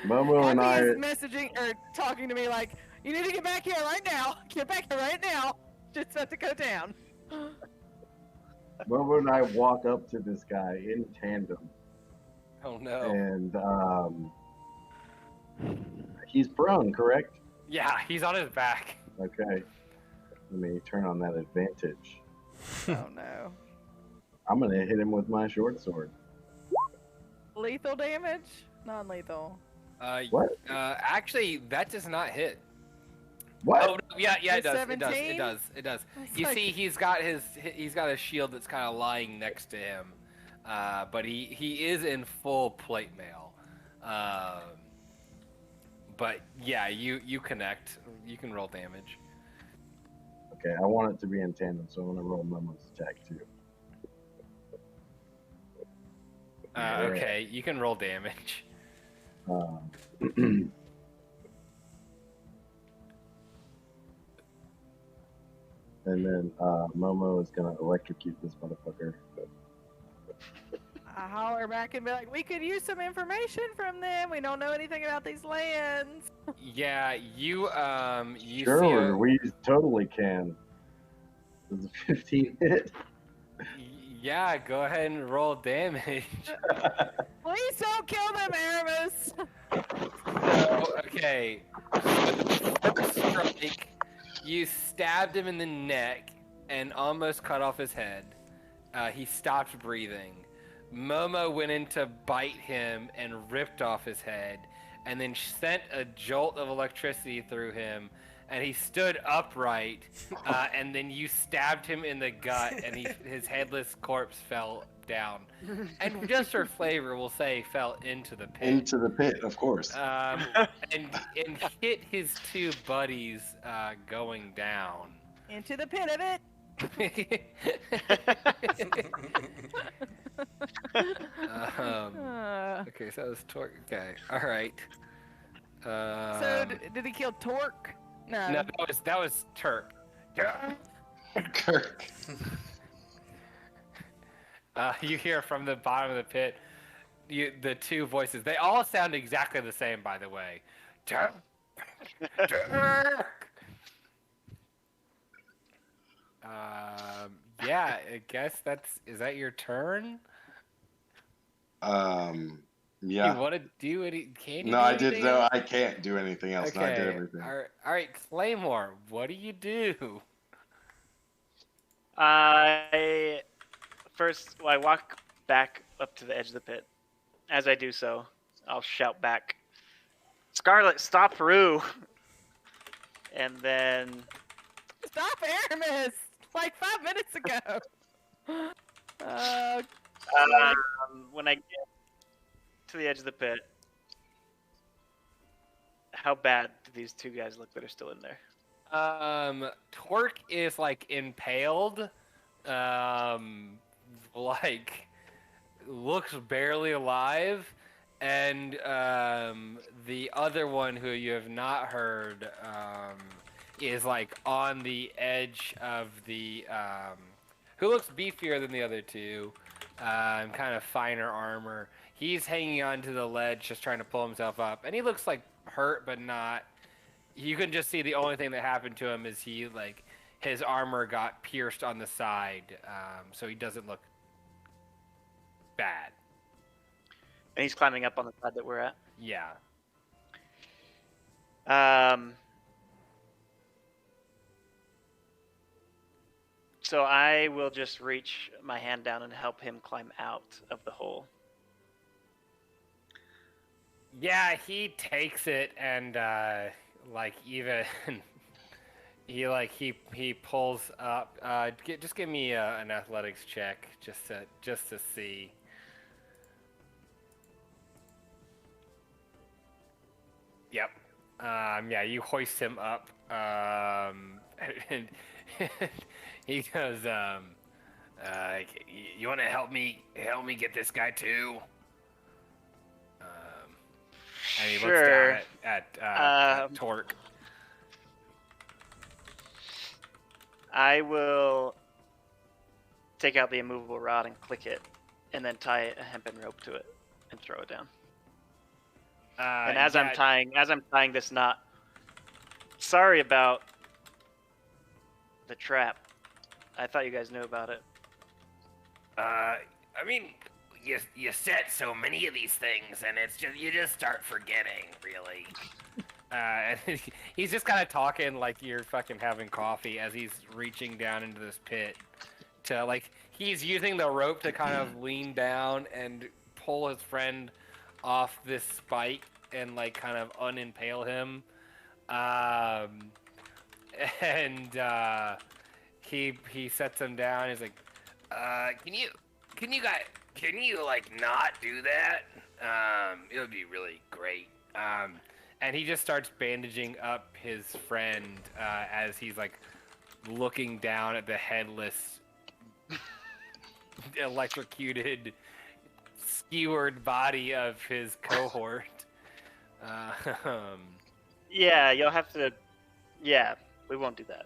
Momo and Happy I, is messaging or talking to me like, "You need to get back here right now. Get back here right now. Just about to go down." Momo and I walk up to this guy in tandem, Oh no. and he's prone, correct? Yeah, he's on his back. Okay. Let me turn on that advantage. Oh no. I'm gonna hit him with my short sword. Lethal damage? Non-lethal. What? Actually, that does not hit. What? Oh, no, yeah, it The does. 17? It does. It's You like- see, he's got a shield that's kind of lying next to him, but he is in full plate mail. But yeah, you connect. You can roll damage. Okay, I want it to be in tandem, so I'm gonna roll Momo's attack too. Okay, you can roll damage. And then Momo is gonna electrocute this motherfucker. I holler back and be like, "We could use some information from them. We don't know anything about these lands." Yeah, you Sure, see a, we totally can. Does a 15 hit? yeah, go ahead and roll damage. Please don't kill them, Aramis. Okay, with the first strike, you stabbed him in the neck and almost cut off his head. He stopped breathing. Momo went in to bite him and ripped off his head, and then sent a jolt of electricity through him, and he stood upright, and then you stabbed him in the gut, and his headless corpse fell down. And just for flavor, we'll say fell into the pit. Into the pit, of course. And hit his two buddies going down. Into the pit of it. Okay, so that was Torque. Okay, all right. So did he kill Torque? No. No, that was Turk. Kirk. You hear from the bottom of the pit, the two voices. They all sound exactly the same, by the way. Turk. Turk. Yeah, I guess is that your turn? Yeah. You want to do any? Can you No, do I did. anything No, else? I can't do anything else. No, I did Okay. everything. All right, Claymore. What do you do? I walk back up to the edge of the pit. As I do so, I'll shout back, "Scarlet, stop Rue!" And then Stop Aramis! Like 5 minutes ago. when I get to the edge of the pit, how bad do these two guys look that are still in there? Torque is like impaled. Like looks barely alive, and the other one who you have not heard is like on the edge of the who looks beefier than the other two, kind of finer armor. He's hanging onto the ledge, just trying to pull himself up, and he looks like hurt, but not. You can just see the only thing that happened to him is his armor got pierced on the side, so he doesn't look bad. And he's climbing up on the side that we're at. Yeah. So I will just reach my hand down and help him climb out of the hole. Yeah, he takes it and even he pulls up. Just give me an athletics check just to see. Yep. Yeah, you hoist him up. And he goes, you want to help me get this guy too? And he Sure. looks down at Torque. I will take out the immovable rod and click it, and then tie a hempen rope to it and throw it down. And as I'm tying this knot, sorry about the trap. I thought you guys knew about it. I mean, you set so many of these things, and you just start forgetting, really. And he's just kind of talking like you're fucking having coffee as he's reaching down into this pit to he's using the rope to kind of lean down and pull his friend off this spike and kind of unimpale him. He sets him down. He's like, can you not do that? It would be really great. and he just starts bandaging up his friend as he's looking down at the headless, electrocuted, skewered body of his cohort. Yeah, you'll have to. Yeah, we won't do that.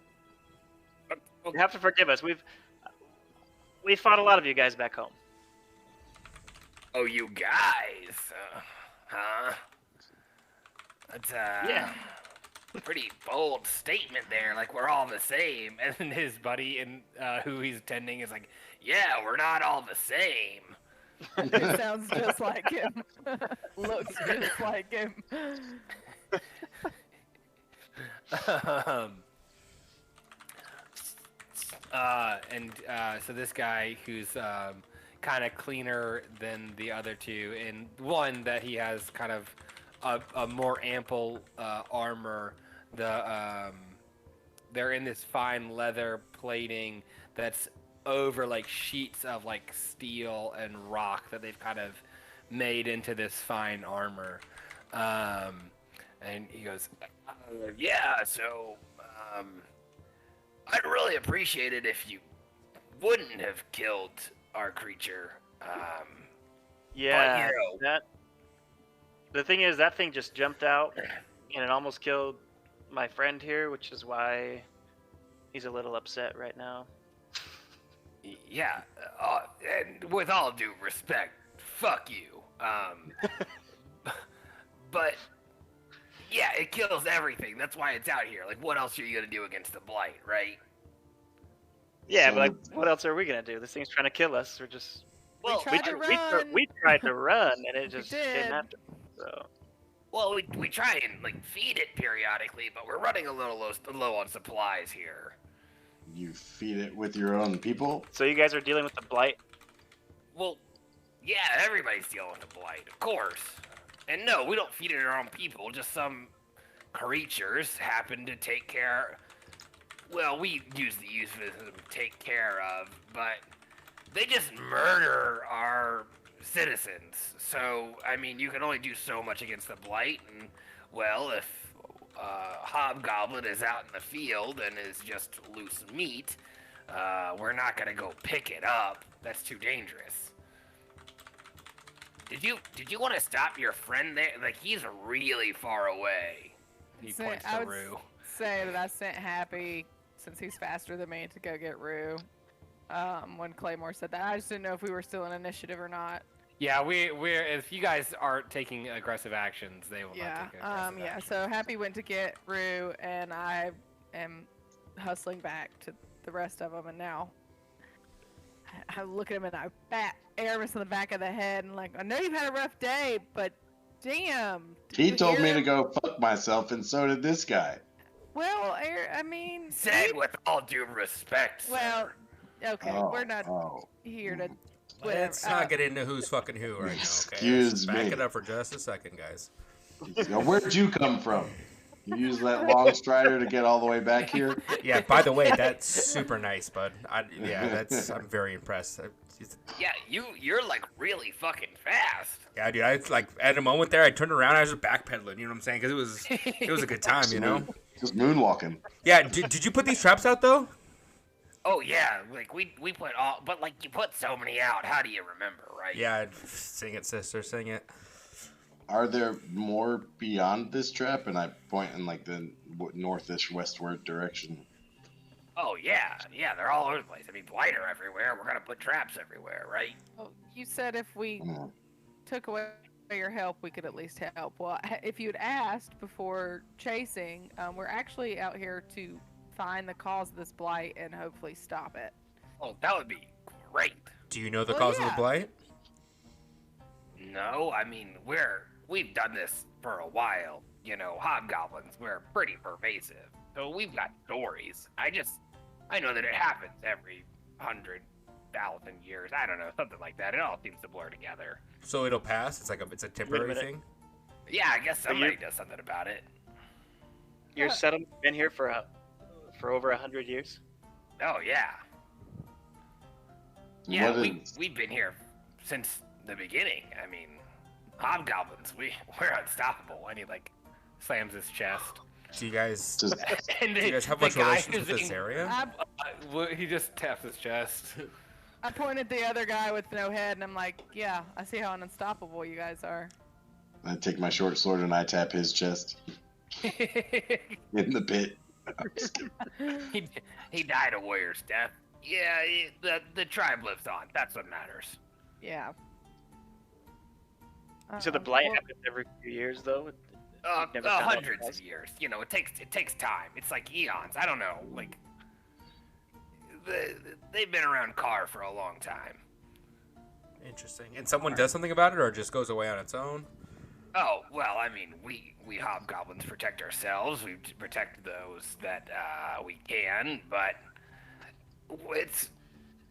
You have to forgive us. We fought a lot of you guys back home. Oh, you guys, huh? That's yeah. Pretty bold statement there. Like we're all the same. And then his buddy, who he's attending, is like, yeah, we're not all the same. It sounds just like him. Looks just like him. So this guy who's kind of cleaner than the other two, and one that he has kind of a more ample armor. They're in this fine leather plating that's over sheets of steel and rock that they've kind of made into this fine armor. And he goes, yeah, so I'd really appreciate it if you wouldn't have killed our creature. Yeah, but, the thing is, that thing just jumped out, and it almost killed my friend here, which is why he's a little upset right now. Yeah, and with all due respect, fuck you. But yeah, it kills everything. That's why it's out here. What else are you gonna do against the blight, right? Yeah, So but like, what else are we gonna do? This thing's trying to kill us. We're just. Well, tried to run. We tried to run, and it just did. came after. So. well, we try and like feed it periodically, but we're running a little low on supplies here. you feed it with your own people? So you guys are dealing with the blight. Well, yeah, everybody's dealing with the blight, of course. And no, we don't feed it our own people. Just some creatures happen to take care. Well, we use the euphemism take care of, but they just murder our citizens. So, I mean, you can only do so much against the blight, and well, if Hobgoblin is out in the field and is just loose meat, we're not gonna go pick it up. That's too dangerous. Did you want to stop your friend there? Like, he's really far away. He So points I to would Rue. say that I sent Happy, since he's faster than me, to go get Rue. When Claymore said that, I just didn't know if we were still in initiative or not. Yeah, we're if you guys aren't taking aggressive actions, they will Yeah. not take aggressive Yeah. actions. So Happy went to get Rue, and I am hustling back to the rest of them, and now I look at him and I bat Aramis in the back of the head, and like, I know you've had a rough day, but damn. did He you told hear me to him? go fuck myself, and so did this guy. Well, I mean, Said with all due respect, sir. well, okay, Oh, we're not oh. here to. Let's not get into who's fucking who right now, okay? Excuse Let's back me. it up for just a second, guys. Now, where'd you come from? You used that long strider to get all the way back here? Yeah, by the way, that's super nice, bud. I'm very impressed. Yeah, you're like really fucking fast. Yeah, dude, I like at a moment there, I turned around, I was just backpedaling, you know what I'm saying? Because it was a good time, you know? Just moonwalking. Yeah, did you put these traps out, though? Oh yeah, like we put all, but like you put so many out. How do you remember, right? Yeah, sing it, sister, sing it. Are there more beyond this trap? And I point in like the northish westward direction. Oh yeah, they're all over the place. I mean, blight are everywhere. We're gonna put traps everywhere, right? Well, you said if we Mm. took away your help, we could at least help. Well, if you'd asked before chasing, we're actually out here to find the cause of this blight and hopefully stop it. Oh, that would be great. Do you know the Well, cause of yeah. the blight? No, I mean we've done this for a while. You know, hobgoblins, we're pretty pervasive, so we've got stories. I know that it happens every 100,000 years. I don't know, something like that. It all seems to blur together. So it'll pass? It's a temporary minute. thing? Yeah, I guess But somebody you- does something about it. Your Yeah. settlement's been here for over 100 years. Oh yeah. Yeah, What we've is- been here since the beginning. I mean, hobgoblins, we're unstoppable. And he like slams his chest. Do you guys Just And do you guys have the much guy relations with who's this in- area? He just taps his chest. I pointed the other guy with no head, and I'm like, yeah, I see how unstoppable you guys are. I take my short sword and I tap his chest in the pit. I'm just kidding. he died a warrior's death. Yeah, the tribe lives on. That's what matters. Yeah. So the blight happens every few years, though. Never found out Hundreds twice. of years. You know, it takes time. It's like eons. I don't know. Like they've been around Carr for a long time. Interesting. And someone does something about it, or it just goes away on its own? Oh, well, I mean, we hobgoblins protect ourselves. We protect those that we can, but it's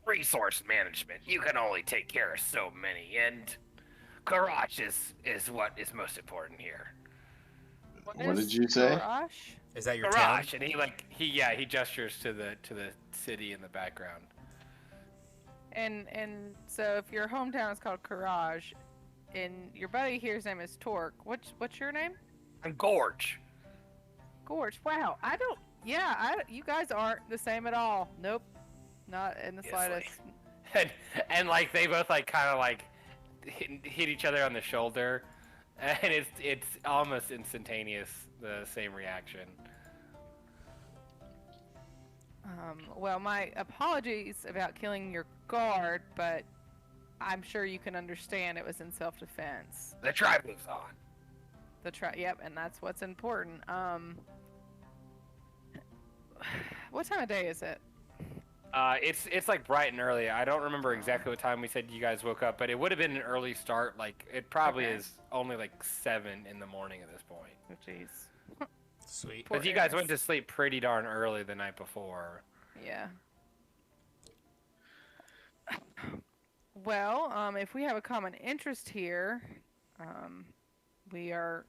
resource management. You can only take care of so many, and Karach is what is most important here. What did you say? Karash? Is that your town? Karach, and he gestures to the city in the background. And so if your hometown is called Courage, and your buddy here's name is Torque, what's your name? And Gorge. Gorge. Wow, you guys aren't the same at all. Nope, not in the Yes, slightest. And like they both like kind of like hit each other on the shoulder, and it's almost instantaneous, the same reaction. Well, my apologies about killing your guard, but I'm sure you can understand it was in self-defense. The tribe lives on. Yep, and that's what's important. What time of day is it? It's like bright and early. I don't remember exactly what time we said you guys woke up, but it would have been an early start. Like it probably Okay. is only like 7 in the morning at this point. Oh, jeez. Sweet. Poor Because you guys Eris. went to sleep pretty darn early the night before. Yeah. Well, if we have a common interest here, we are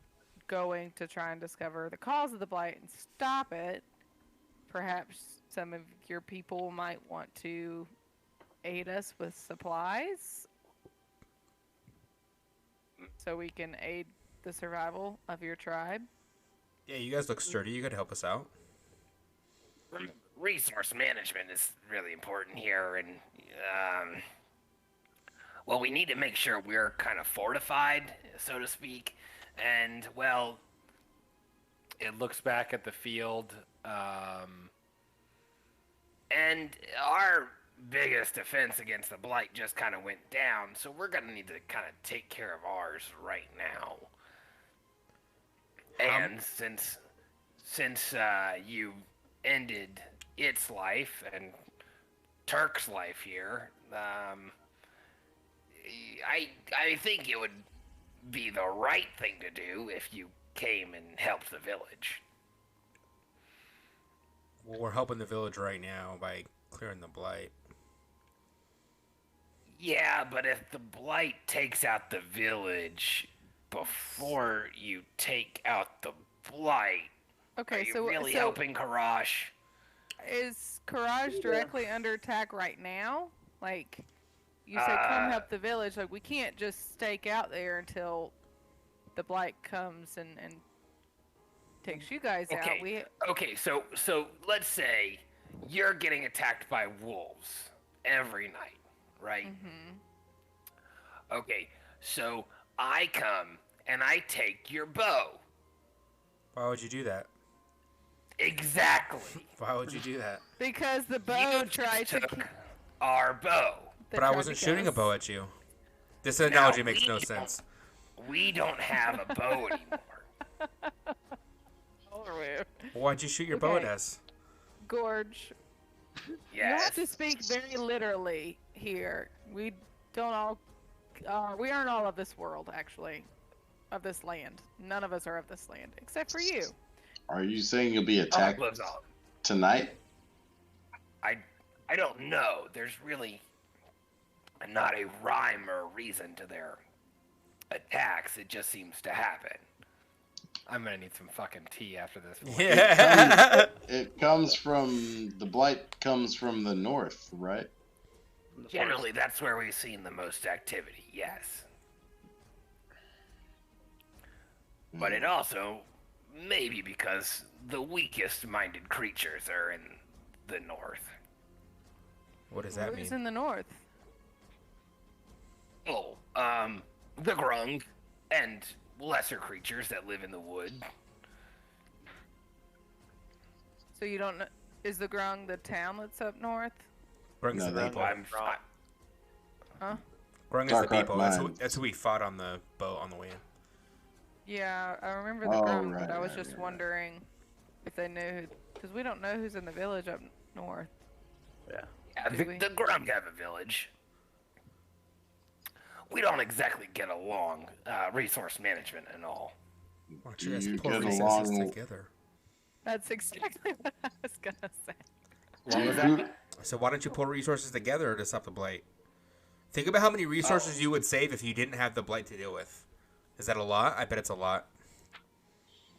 going to try and discover the cause of the blight and stop it. Perhaps some of your people might want to aid us with supplies so we can aid the survival of your tribe. Yeah, you guys look sturdy. You could help us out. Resource management is really important here, and well, we need to make sure we're kind of fortified, so to speak, and well, It looks back at the field. and our biggest defense against the blight just kind of went down, so we're gonna need to kind of take care of ours right now. And since you ended its life and Turk's life here, I think it would be the right thing to do if you came and helped the village. Well, we're helping the village right now by clearing the blight. Yeah, but if the blight takes out the village before you take out the blight, Okay, are you so really so helping Karash? is Courage directly under attack right now? Like, you said come help the village. Like, we can't just stake out there until the blight comes and takes you guys out. Okay. Okay, so let's say you're getting attacked by wolves every night, right? Mm-hmm. Okay, so I come and I take your bow. Why would you do that? Exactly. Why would you do that? Because the bow You tried just to. took our bow. But I wasn't shooting a bow at you. This analogy makes no sense. We don't have a bow anymore. Why'd you shoot your bow at Okay. us? Gorge, you Yes. have to speak very literally here. We don't all. We aren't all of this world, actually, of this land. None of us are of this land, except for you. Are you saying you'll be attacked tonight? I don't know. There's really not a rhyme or reason to their attacks. It just seems to happen. I'm gonna need some fucking tea after this one. Yeah. It comes from the blight comes from the north, right? Generally, that's where we've seen the most activity, yes. But it also may be because the weakest-minded creatures are in the north. What does that Who's mean? in the north? Oh, the grung and lesser creatures that live in the wood. So you don't know. Is the Grung the town that's up north? Grung's No, the they- people. Huh? Grung is Dark the people. Arc That's who, Mines. that's who we fought on the boat on the way in. Yeah, I remember the Oh, Grung, right, but I was right, just right. wondering if they knew, because we don't know who's in the village up north. Yeah. Yeah, Do the, we? the grung have a village. We don't exactly get along, resource management and all. Why don't Do you guys you pull get resources along- together? That's exactly what I was gonna say. Do you- So why don't you pull resources together to stop the blight? Think about how many resources you would save if you didn't have the blight to deal with. Is that a lot? I bet it's a lot.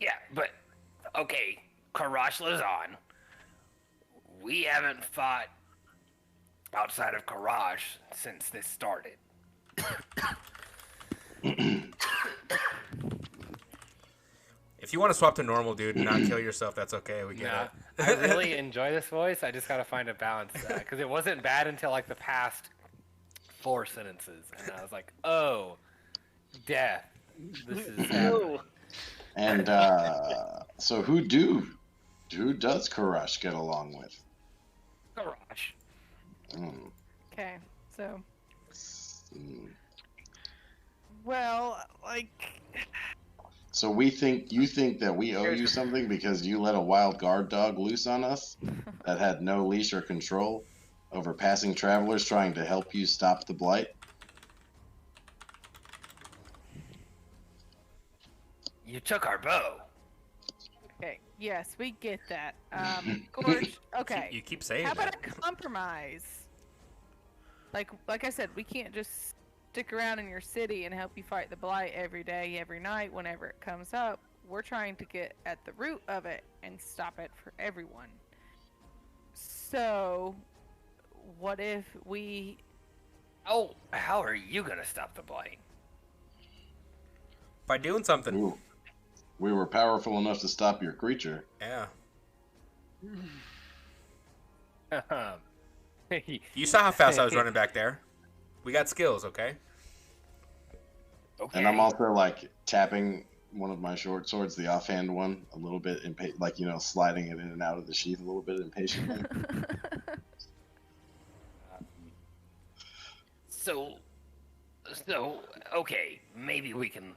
Yeah, but okay, Karash lives on. We haven't fought outside of Karash since this started. If you want to swap to normal, dude, and not kill yourself, that's okay. We get Nah, it. I really enjoy this voice. I just gotta find a balance because it wasn't bad until like the past 4 sentences, and I was like, "Oh, death. This is happening." And so who does Karash get along with? Karash. Mm, Okay, so mm. well, like So you think that we owe you something because you let a wild guard dog loose on us that had no leash or control? over passing travelers trying to help you stop the blight? You took our bow. Okay, yes, we get that. Gorge, okay. You keep saying How that. about a compromise? Like I said, we can't just stick around in your city and help you fight the blight every day, every night, whenever it comes up. We're trying to get at the root of it and stop it for everyone. So, what if we... Oh, how are you gonna stop the blight? By doing something. We were powerful enough to stop your creature. Yeah. Okay. You saw how fast I was running back there. We got skills, okay? And I'm also like tapping one of my short swords, the offhand one, a little bit like sliding it in and out of the sheath a little bit impatiently. So, okay, maybe we can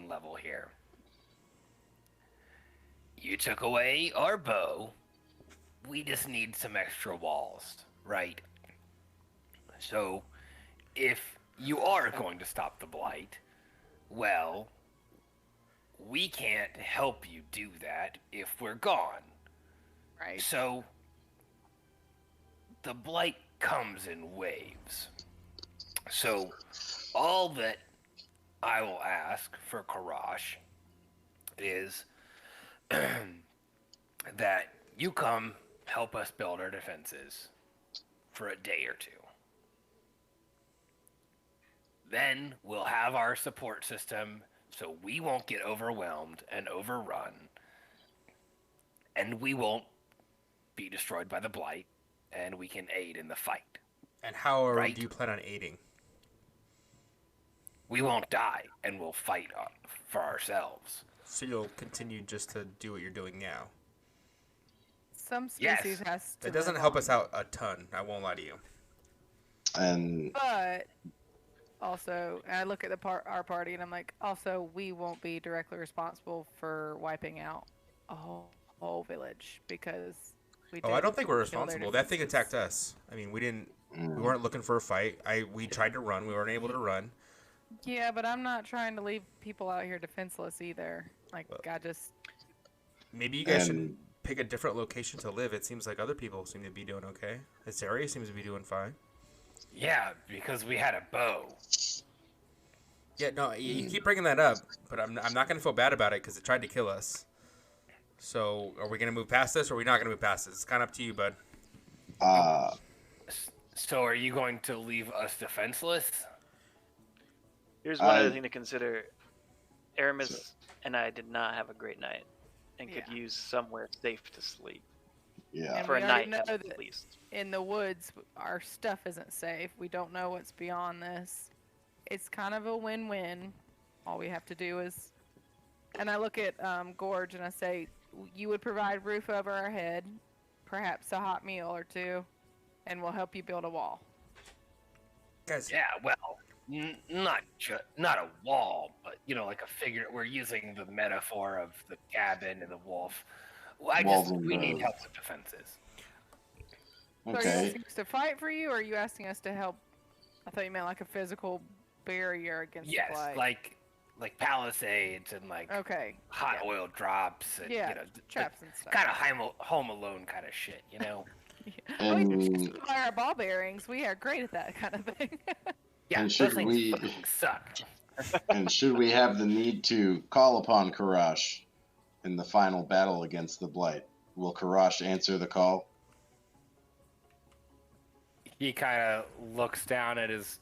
level here. You took away our bow. We just need some extra walls, right? So, if you are going to stop the blight, well, we can't help you do that if we're gone. Right. So, the blight comes in waves. So, all that I will ask for Karash is that you come help us build our defenses for a day or two. Then we'll have our support system so we won't get overwhelmed and overrun. And we won't be destroyed by the blight, and we can aid in the fight. And how Right. do you plan on aiding? We won't die, and we'll fight for ourselves. So you'll continue just to do what you're doing now. Some Yes. species has to That doesn't live help on. us out a ton. I won't lie to you. And But also, and I look at our party and I'm like, also, we won't be directly responsible for wiping out a whole village because we. Oh, I don't think we're kill their responsible. That thing defenses. attacked us. I mean, we weren't looking for a fight. We tried to run. We weren't able to run. Yeah, but I'm not trying to leave people out here defenseless either. Like, I just. Maybe you guys should And- pick a different location to live. It seems like other people seem to be doing okay. This area seems to be doing fine. Yeah, because we had a bow. Yeah, no, you keep bringing that up, but I'm not going to feel bad about it because it tried to kill us. So, are we going to move past this or are we not going to move past this? It's kind of up to you, bud. So are you going to leave us defenseless? Here's one other I- thing to consider. Aramis and I did not have a great night and could Yeah. use somewhere safe to sleep. yeah. And For a we already night know at that least. in the woods, our stuff isn't safe. We don't know what's beyond this. It's kind of a win-win. All we have to do is, and I look at Gorge and I say, you would provide roof over our head, perhaps a hot meal or two, and we'll help you build a wall. Guys, Yeah, well, not a wall, but like a figure. We're using the metaphor of the cabin and the wolf. Well, Walls and we need roads. help with defenses. So are you Okay. asking us to fight for you, or are you asking us to help? I thought you meant like a physical barrier against the Yes, blight. like palisades and like Okay. hot yeah. oil drops and Yeah, the traps and stuff. kind of Home Alone kind of shit. Oh, we And- just buy our ball bearings. We are great at that kind of thing. Yeah, And those should things we- fucking suck. And should we have the need to call upon Karash in the final battle against the Blight, will Karash answer the call? He kind of looks down at his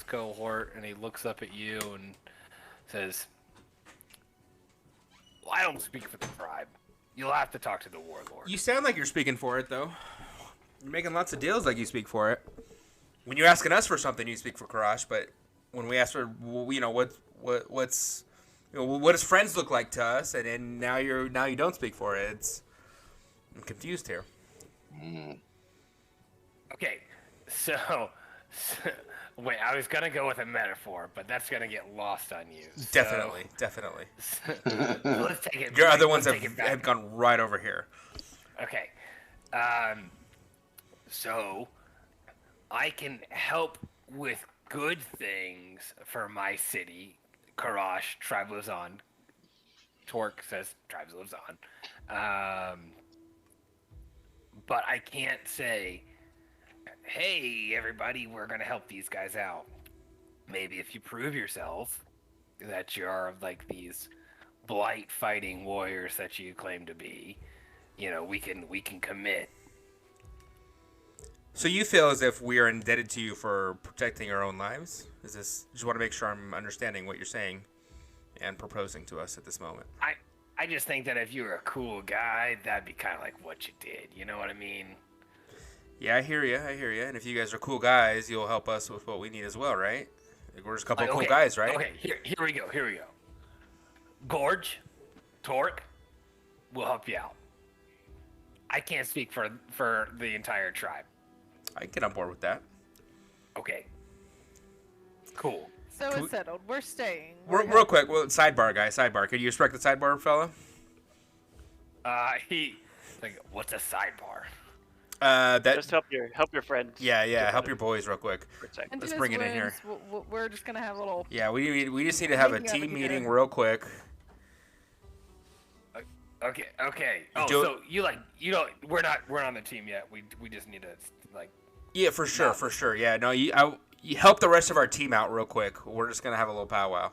cohort and he looks up at you and says, Well, I don't speak for the tribe. You'll have to talk to the warlord. you sound like you're speaking for it, though. You're making lots of deals like you speak for it. When you're asking us for something, you speak for Karash, but when we ask for, what's, what does friends look like to us, and then now you don't speak for it. I'm confused here. Okay, so wait, I was gonna go with a metaphor, but that's gonna get lost on you. So- Definitely. Let's take it. Your other ones let's take it back. have gone right over here. Okay. So I can help with good things for my city. Karash, tribe lives on. Torque says tribe lives on. But I can't say, hey, everybody, we're going to help these guys out. Maybe if you prove yourself that you're like these blight fighting warriors that you claim to be, we can commit. So you feel as if we are indebted to you for protecting our own lives? Just want to make sure I'm understanding what you're saying and proposing to us at this moment. I just think that if you were a cool guy, that'd be kind of like what you did. You know what I mean? Yeah, I hear you. And if you guys are cool guys, you'll help us with what we need as well, right? Like, we're just a couple of cool guys, right? Okay, here we go. Gorge, Torque, will help you out. I can't speak for the entire tribe. I can get on board with that. Okay. Cool. So it's settled. We're staying. Real quick, sidebar, guys. Sidebar. Could you respect the sidebar, fella? What's a sidebar? Just help your friend. Yeah. Help your boys real quick. And Let's bring it in here. We're just gonna have a little. Yeah, we just need to have a team meeting real quick. Okay. Oh, so we're not on the team yet. We just need to like. Yeah, for sure. Yeah, no, you help the rest of our team out real quick. We're just gonna have a little powwow.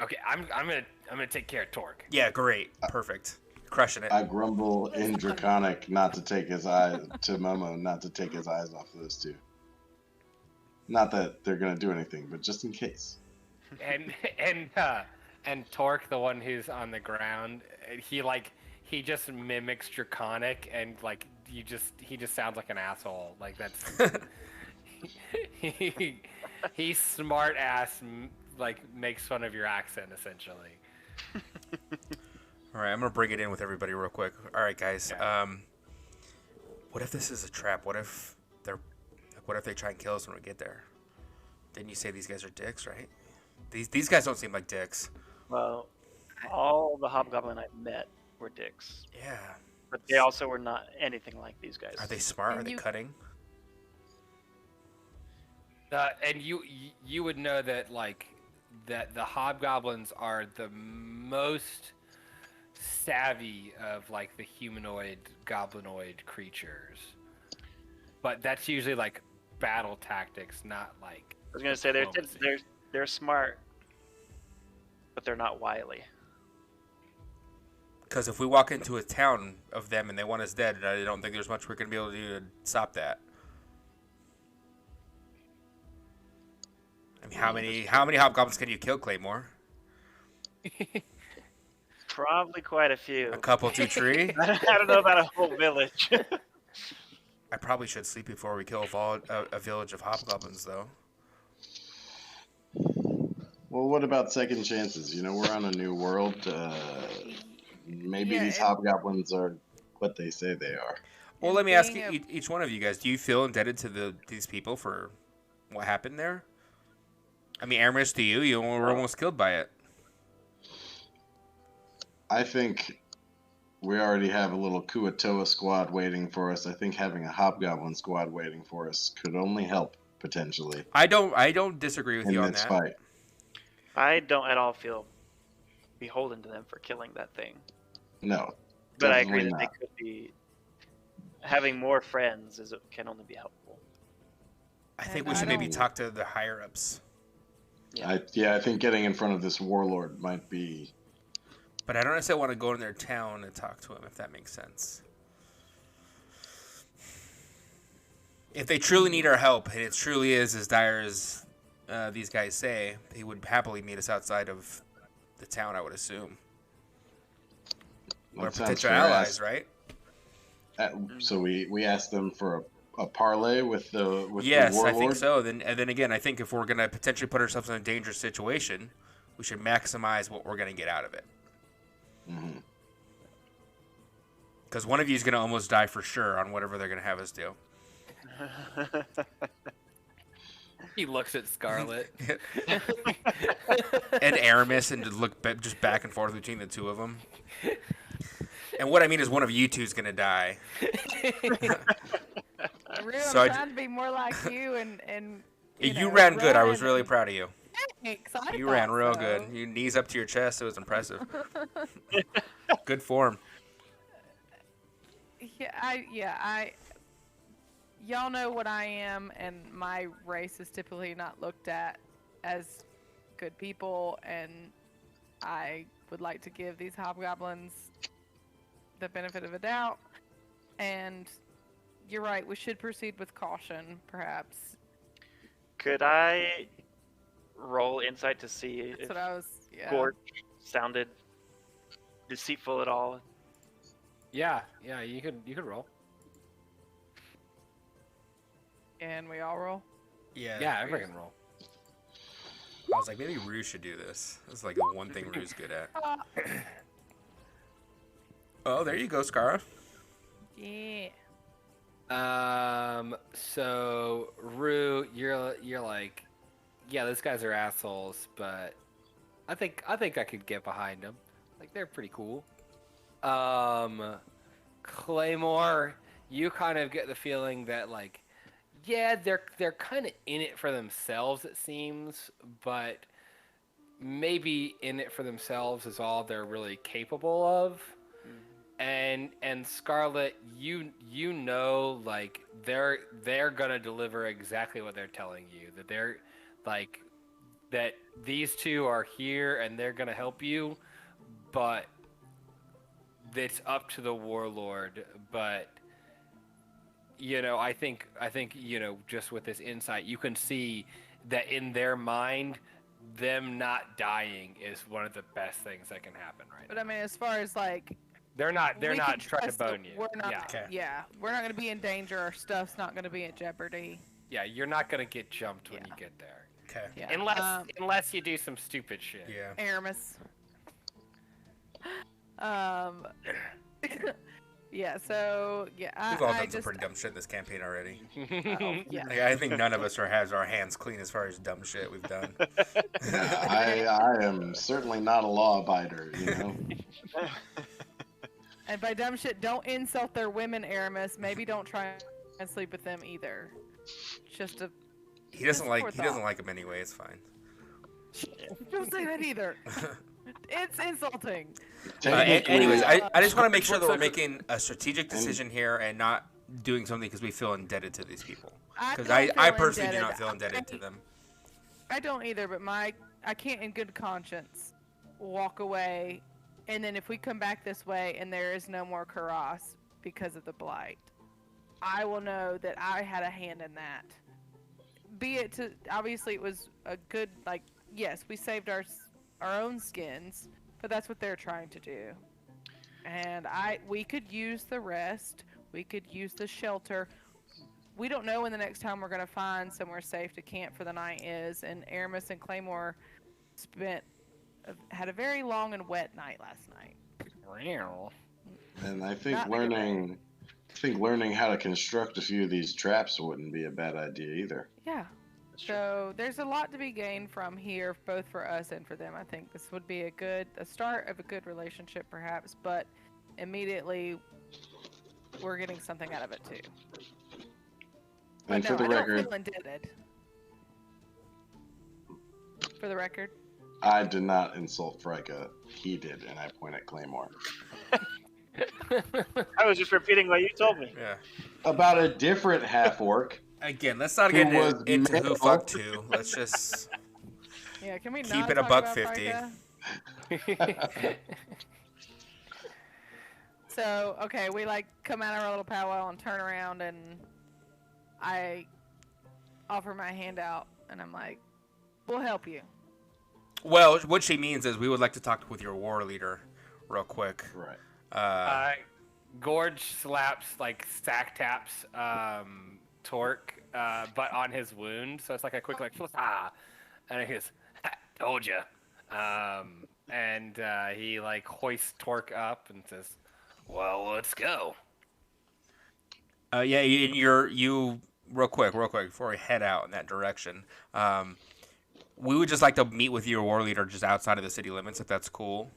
Okay, I'm gonna take care of Torque. Yeah, great, perfect, crushing it. I grumble in Draconic not to take his eyes to Momo, not to take his eyes off those two. Not that they're gonna do anything, but just in case. And Torque, the one who's on the ground, he just mimics Draconic, and like he just sounds like an asshole. Like that's he's smart ass, like makes fun of your accent essentially. All right, I'm gonna bring it in with everybody real quick. All right, guys. Yeah. What if this is a trap? What if they try and kill us when we get there? Didn't you say these guys are dicks, right? These guys don't seem like dicks. Well, all the hobgoblin I met were dicks. Yeah. But they also were not anything like these guys. Are they smart? Are they cutting? And you would know that that the hobgoblins are the most savvy of like the humanoid goblinoid creatures, but that's usually like battle tactics, not like. I was gonna say they're smart, but they're not wily. Because if we walk into a town of them and they want us dead, I don't think there's much we're gonna be able to do to stop that. I mean, how many hobgoblins can you kill, Claymore? Probably quite a few. A couple, 2, 3. I don't know about a whole village. I probably should sleep before we kill a village of hobgoblins, though. Well, what about second chances? We're on a new world. Maybe these hobgoblins are what they say they are. Well, let me ask each one of you guys: do you feel indebted to these people for what happened there? I mean, Aramis, to you, you were almost killed by it. I think we already have a little Kuatoa squad waiting for us. I think having a hobgoblin squad waiting for us could only help potentially. I don't disagree with you on that. Fight. I don't at all feel beholden to them for killing that thing. No, but I agree that they could be having more friends can only be helpful. I think we should maybe talk to the higher ups. Yeah. I think getting in front of this warlord might be. But I don't necessarily want to go in their town and talk to him, if that makes sense. If they truly need our help, and it truly is as dire as these guys say, he would happily meet us outside of the town, I would assume. We're potential allies, right? So we asked them for a parlay with the warlord? Yes, I think so. And then again, I think if we're going to potentially put ourselves in a dangerous situation, we should maximize what we're going to get out of it. Because one of you is going to almost die for sure on whatever they're going to have us do. He looks at Scarlet. And Aramis, and just look just back and forth between the two of them. And what I mean is one of you two is going to die. Rue, So I'm trying to be more like you and You know, ran good. I was run really and- proud of you. Thanks, I You thought ran real so. good. You knees up to your chest. It was impressive. Good form. Y'all know what I am, and my race is typically not looked at as good people, and I would like to give these hobgoblins the benefit of a doubt. And you're right, we should proceed with caution, perhaps. Could I roll insight to see That's if what I was. Yeah. Gorge sounded deceitful at all? Yeah, you could roll. And we all roll. Yeah, everybody can roll. I was like, maybe Rue should do this. This is like the one thing Rue's good at. Oh, there you go, Skara. Yeah. So Rue, you're like, yeah, those guys are assholes, but I think I could get behind them. Like, they're pretty cool. Claymore, you kind of get the feeling that, like, yeah, they're kind of in it for themselves, it seems, but maybe in it for themselves is all they're really capable of. And Scarlet, you know, like, they're gonna deliver exactly what they're telling you. That they're like, that these two are here and they're gonna help you, but it's up to the warlord. But you know, I think you know, just with this insight, you can see that in their mind, them not dying is one of the best things that can happen right But now. I mean, as far as like, They're not we trying can to trust that bone you. We're not. Yeah. Okay. Yeah, we're not going to be in danger. Our stuff's not going to be in jeopardy. Yeah, you're not gonna get jumped when Yeah. you get there. Okay. Yeah. Unless you do some stupid shit. Yeah. Aramis. Yeah. So yeah, We've all I done some just. pretty dumb shit in this campaign already. Yeah. Like, I think none of us has our hands clean as far as dumb shit we've done. I am certainly not a law abider, you know. And by dumb shit, don't insult their women, Aramis. Maybe don't try and sleep with them either. Just a. He doesn't like Just he doesn't thought. like him anyway. It's fine. Don't say that either. It's insulting. Anyways, I just want to make sure that we're Looks like making a strategic decision here and not doing something because we feel indebted to these people. Because don't I feel personally do indebted. not feel indebted to them. I don't either, but I can't in good conscience walk away, and then if we come back this way and there is no more Karas because of the blight, I will know that I had a hand in that. Be it to, obviously it was a good, like, yes, we saved our own skins, but that's what they're trying to do. And we could use the rest, we could use the shelter. We don't know when the next time we're going to find somewhere safe to camp for the night is, and Aramis and Claymore had a very long and wet night last night. And I think Not in a good learning how to construct a few of these traps wouldn't be a bad idea either. Yeah. So there's a lot to be gained from here, both for us and for them. I think this would be a start of a good relationship, perhaps, but immediately we're getting something out of it too. But And no, for the I don't record, feel indebted. For the record. I did not insult Frika. He did, and I point at Claymore. I was just repeating what you told me. Yeah. About a different half orc. Again, let's not Who get was into who male. fucked who. Let's just Yeah, can we keep not it a talk buck about 50. Frika? So, okay, we like come out of our little powwow and turn around, and I offer my hand out, and I'm like, we'll help you. Well, what she means is we would like to talk with your war leader real quick. Right. Gorge slaps, like, stack taps Torque, but on his wound, so it's like a quick, like, and he goes, told ya. And he, like, hoists Torque up and says, well, let's go. Yeah, you real quick before we head out in that direction. We would just like to meet with your war leader just outside of the city limits, if that's cool.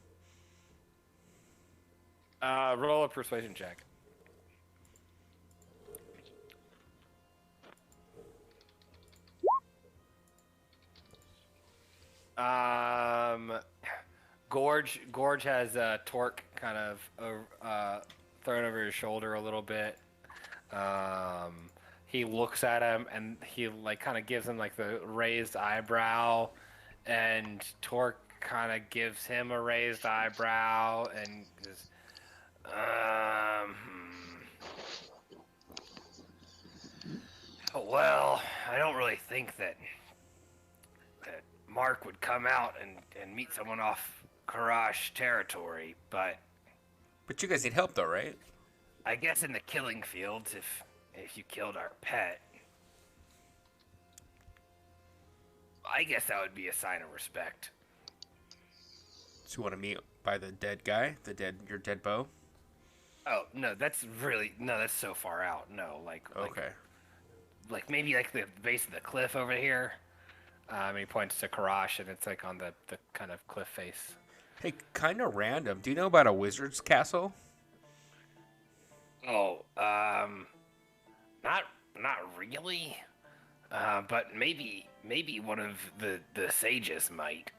Roll a persuasion check. Gorge has Torque kind of thrown over his shoulder a little bit. He looks at him and he like kind of gives him like the raised eyebrow, and Torque kind of gives him a raised eyebrow and goes, well, I don't really think that Mark would come out and meet someone off Karash territory, but you guys need help though, right? I guess in the killing fields, if you killed our pet, I guess that would be a sign of respect. So you want to meet by the dead guy, your dead bow? Oh no, that's so far out. No, Okay. like maybe like the base of the cliff over here. And he points to Karash, and it's like on the kind of cliff face. Hey, kind of random. Do you know about a wizard's castle? Oh, not really. But maybe one of the sages might.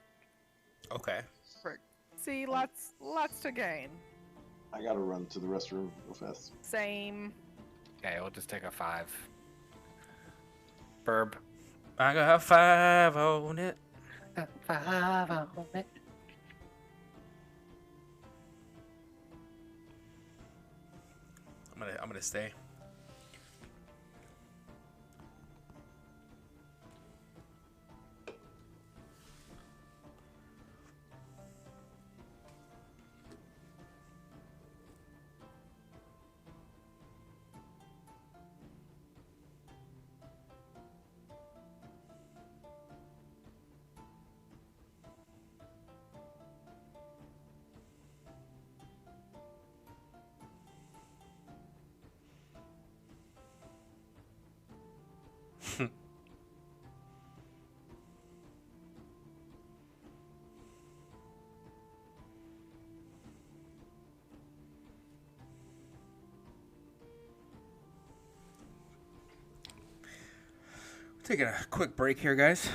Okay. Frick. See, lots to gain. I gotta run to the restroom real fast. Same. Okay, we'll just take a 5. Burb. I got 5 on it. 5 on it. I'm gonna stay. Taking a quick break here, guys.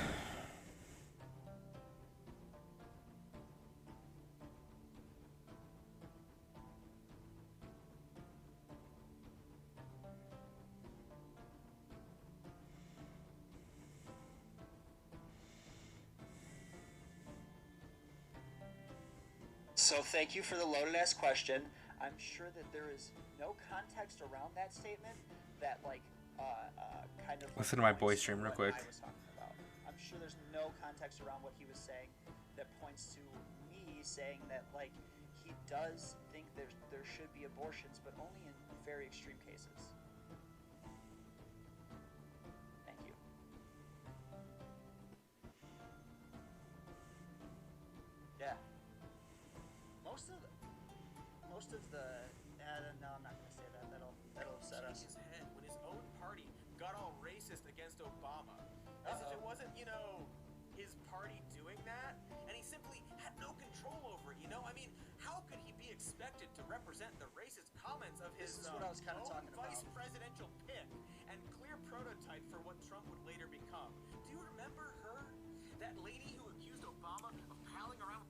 So thank you for the loaded ass question. I'm sure that there is no context around that statement that kind of Listen to my boy stream real quick. I was talking about. I'm sure there's no context around what he was saying that points to me saying that he does think there should be abortions, but only in very extreme cases. Thank you. Yeah. Most of the no, I'm not gonna say that. That'll upset us. His head when his own party got all racist against Obama, as if it wasn't, his party doing that, and he simply had no control over it. I mean, how could he be expected to represent the racist comments of his This is what I was kind of talking about. vice presidential pick and clear prototype for what Trump would later become? Do you remember her? That lady who accused Obama of palling around.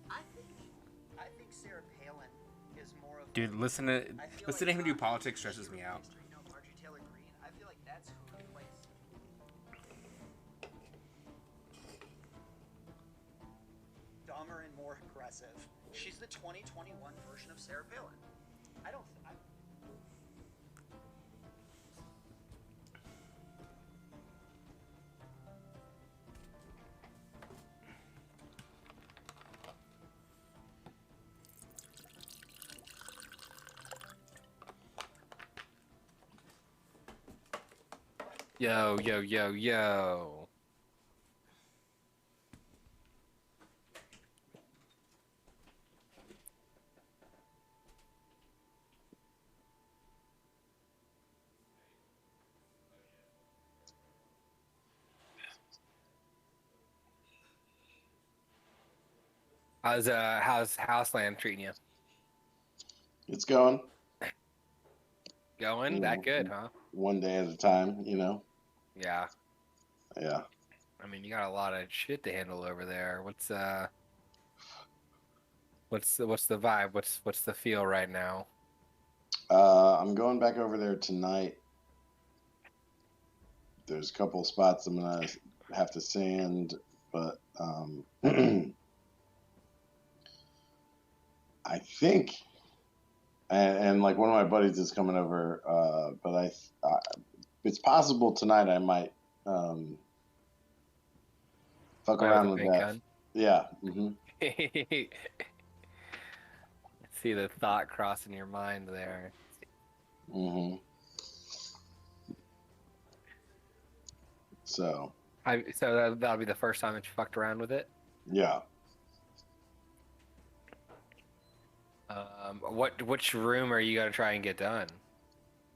I think Sarah Palin is more of. Dude, listen to him do politics stresses me out. Marjorie Taylor Greene. I feel like that's who replaced. Dumber and more aggressive. She's the 2021 version of Sarah Palin. I don't. Yo, yo, yo, yo. How's Houseland treating you? It's going. Going that good, huh? One day at a time, Yeah. Yeah. I mean, you got a lot of shit to handle over there. What's the vibe? What's the feel right now? I'm going back over there tonight. There's a couple of spots I'm gonna have to sand, but I think, and like one of my buddies is coming over, but it's possible tonight I might fuck Play around with with the paint that. gun. Yeah. See the thought crossing your mind there. So. So that'll be the first time that you fucked around with it. Yeah. Which room are you gonna try and get done?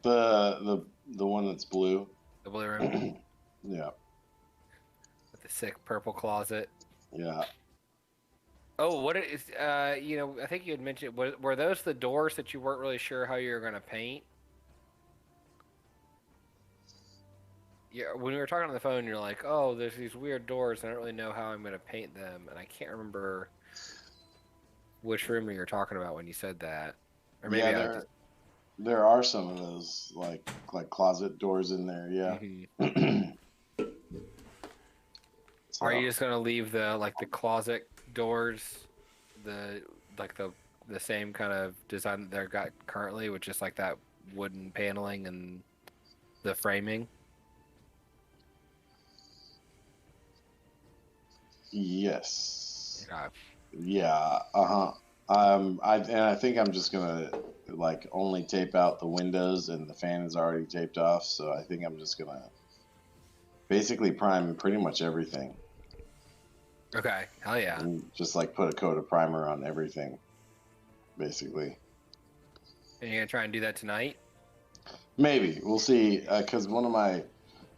The one that's blue. The blue room. Yeah. With the sick purple closet. Yeah. Oh, what is I think you had mentioned were those the doors that you weren't really sure how you were gonna paint? Yeah, when we were talking on the phone, you're like, "Oh, there's these weird doors. I don't really know how I'm gonna paint them," and I can't remember which room you were talking about when you said that. Or maybe there are some of those like closet doors in there. Yeah. So. Are you just gonna leave the closet doors, the same kind of design that they've got currently, with just like that wooden paneling and the framing? Yes. Okay. Yeah. I think I'm just gonna like only tape out the windows, and the fan is already taped off. So I think I'm just gonna basically prime pretty much everything. Okay. Hell yeah. And just like put a coat of primer on everything, basically. And you're gonna try and do that tonight? Maybe we'll see. Because one of my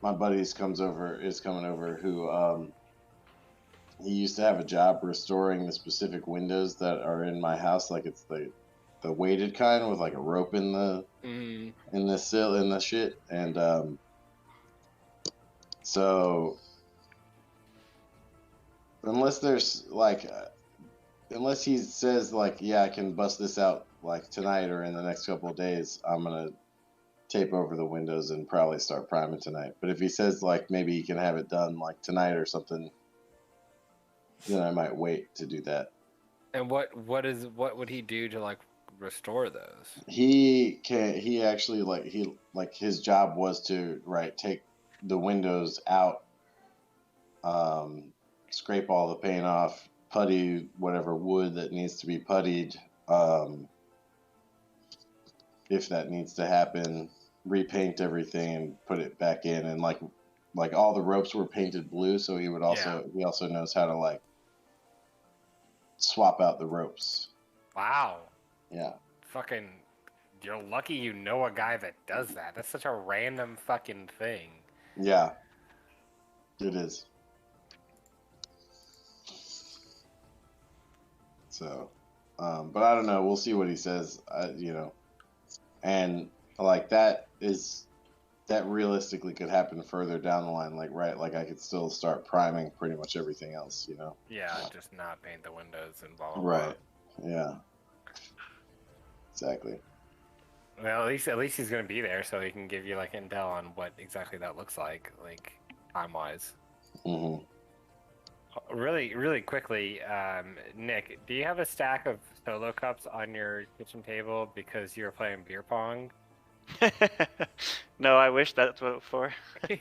buddies is coming over who he used to have a job restoring the specific windows that are in my house, like it's the weighted kind with like a rope in the in the sill in the shit, and so unless there's like unless he says like, yeah, I can bust this out like tonight or in the next couple of days, I'm gonna tape over the windows and probably start priming tonight. But if he says like maybe he can have it done like tonight or something, then I might wait to do that. And what would he do to like restore those? He actually his job was to take the windows out, scrape all the paint off, putty whatever wood that needs to be puttied, if that needs to happen, repaint everything and put it back in, and like all the ropes were painted blue, so he also knows how to like swap out the ropes. Wow. Yeah. Fucking, you're lucky you know a guy that does that. That's such a random fucking thing. Yeah. It is. So, but I don't know. We'll see what he says. And like that realistically could happen further down the line. Like I could still start priming pretty much everything else. Yeah, just not paint the windows and blah blah. Right. Yeah. Exactly. Well, at least he's gonna be there, so he can give you like intel on what exactly that looks like time wise. Mm-hmm. Really, really quickly, Nick, do you have a stack of solo cups on your kitchen table because you were playing beer pong? No, I wish that's what it was for. I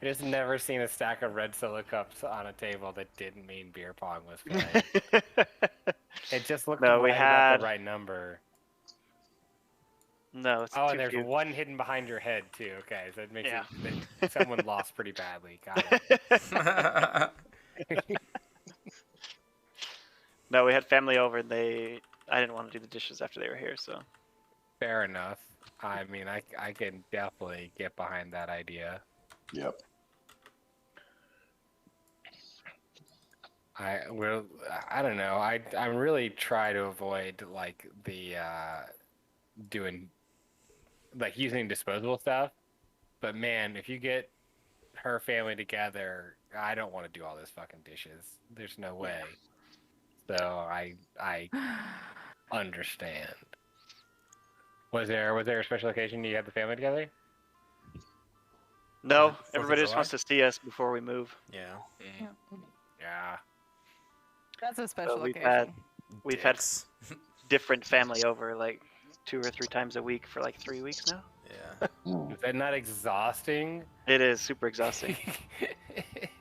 just never seen a stack of red solo cups on a table that didn't mean beer pong was playing. It just looked No, like we had the right number. No, it's Oh, too and there's few. one hidden behind your head too. Okay, so it makes Yeah. it someone lost pretty badly. Got it. No, we had family over, and I didn't want to do the dishes after they were here, so. Fair enough. I mean, I can definitely get behind that idea. Yep. I don't know. I really try to avoid like the doing like using disposable stuff. But man, if you get her family together, I don't want to do all those fucking dishes. There's no way. So I understand. Was there a special occasion you had the family together? No, 4th of everybody just July? wants to see us before we move. Yeah. Yeah. That's a special we've occasion. We've had Dicks. different family over like 2 or 3 times a week for like 3 weeks now. Yeah. Is that not exhausting? It is super exhausting.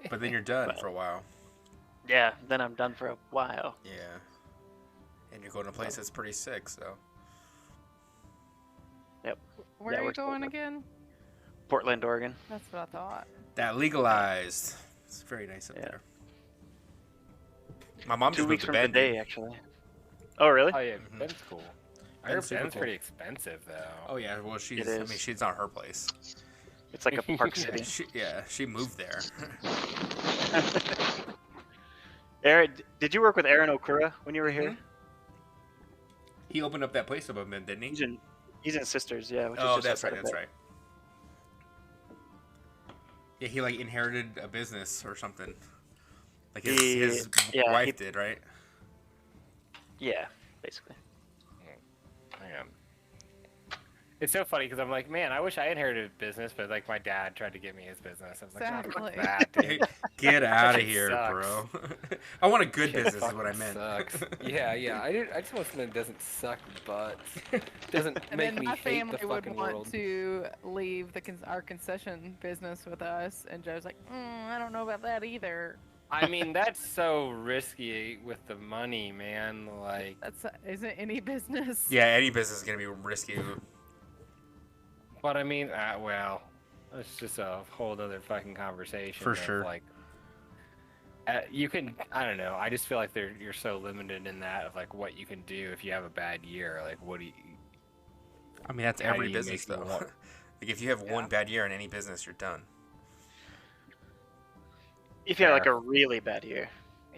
But then you're done for a while. Yeah, then I'm done for a while. Yeah. And you're going to a place that's pretty sick, so. Yep. Where are you going again? Portland, Oregon. That's what I thought. That legalized. It's very nice up there. My mom 2 just moved weeks to from Bend. today, actually. Oh, really? Oh yeah, Ben's cool. I heard Ben's super Ben's cool. pretty expensive though. Oh yeah, well she's. It I is. mean, she's not her place. It's like a park city. She moved there. Aaron, did you work with Aaron Okura when you were here? He opened up that place up in Bend, didn't he? He's in Sisters, yeah. Which Oh, is just that's right. outside of That's Bend. right. Yeah, he like inherited a business or something. Like his wife did, right? Yeah, basically. Yeah. It's so funny because I'm like, man, I wish I inherited a business, but like my dad tried to give me his business. I was like, oh, fuck that, dude. Get out of Shit here, sucks. bro. I want a good Shit business, is what I fucking meant. Sucks. Yeah. I just want something that doesn't suck butts. Doesn't And make then me my hate family the would fucking want world. to leave our concession business with us, and Joe's like, I don't know about that either. I mean, that's so risky with the money, man. Like, Isn't any business? Yeah, any business is gonna be risky. but I mean, well, it's just a whole other fucking conversation. For of, sure. Like, you can, I don't know. I just feel like you're so limited in that of like what you can do if you have a bad year. Like, what do you? I mean, that's How do every you business make though. it work? Like if you have one bad year in any business, you're done. If you had like a really bad year.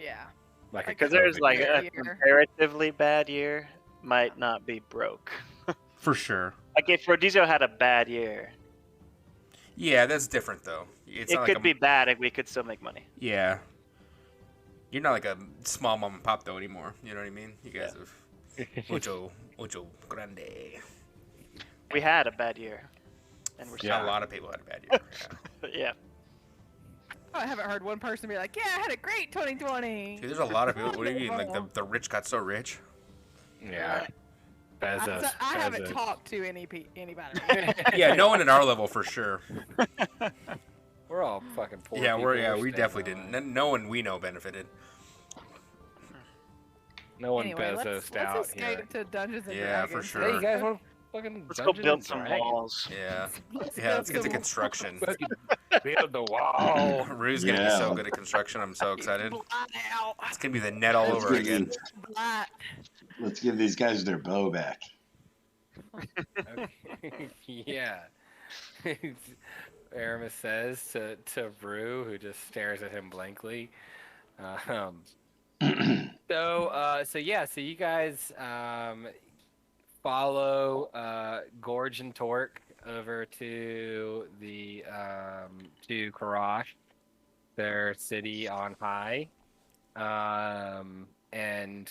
Yeah. Like, Because there's like a year. comparatively bad year might not be broke. For sure. Like if Rodizio had a bad year, Yeah, that's different though. It's it not could like be bad and we could still make money. Yeah. You're not like a small mom and pop though anymore. You know what I mean? You guys have mucho grande. We had a bad year. And we're Yeah, still a lot of people had a bad year. Yeah. yeah. I haven't heard one person be like, yeah, I had a great 2020. Dude, there's a lot of people. What do you mean? Like the rich got so rich? Yeah. Bezos. I haven't Bezos. talked to anybody. Yeah, no one at our level for sure. We're all fucking poor. Yeah, people. we staying definitely alive. didn't. No one we know benefited. No one Anyway, Bezos'd out let's escape here. to Dungeons and Yeah, Dragons. for sure. Hey, you guys want fucking Let's go Dungeons build and some Dragons? walls. Yeah. Let's Yeah, build let's get to some- construction. Fucking build the wall. Rue's gonna be so Yeah. good at construction. I'm so excited. Blot out. It's gonna be the net all Let's over get again. these- Blot. Let's give these guys their bow back. Yeah. Aramis says to Rue, who just stares at him blankly. So you guys follow Gorge and Torque over to the to Karash, their city on high, and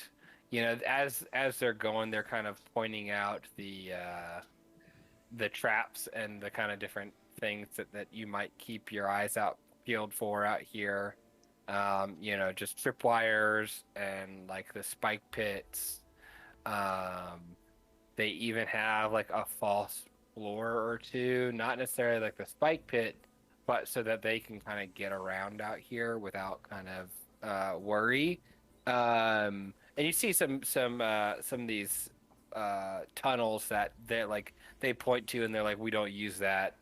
you know as they're going, they're kind of pointing out the traps and the kind of different things that you might keep your eyes out peeled for out here. You know, just tripwires and like the spike pits. They even have like a false floor or two, not necessarily like the spike pit, but so that they can kind of get around out here without kind of worry. And you see some of these tunnels that they point to, and they're like, we don't use that.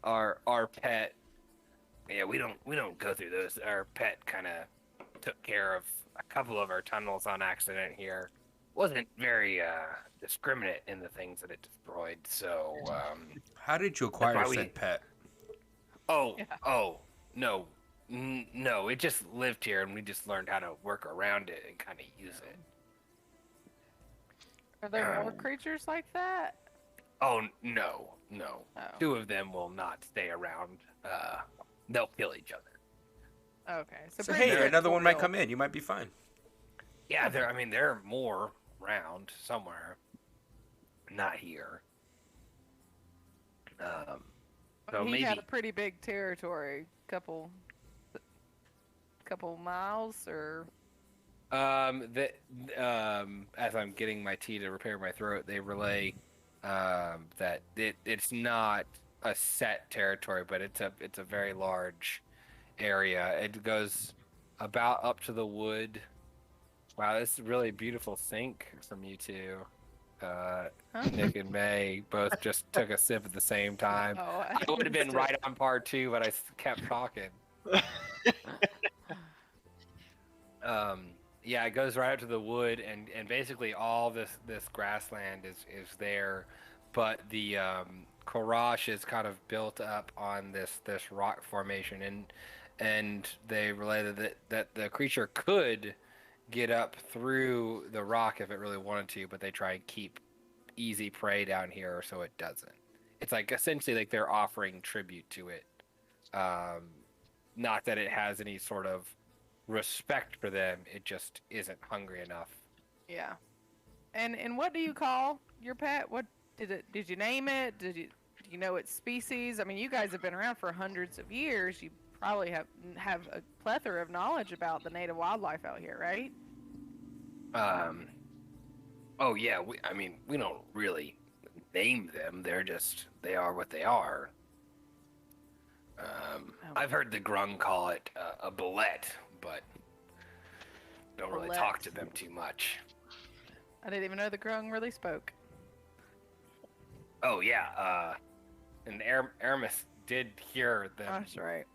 Our pet, yeah, we don't go through those. Our pet kind of took care of a couple of our tunnels on accident here. Wasn't very discriminate in the things that it destroyed. So How did you acquire That's why said we- pet? no, no, it just lived here, and we just learned how to work around it and kind of use it. Are there more creatures like that? Oh no, No. Oh. 2 of them will not stay around. They'll kill each other. Okay. So pretty hey, another one might territorial. come in. You might be fine. Yeah, there are more around somewhere. Not here. So he maybe had a pretty big territory. Couple miles or. As I'm getting my tea to repair my throat, they relay that it's not a set territory, but it's a very large area. It goes about up to the wood. Wow, this is a really beautiful sync from you two. Nick and May both just took a sip at the same time. Oh, I would have been right on par too, but I kept talking. Yeah, it goes right up to the wood, and basically all this grassland is there, but the Karash is kind of built up on this rock formation, and they related that the creature could get up through the rock if it really wanted to, but they try and keep easy prey down here so it doesn't. It's like essentially like they're offering tribute to it, not that it has any sort of respect for them, it just isn't hungry enough. Yeah. And what do you call your pet? What did you name it? Do you know its species? I mean, you guys have been around for hundreds of years. You probably have a plethora of knowledge about the native wildlife out here, right? Oh yeah, we don't really name them. They are what they are. I've heard the Grung call it a bullet, but don't really talk to them too much. I didn't even know the Grung really spoke. Oh yeah, and Aramis did hear them That's right.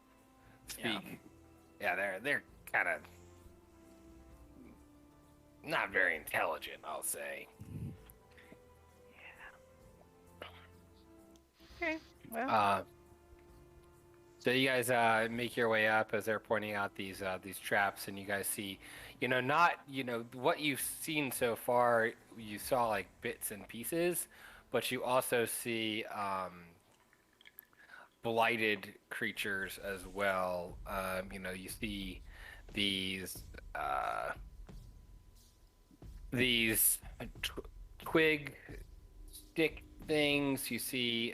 speak. Yeah, they're kind of not very intelligent, I'll say. Okay. Well. So you guys make your way up as they're pointing out these traps, and you guys see, what you've seen so far. You saw like bits and pieces, but you also see blighted creatures as well. You see these twig stick things. You see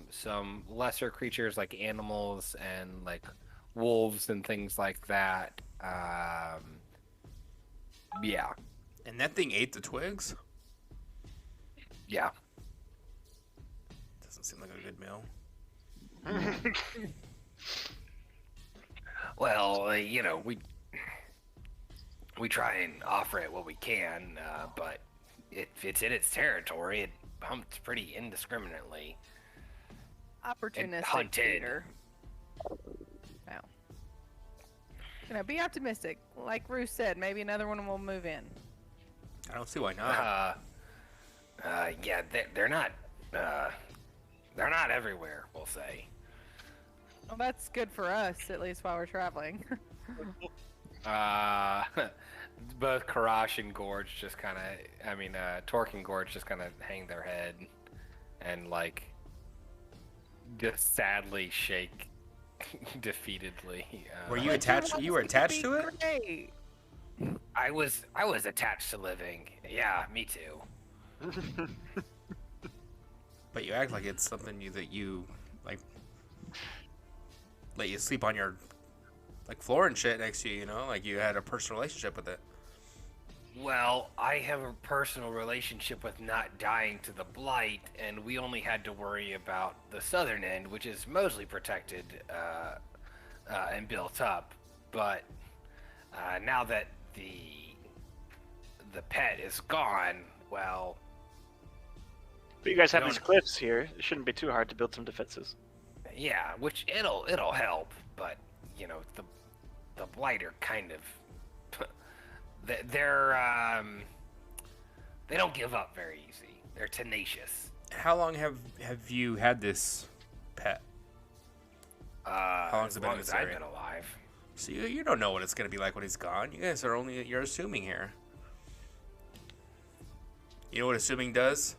some lesser creatures like animals and like wolves and things like that. Yeah. And that thing ate the twigs? Yeah. Doesn't seem like a good meal. Well, we try and offer it what we can, but if it's in its territory, it hunts pretty indiscriminately. Opportunistic hunted. feeder. Wow. Be optimistic. Like Ruth said, maybe another one will move in. I don't see why not. Yeah, they're not everywhere, we'll say. Well, that's good for us, at least while we're traveling. Both Karash and Gorge just kind of, Torque and Gorge just kind of hang their head and like just sadly shake defeatedly. Were you attached? You were attached to it? Great. I was attached to living. Yeah, me too. But you act like it's something that you like. Let you sleep on your like floor and shit next to you, like you had a personal relationship with it. Well, I have a personal relationship with not dying to the blight, and we only had to worry about the southern end, which is mostly protected and built up. But now that the pet is gone, well. But you guys have these cliffs here. It shouldn't be too hard to build some defenses. Yeah, which it'll help, but the blight are kind of they don't give up very easy. They're tenacious. How long have you had this pet? How long's it been in this area? I've been alive. So you don't know what it's gonna be like when he's gone. You guys are you're assuming here. You know what assuming does?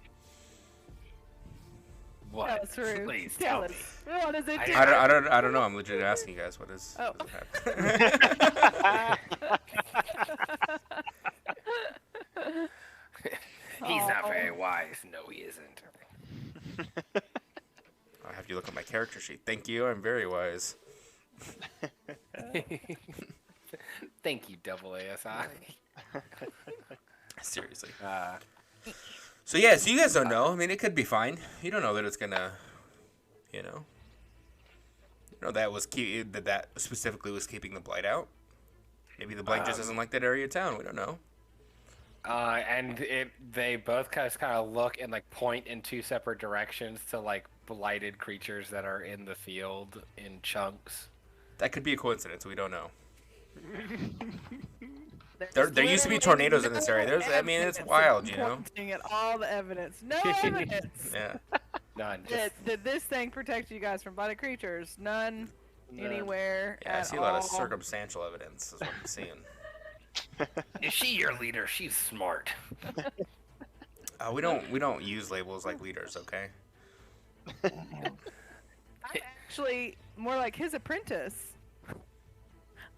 What? Tell us, Rue. Please Tell tell us. me. What does it do? I don't know. I'm legit asking you guys what is. Oh. What is happening. He's not Aw. very wise. No, he isn't. I'll have you look at my character sheet. Thank you. I'm very wise. Thank you, double ASI. Seriously. So yeah, so you guys don't know. I mean, it could be fine. You don't know that it's gonna, you know. You know that was that specifically was keeping the blight out. Maybe the blight just doesn't like that area of town. We don't know. And they both kind of look and like point in two separate directions to like blighted creatures that are in the field in chunks. That could be a coincidence. We don't know. There's There used to be literally tornadoes in this area. no I mean, it's evidence. wild, you I'm know. pointing at all the evidence. No evidence. Yeah. None. Did this thing protect you guys from blighted creatures? None. Anywhere. Yeah, I at see a lot of all. circumstantial evidence. Is what I'm seeing. Is she your leader? She's smart. We don't use labels like leaders, okay? I'm actually more like his apprentice. I'm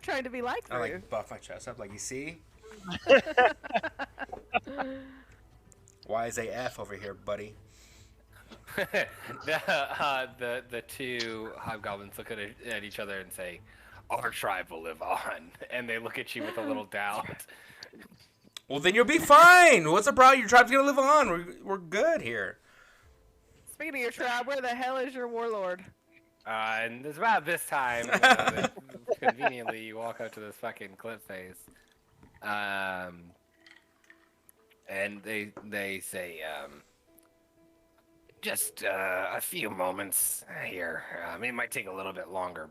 trying to be like I Rue. like buff my chest up, like you see. Wise AF over here, buddy. The two hobgoblins look at each other and say, "Our tribe will live on," and they look at you with a little doubt. Well, then you'll be fine. What's the problem? Your tribe's gonna live on. We're good here. Speaking of your tribe, where the hell is your warlord? And it's about this time, conveniently, you walk up to this fucking cliff face, and they say, Just a few moments here. It might take a little bit longer,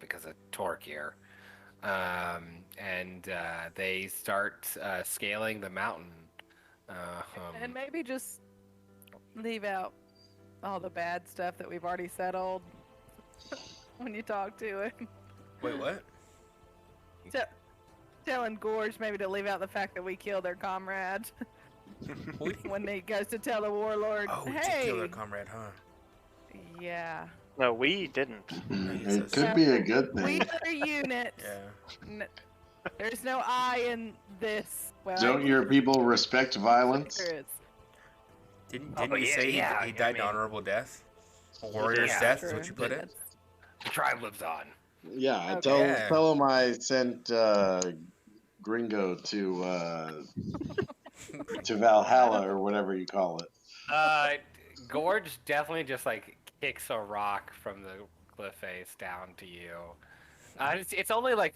because of torque here. and they start scaling the mountain. And maybe just leave out all the bad stuff that we've already settled when you talk to him. Wait, what? Telling Gorge maybe to leave out the fact that we killed their comrade when he goes to tell the warlord, Oh, we did hey, kill their comrade, huh? yeah, No, we didn't. It could be a good we thing. are a unit. Yeah. There's no I in this. Well, Don't your people respect violence? there is. Didn't Oh, you yeah, say yeah, he died an I mean- honorable death? A warrior's Yeah, death is True. what you put it? the tribe lives on. Yeah, I Okay. tell him I sent Gringo to Valhalla or whatever you call it. Gorge definitely just like kicks a rock from the cliff face down to you. It's only like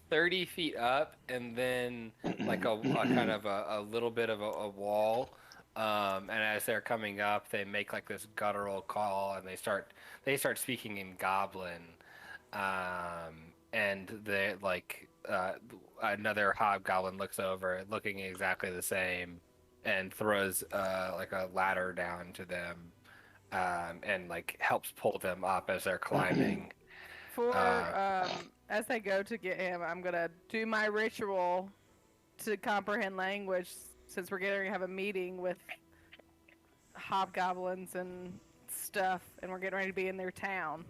30 feet up, and then like a kind of a little bit of a wall. And as they're coming up, they make like this guttural call, and they start speaking in Goblin. And they like another hobgoblin looks over, looking exactly the same, and throws like a ladder down to them, and like helps pull them up as they're climbing. For as they go to get him, I'm gonna do my ritual to comprehend language, since we're getting to have a meeting with hobgoblins and stuff, and we're getting ready to be in their town.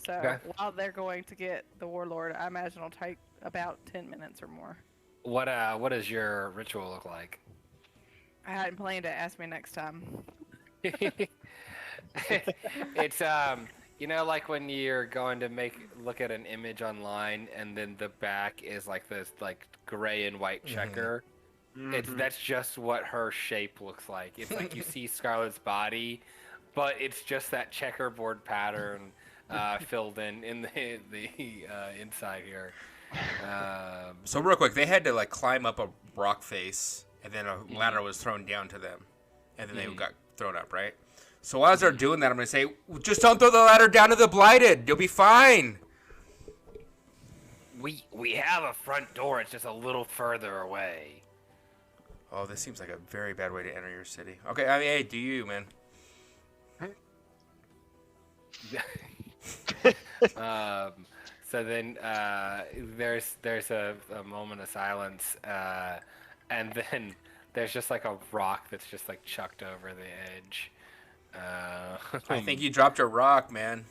So Okay. while they're going to get the warlord, I imagine it'll take about 10 minutes or more. What does your ritual look like? I hadn't planned it. Ask me next time. It's like when you're going to look at an image online, and then the back is like this like gray and white checker. That's just what her shape looks like. It's like you see Scarlet's body, but it's just that checkerboard pattern filled in the inside here. So real quick, they had to like climb up a rock face, and then a ladder was thrown down to them, and then they got thrown up, right? So as they're doing that, I'm gonna say, just don't throw the ladder down to the blighted. You'll be fine. We have a front door. It's just a little further away. Oh, this seems like a very bad way to enter your city. Okay, I mean, hey, do you, man? So then there's a moment of silence, and then there's just like a rock that's just like chucked over the edge, I think you dropped a rock, man.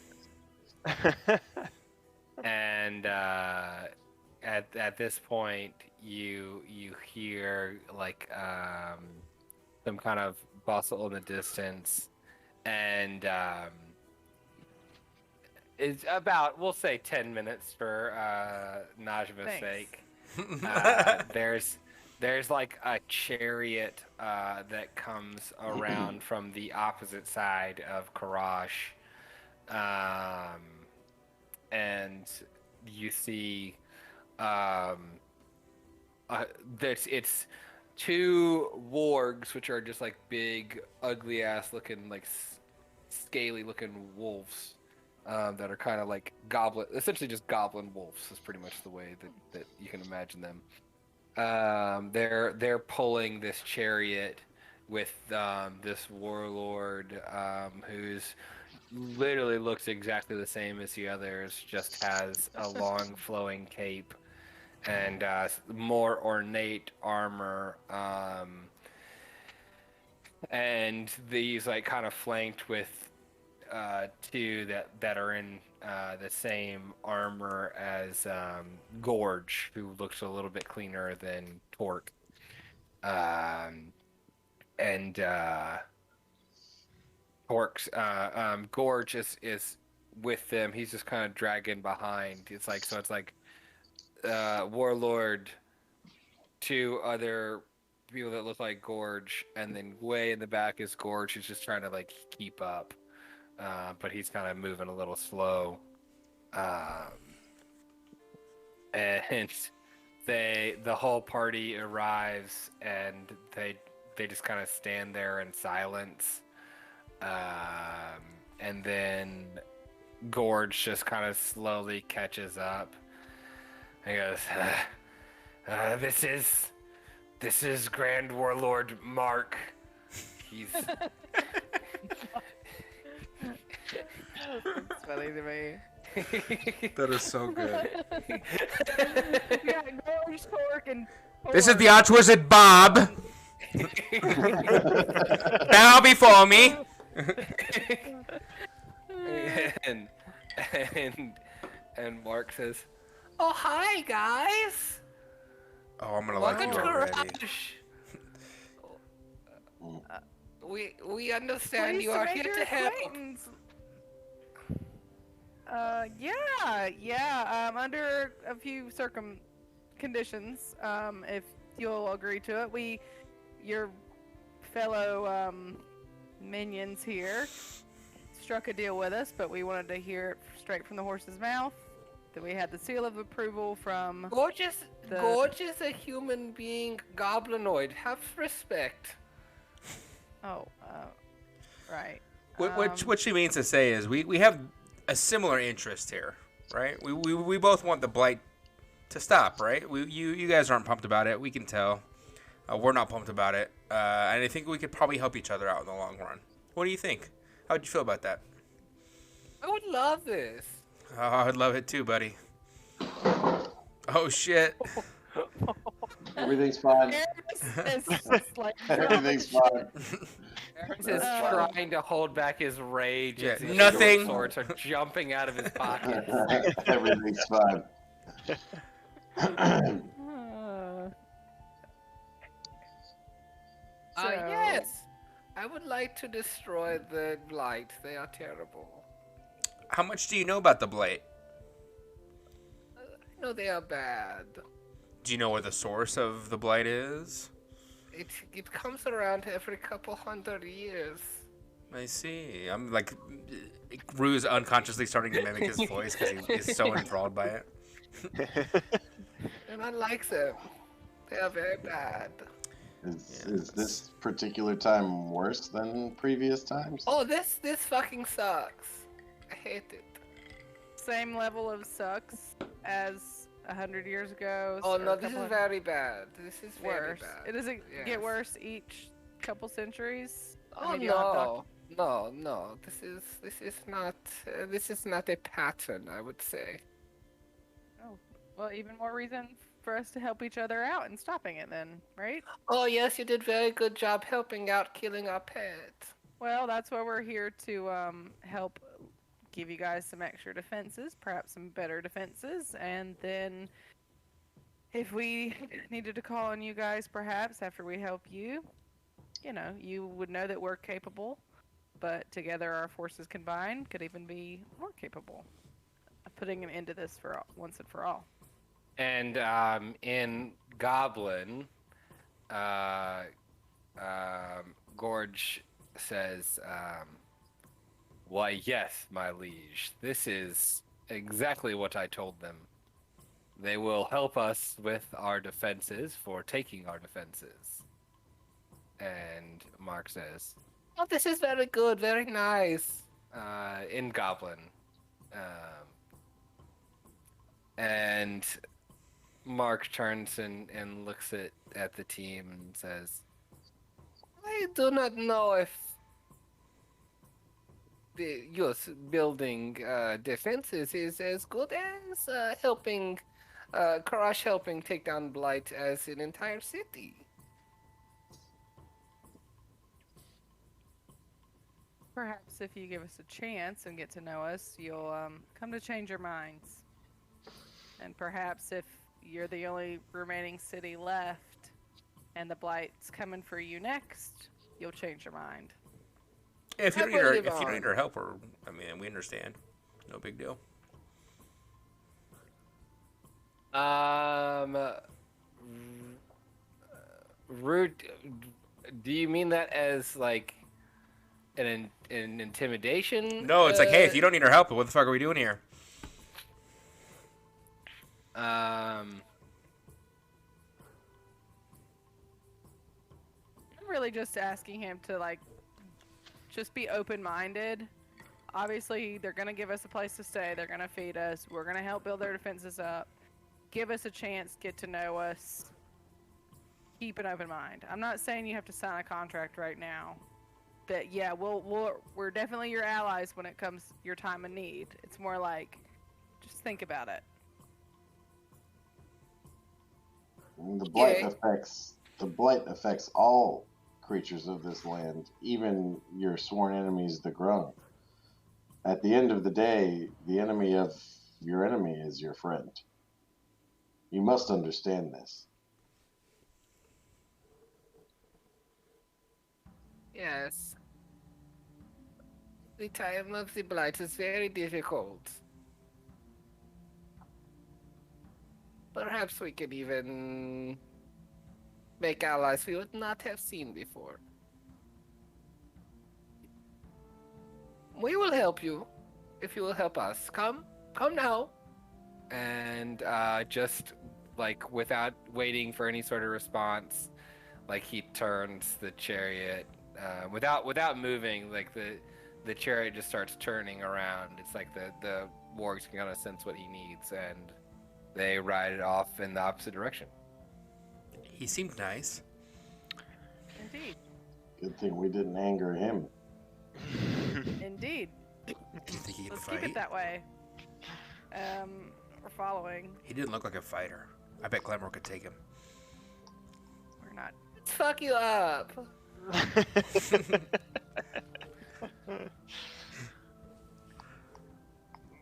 And at this point, you hear like some kind of bustle in the distance, and it's about, we'll say, 10 minutes for Najma's sake. There's like a chariot that comes around from the opposite side of Karash, and you see it's two wargs, which are just like big, ugly ass looking, like scaly looking wolves that are kind of like essentially just goblin wolves is pretty much the way that you can imagine them. They're pulling this chariot with this warlord who's literally looks exactly the same as the others, just has a long flowing cape and more ornate armor, and these like kind of flanked with two that are in the same armor as Gorge, who looks a little bit cleaner than Torque. And Torque's Gorge is with them. He's just kind of dragging behind. It's like Warlord, two other people that look like Gorge, and then way in the back is Gorge, who's just trying to like keep up. But he's kind of moving a little slow. And the whole party arrives, and they just kind of stand there in silence. And then Gorge just kind of slowly catches up. He goes, this is Grand Warlord Mark. He's It's funny to me. That is so good. Yeah, Gorge, Torque, and This is the Archwizard Bob. Bow before me. and Mark says, "Oh, hi guys. Oh, I'm gonna like you already. We understand you are here to help." Under a few conditions, if you'll agree to it, your fellow minions here struck a deal with us, but we wanted to hear it straight from the horse's mouth. That we had the seal of approval from Gorge is a human being, goblinoid. Have respect. Oh, right. What she means to say is we have a similar interest here, right? We both want the blight to stop, right? You guys aren't pumped about it. We can tell. We're not pumped about it, and I think we could probably help each other out in the long run. What do you think? How would you feel about that? I would love this. Oh, I'd love it too, buddy. Oh shit. Everything's fine. Everything's fine. Aaron's is trying to hold back his rage. Yeah, as his nothing. Short swords are jumping out of his pockets. Everything's fine. Yes. I would like to destroy the blight. They are terrible. How much do you know about the blight? I know they are bad. Do you know where the source of the blight is? It comes around every couple 100 years. I see. I'm like, Rue's unconsciously starting to mimic his voice because he's so enthralled by it. And I like them. They are very bad. Is this particular time worse than previous times? Oh, this fucking sucks. I hate it. Same level of sucks as 100 years ago. Oh no, this is very bad. This is very worse. bad. It doesn't get worse each couple centuries. Oh no. This is not a pattern, I would say. Oh, well, even more reason for us to help each other out and stopping it then, right? Oh yes, you did very good job helping out killing our pet. Well, that's why we're here to help give you guys some extra defenses, perhaps some better defenses, and then if we needed to call on you guys, perhaps after we help you, you would know that we're capable, but together our forces combined could even be more capable of putting an end to this for once and for all. And in Goblin, Gorge says, "Why, yes, my liege. This is exactly what I told them. They will help us with our defenses for taking our defenses." And Mark says, "Oh, this is very good, very nice." In Goblin. And Mark turns and looks at the team and says, "I do not know if building defenses is as good as helping take down Blight as an entire city." Perhaps if you give us a chance and get to know us, you'll come to change your minds. And perhaps if you're the only remaining city left and the Blight's coming for you next, you'll change your mind. If you don't need our help, we understand. No big deal. Rude. Do you mean that as like an intimidation? No, it's like, hey, if you don't need our help, what the fuck are we doing here? I'm really just asking him to just be open-minded. Obviously, they're gonna give us a place to stay. They're gonna feed us. We're gonna help build their defenses up. Give us a chance, get to know us. Keep an open mind. I'm not saying you have to sign a contract right now. That we're definitely your allies when it comes your time of need. It's more like, just think about it. The blight affects all creatures of this land, even your sworn enemies, the Grung. At the end of the day, the enemy of your enemy is your friend. You must understand this. Yes. The time of the blight is very difficult. Perhaps we could even make allies we would not have seen before. We will help you if you will help us. Come now. And just like without waiting for any sort of response, like he turns the chariot without moving. Like the chariot just starts turning around. It's like the wargs can kind of sense what he needs, and they ride it off in the opposite direction. He seemed nice. Indeed. Good thing we didn't anger him. Indeed. Do you think he'd Let's fight? keep it that way. We're following. He didn't look like a fighter. I bet Glamor could take him. We're not. Let's fuck you up.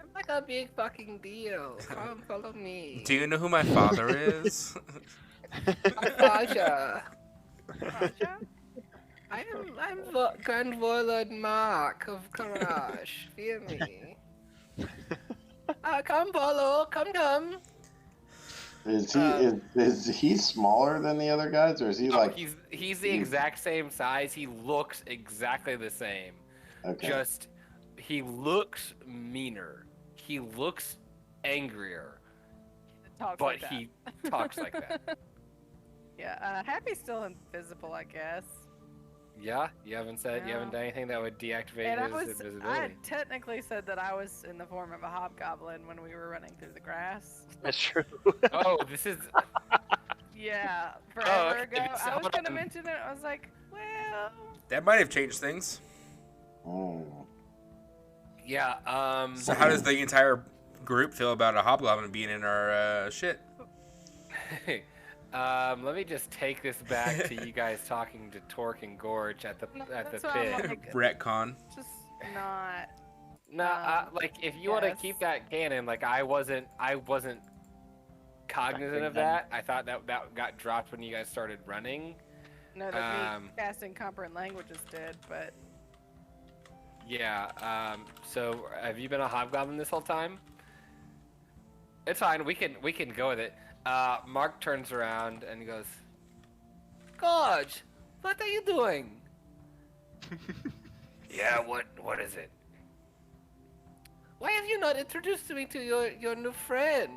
I'm like a big fucking deal. Come follow me. Do you know who my father is? Raja. Raja? I'm Grand Warlord Mark of Karash. Fear me. Come follow. Come. Is he smaller than the other guys, or is he like? He's the exact same size. He looks exactly the same. Okay. Just he looks meaner. He looks angrier. But he talks like that. Yeah. Happy's still invisible, I guess. Yeah, you haven't done anything that would deactivate And his invisibility. I technically said that I was in the form of a hobgoblin when we were running through the grass. That's true. Oh, this is. Yeah, forever okay, ago. so I was hold gonna on. mention it. I was like, well. That might have changed things. Oh. Yeah. So how does the entire group feel about a hobgoblin being in our shit? Let me just take this back to you guys talking to Torque and Gorge at the That's what I'm pit. like, Retcon. just not. No, like if you want to keep that canon, like I wasn't cognizant of that. I thought that got dropped when you guys started running. No, that me casting comprehend languages did, but yeah. So have you been a hobgoblin this whole time? It's fine. We can go with it. Mark turns around and goes, "Gorge, what are you doing?" Yeah, what is it? Why have you not introduced me to your new friend?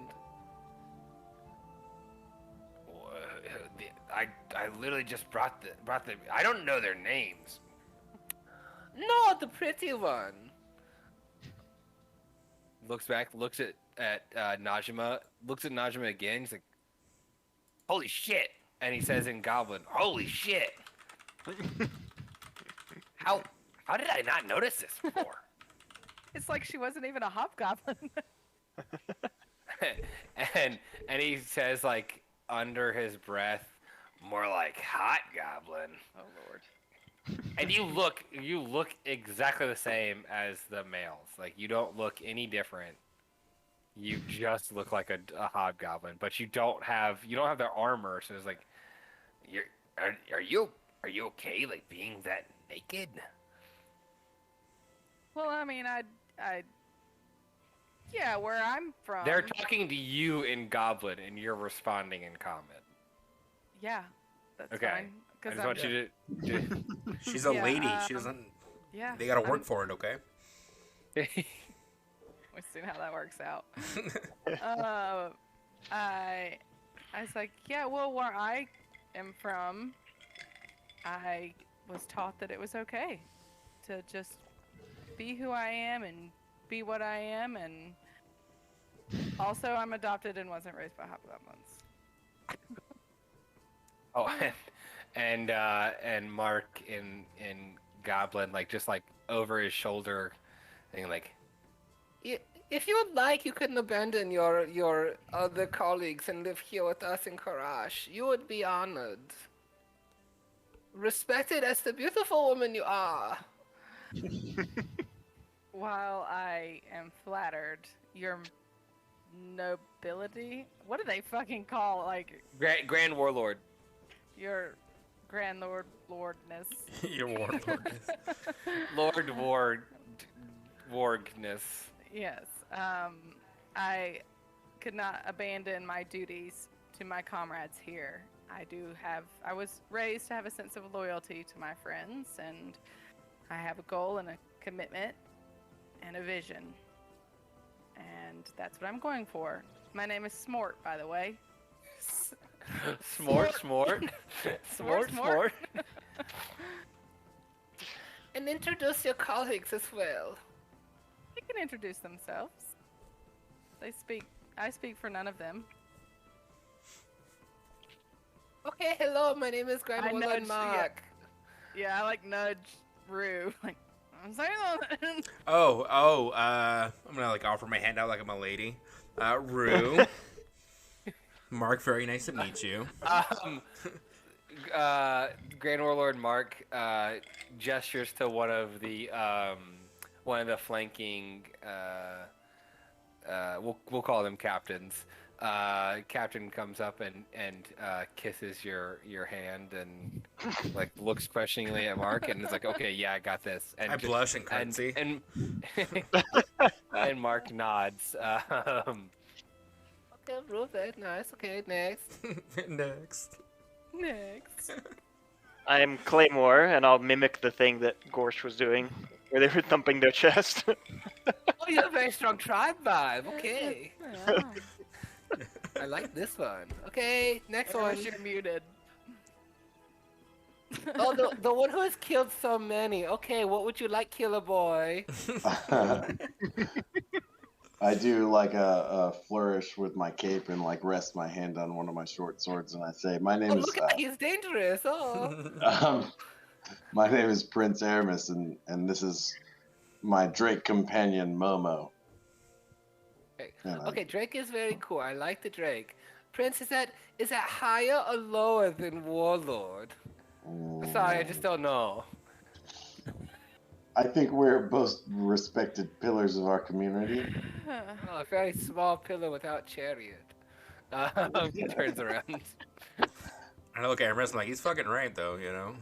I literally just brought the. I don't know their names. No, the pretty one. Looks back, looks at Najima, looks at Najima again. He's like, Holy shit! and he says in Goblin, Holy shit! How did I not notice this before? it's like she wasn't even a hobgoblin. and he says like under his breath, More like hot goblin. Oh lord. and you look exactly the same as the males. Like you don't look any different. You just look like a hobgoblin, but you don't have their armor. So it's like, Are you okay? Like being that naked? Well, I mean, yeah, where I'm from. they're talking to you in Goblin, and you're responding in Common. Yeah, that's Okay. fine. I just want you to. She's a Yeah, lady. She doesn't. Yeah. They gotta work for it, okay? We've seen how that works out. I was like, yeah, well, where I am from, I was taught that it was okay to just be who I am and be what I am, and also I'm adopted and wasn't raised by hobgoblins. Oh, and Mark in Goblin, like just like over his shoulder, thing like, if you would like, you can abandon your other colleagues and live here with us in Karash. You would be honored, respected as the beautiful woman you are. While I am flattered, your nobility. What do they fucking call like Grand Warlord. your grand lordness? Your warlord. Lord Wargness. Yes. I could not abandon my duties to my comrades here. I was raised to have a sense of loyalty to my friends, and I have a goal and a commitment and a vision. And that's what I'm going for. My name is Smort, by the way. Smort. And introduce your colleagues as well. They can introduce themselves. I speak for none of them. Okay, hello, my name is Grand I Warlord nudged- Mark. Yeah, I like nudge Rue. Like, I'm saying that. I'm gonna like offer my hand out like I'm a lady. Rue. Mark, very nice to meet you. Grand Warlord Mark gestures to one of the flanking. We'll call them captains. Captain comes up and kisses your hand and like looks questioningly at Mark and is like, okay, yeah, I got this. And I blush and curtsy. and Mark nods. Okay, Rue, very nice. Okay, next. Next. I'm Claymore, and I'll mimic the thing that Gorsh was doing, where they were thumping their chest. Oh, you have a very strong tribe vibe. Okay. Yeah. I like this one. Okay, next one. You're muted. Oh, the one who has killed so many. Okay, what would you like, Killer Boy? I do like a flourish with my cape and like rest my hand on one of my short swords, and I say, "My name Oh, is look at that. He's dangerous. Oh. my name is Prince Aramis, and this is my Drake companion Momo." Okay. And Okay, Drake is very cool. I like the Drake. Prince, is that higher or lower than Warlord? Sorry, I just don't know. I think we're both respected pillars of our community. Oh, a very small pillar without chariot. He turns around. I look at him, I'm like, he's fucking right, though, you know?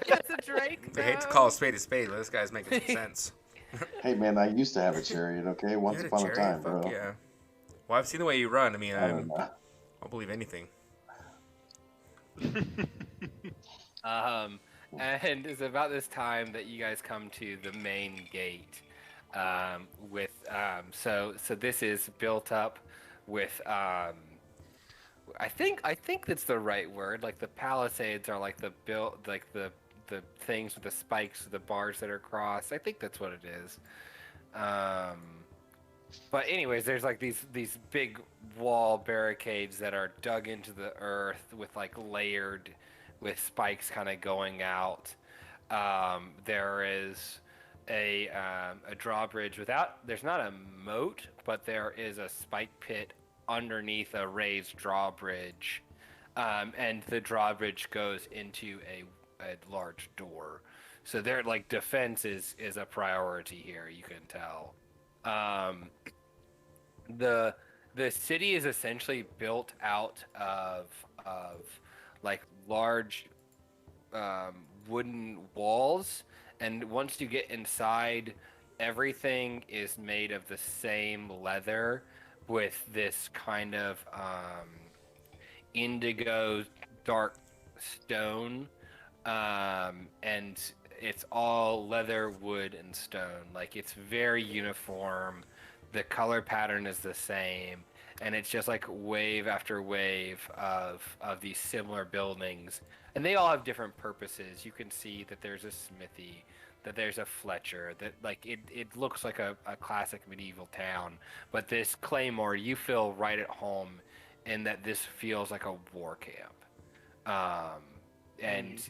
That's a Drake, I hate to though. call a spade, but this guy's making some sense. Hey, man, I used to have a chariot, okay? Once You had upon a chariot? time, bro. Fuck yeah. Well, I've seen the way you run. I mean, I don't know. I'll believe anything. And it's about this time that you guys come to the main gate. So this is built up with I think that's the right word. Like the palisades are like the things with the spikes, the bars that are crossed. I think that's what it is. But anyways, there's like these big wall barricades that are dug into the earth with like layered, with spikes kind of going out. There is a drawbridge without. There's not a moat, but there is a spike pit underneath a raised drawbridge, and the drawbridge goes into a large door. So their like defense is a priority here. You can tell. The city is essentially built out of like large wooden walls, and once you get inside, everything is made of the same leather with this kind of indigo dark stone, and it's all leather, wood, and stone. Like it's very uniform. The color pattern is the same, and it's just like wave after wave of these similar buildings, and they all have different purposes. You can see that there's a smithy, that there's a Fletcher, that like it looks like a classic medieval town. But this Claymore, you feel right at home, in that this feels like a war camp, and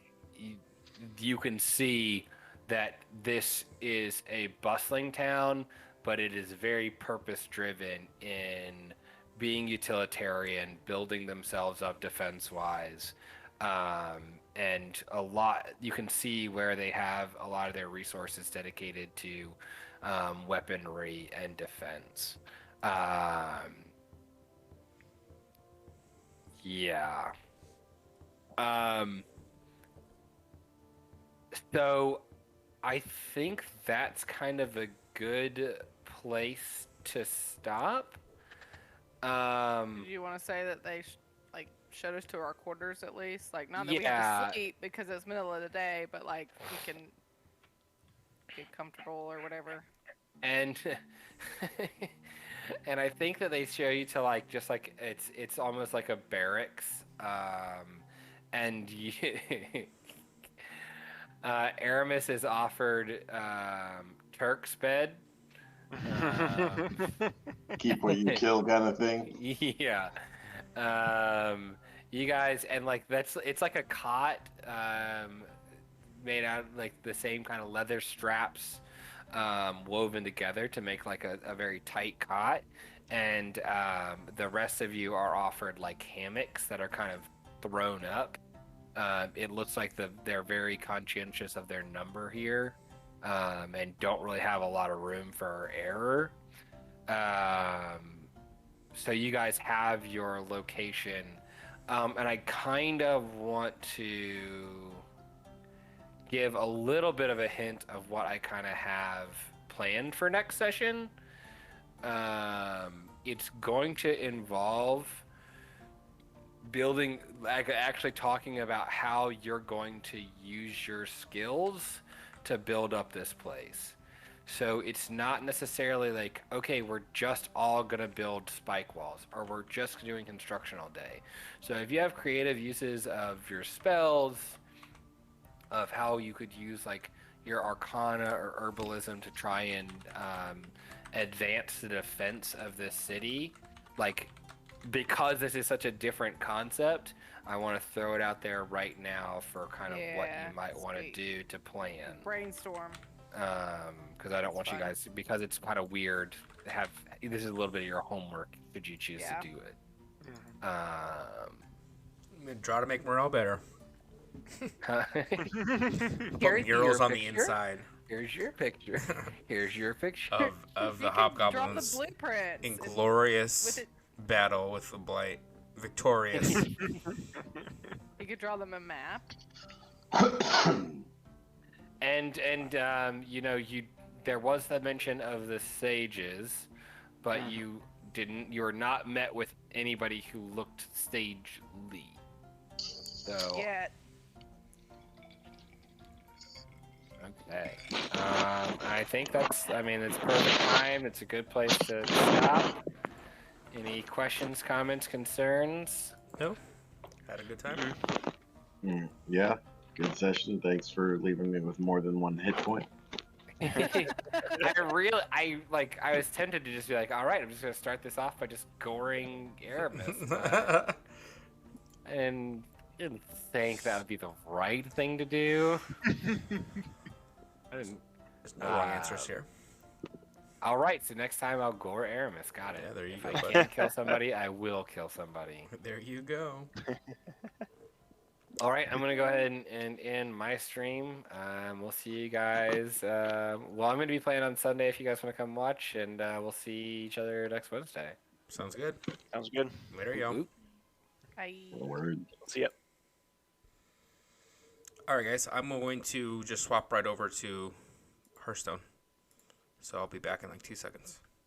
you can see that this is a bustling town, but it is very purpose-driven in being utilitarian, building themselves up defense-wise, and a lot. You can see where they have a lot of their resources dedicated to weaponry and defense. Yeah. So I think that's kind of a good place to stop. Do you want to say that they showed us to our quarters at least? Like, not that we have to sleep because it's middle of the day, but like we can get comfortable or whatever. And and I think that they show you to like just like it's almost like a barracks, and you, Aramis is offered Turk's bed. Keep what you kill kind of thing. Yeah. You guys, and like it's like a cot made out of like the same kind of leather straps woven together to make like a very tight cot, and the rest of you are offered like hammocks that are kind of thrown up. It looks like they're very conscientious of their number here, and don't really have a lot of room for error. So you guys have your location, and I kind of want to give a little bit of a hint of what I kind of have planned for next session. It's going to involve building, like actually talking about how you're going to use your skills to build up this place. So it's not necessarily like, okay, we're just all gonna build spike walls, or we're just doing construction all day. So if you have creative uses of your spells, of how you could use like your arcana or herbalism to try and advance the defense of this city, like, because this is such a different concept, I want to throw it out there right now for kind of what you might want to do to plan. Brainstorm. Because I don't want you guys, because it's kind of weird, this is a little bit of your homework should you choose to do it. Draw to make morale better. Here's Murals your on the picture. inside Here's your picture. Here's your picture. of the You could hobgoblins draw the blueprints. in and glorious with it- battle with the blight, victorious. You could draw them a map. And you know, there was the mention of the sages, but you were not met with anybody who looked sagely. So Yet. okay. I think it's perfect time. It's a good place to stop. Any questions, comments, concerns? No, had a good time. Yeah, good session. Thanks for leaving me with more than one hit point. I was tempted to just be like, all right, I'm just gonna start this off by just goring Aramis, and didn't think that would be the right thing to do. I didn't. There's no wrong answers here. All right, so next time I'll gore Aramis. Got it. Yeah, there you if go, I buddy. can't kill somebody, I will kill somebody. There you go. All right, I'm gonna go ahead and end my stream. We'll see you guys. Well, I'm gonna be playing on Sunday if you guys want to come watch, and we'll see each other next Wednesday. Sounds good. Sounds good. Later, y'all. Bye. Word. See ya. All right, guys. I'm going to just swap right over to Hearthstone. So I'll be back in like 2 seconds.